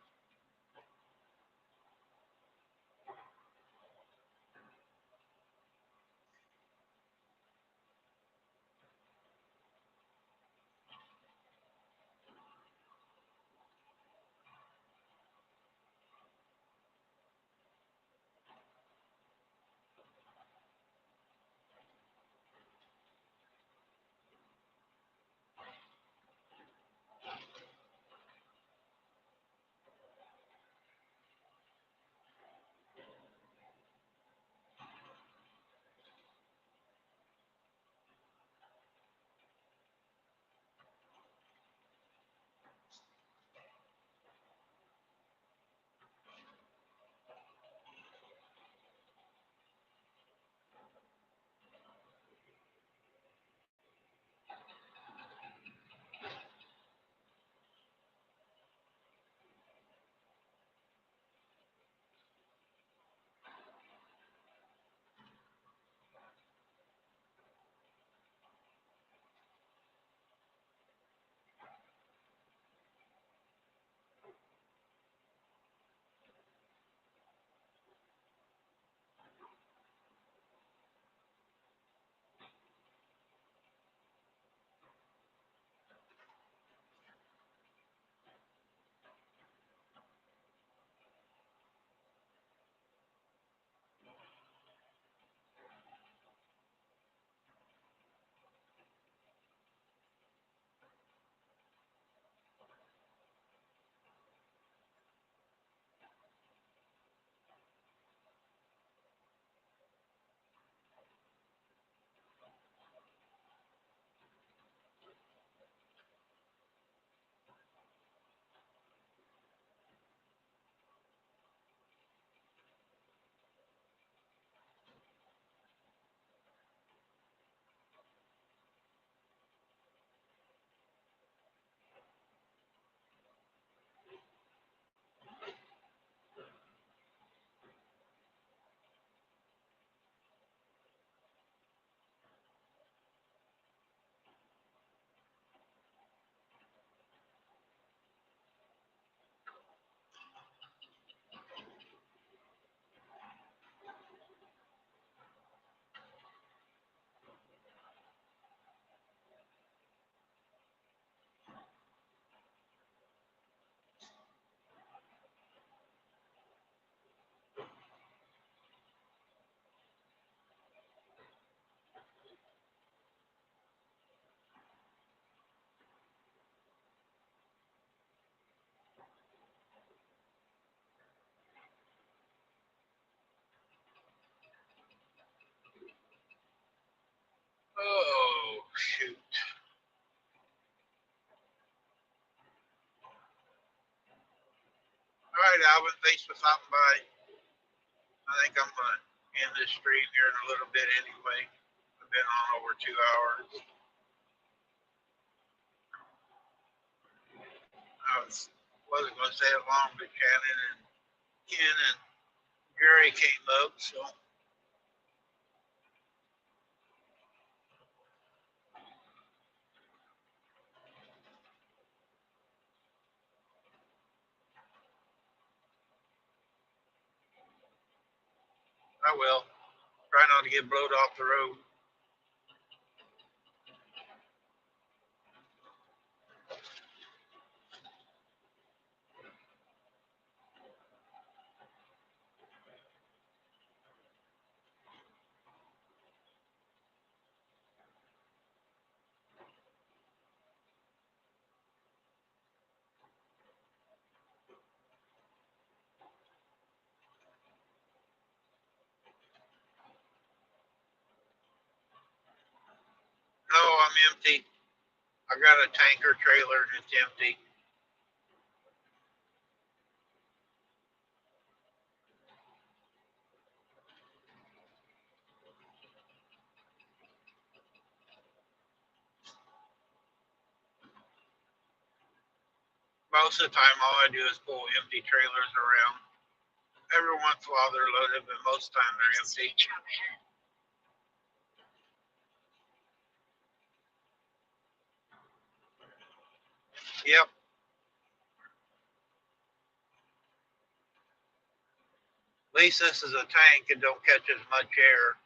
S1: right, Alvin. Thanks for stopping by. I think I'm gonna end this stream here in a little bit anyway. I've been on over 2 hours. Wasn't gonna stay long, but Shannon and Ken and Gary came up, so I will. Try not to get blowed off the road. No, I'm empty. I got a tanker trailer and it's empty. Most of the time, all I do is pull empty trailers around. Every once in a while, they're loaded, but most of the time, they're empty.
S2: Trap ahead.
S1: Yep. At least this is a tank and don't catch as much air.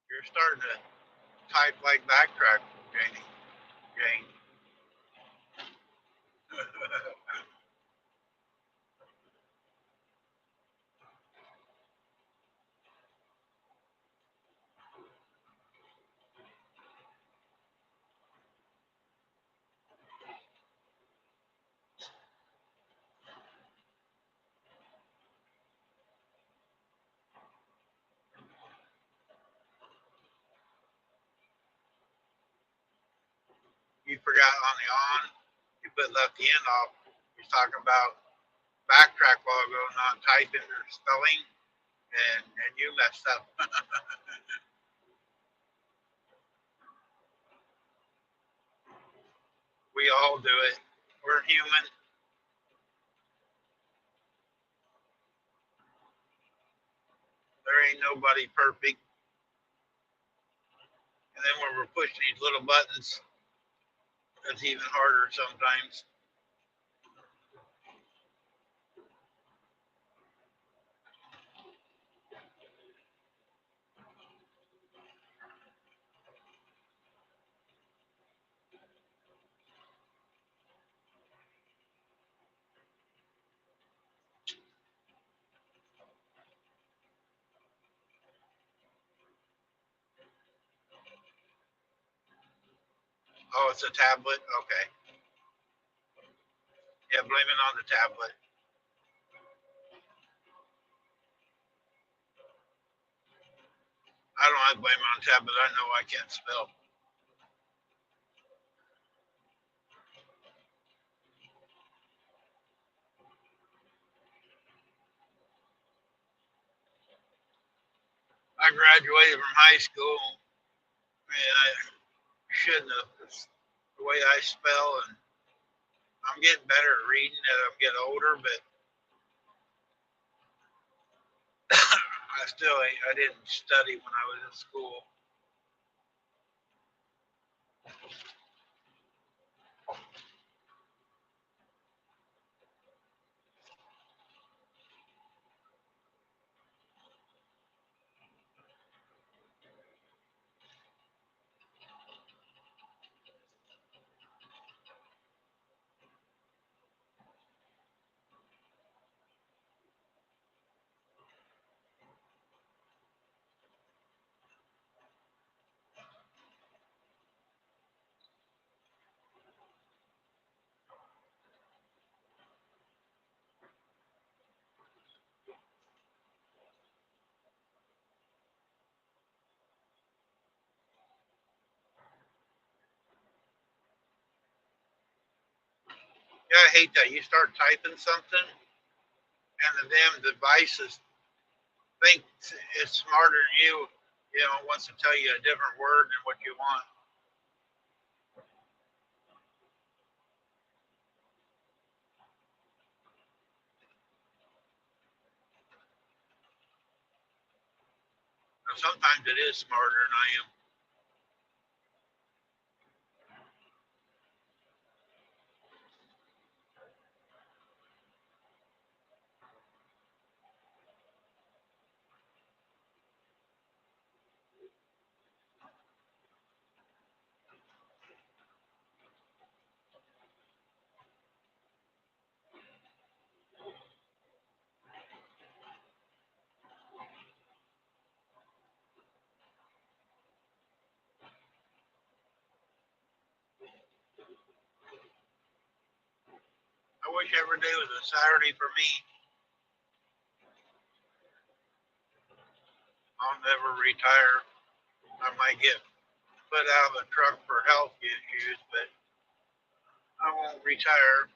S1: You're starting to type like backtrack, Jane. forgot on the on, you put left hand off. You're talking about backtrack while ago, not typing or spelling, and you messed up. We all do it. We're human. There ain't nobody perfect. And then when we're pushing these little buttons, it's even harder sometimes. Oh, it's a tablet? Okay. Yeah, blame it on the tablet. I don't have to blame it on the tablet. I know I can't spell. I graduated from high school, and I shouldn't have. It's the way I spell, and I'm getting better at reading as I'm getting older, but I didn't study when I was in school. Yeah, I hate that. You start typing something, and the damn devices think it's smarter than you. You know, wants to tell you a different word than what you want. Now, sometimes it is smarter than I am. I wish every day was a Saturday for me. I'll never retire. I might get put out of the truck for health issues, but I won't retire.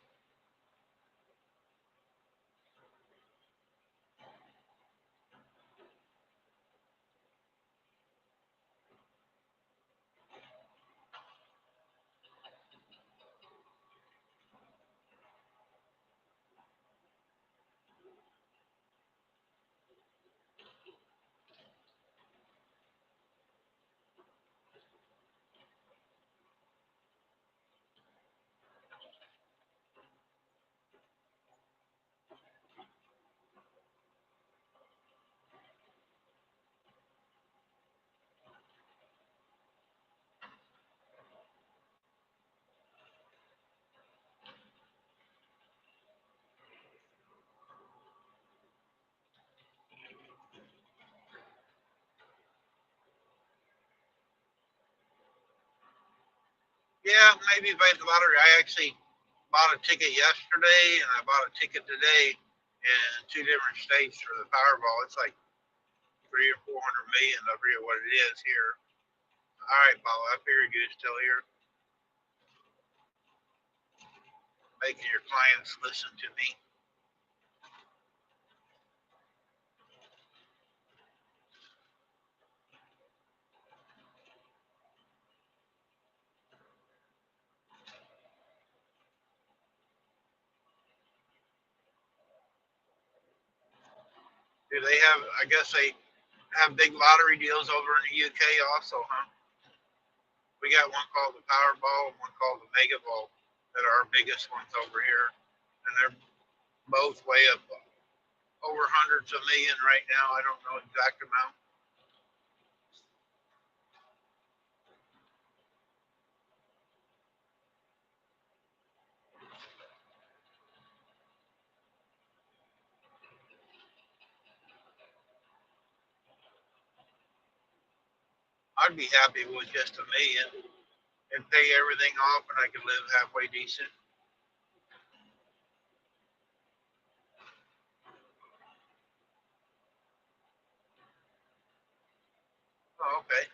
S1: Yeah, maybe by the lottery. I actually bought a ticket yesterday, and I bought a ticket today in two different states for the Powerball. It's like 300 or 400 million. I forget what it is here. All right, Paul. I figured you're still here. making your clients listen to me. Do they have? I guess they have big lottery deals over in the UK also, huh? We got one called the Powerball and one called the Mega Ball that are our biggest ones over here, and they're both way up over hundreds of million right now. I don't know exact amount. I'd be happy with just a million and pay everything off, and I could live halfway decent. Oh, okay.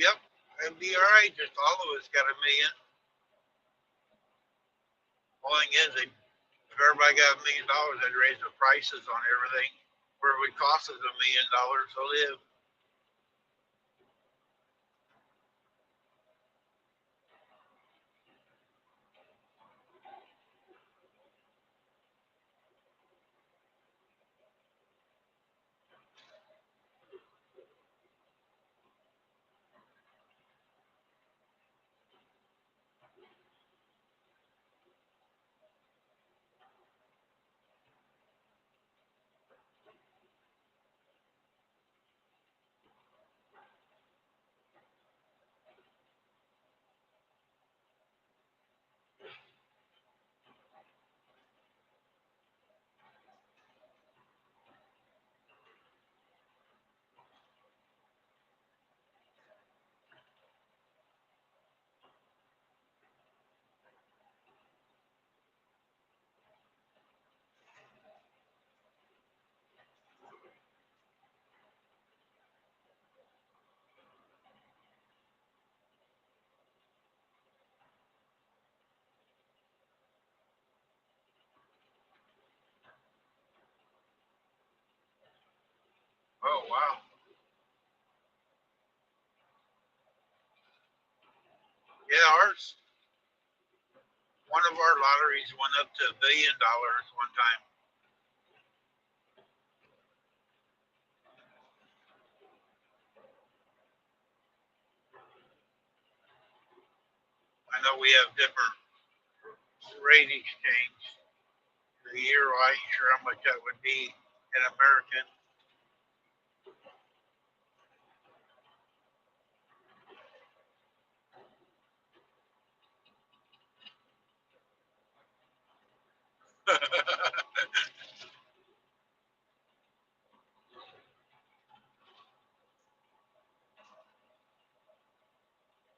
S1: Yep, it'd be all right. Just all of us got a million. Only thing is, if everybody got $1 million, they'd raise the prices on everything where it would cost us $1 million to live. Oh wow. Yeah, ours. One of our lotteries went up to $1 billion one time. I know we have different rate exchange for the year. I ain't sure how much that would be in American.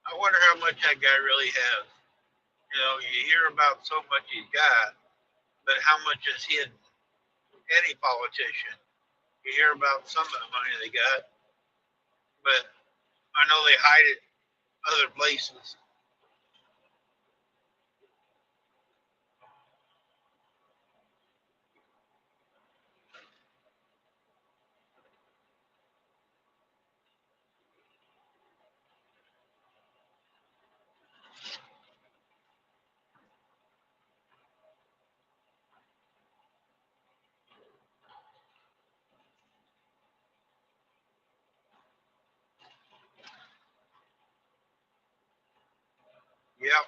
S1: I wonder how much that guy really has. You know, you hear about so much he's got, but how much is hidden? Any politician, you hear about some of the money they got, but I know they hide it other places. Yep.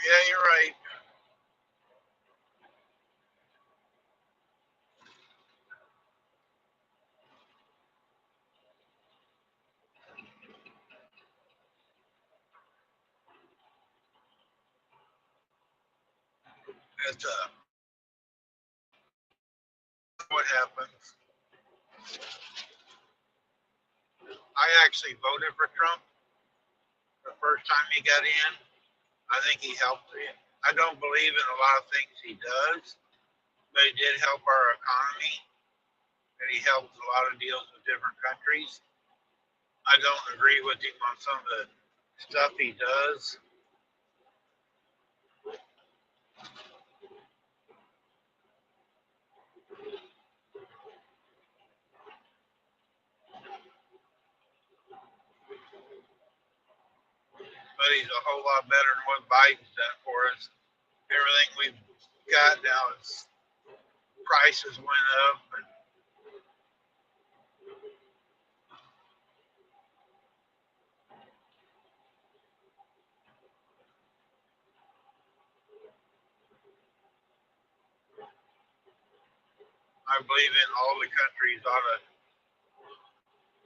S1: Yeah, you're right. It's what happens. I actually voted for Trump the first time he got in. I think he helped me. I don't believe in a lot of things he does, but he did help our economy, and he helped a lot of deals with different countries. I don't agree with him on some of the stuff he does, but he's a whole lot better than what Biden's done for us. Everything we've got now is prices went up, and I believe in all the countries ought to,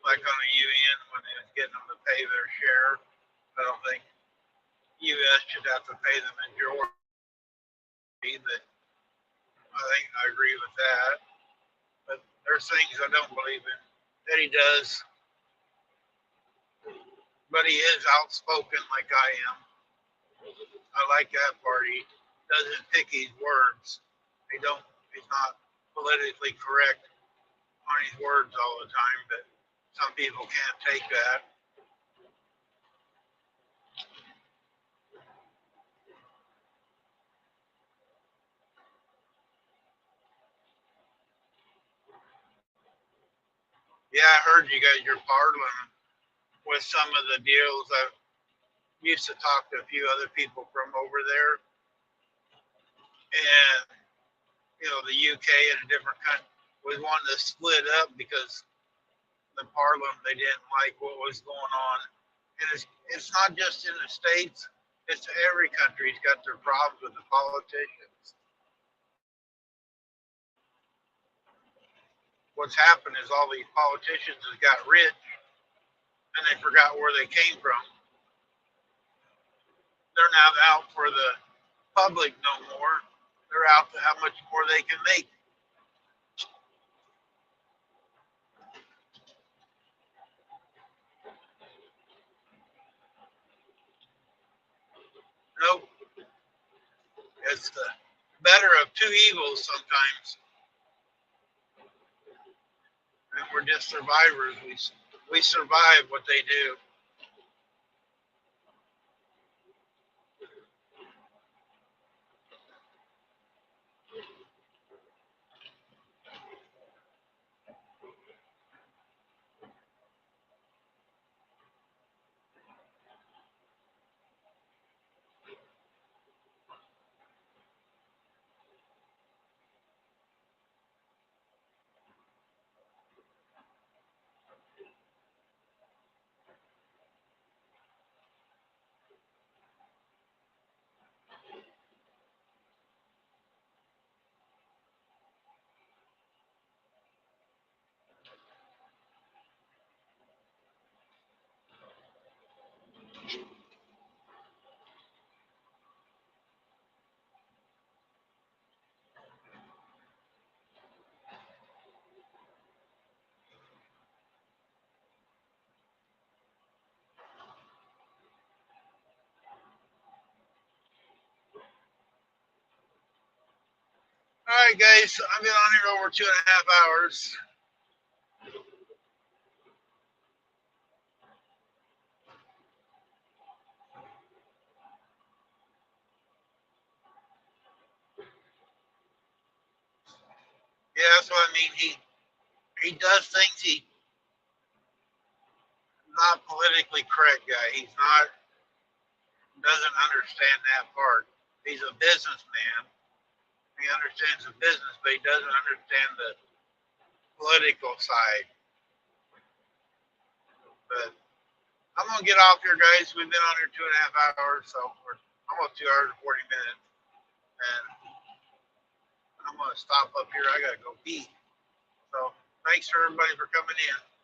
S1: like on the UN when they was getting them to pay their share. I don't think U.S. should have to pay the majority, but I think I agree with that. But there's things I don't believe in that he does, but he is outspoken like I am. I like that part. He doesn't pick his words. He don't. He's not politically correct on his words all the time, but some people can't take that. Yeah, I heard you got your parliament with some of the deals. I used to talk to a few other people from over there, and the UK and a different country was wanting to split up because the parliament they didn't like what was going on. And it's not just in the states; it's every country's got their problems with the politicians. What's happened is all these politicians have got rich and they forgot where they came from. They're not out for the public no more. They're out to how much more they can make. Nope. It's the better of two evils sometimes. And we're just survivors. We survive what they do. All right, guys. I've been on here over 2.5 hours. Yeah, that's what I mean. He does things he not politically correct guy. He's not doesn't understand that part. He's a businessman. He understands the business, but he doesn't understand the political side. But I'm gonna get off here, guys. We've been on here 2.5 hours, so we're almost 2 hours and 40 minutes, and I'm gonna stop up here. I gotta go eat. So thanks for everybody for coming in.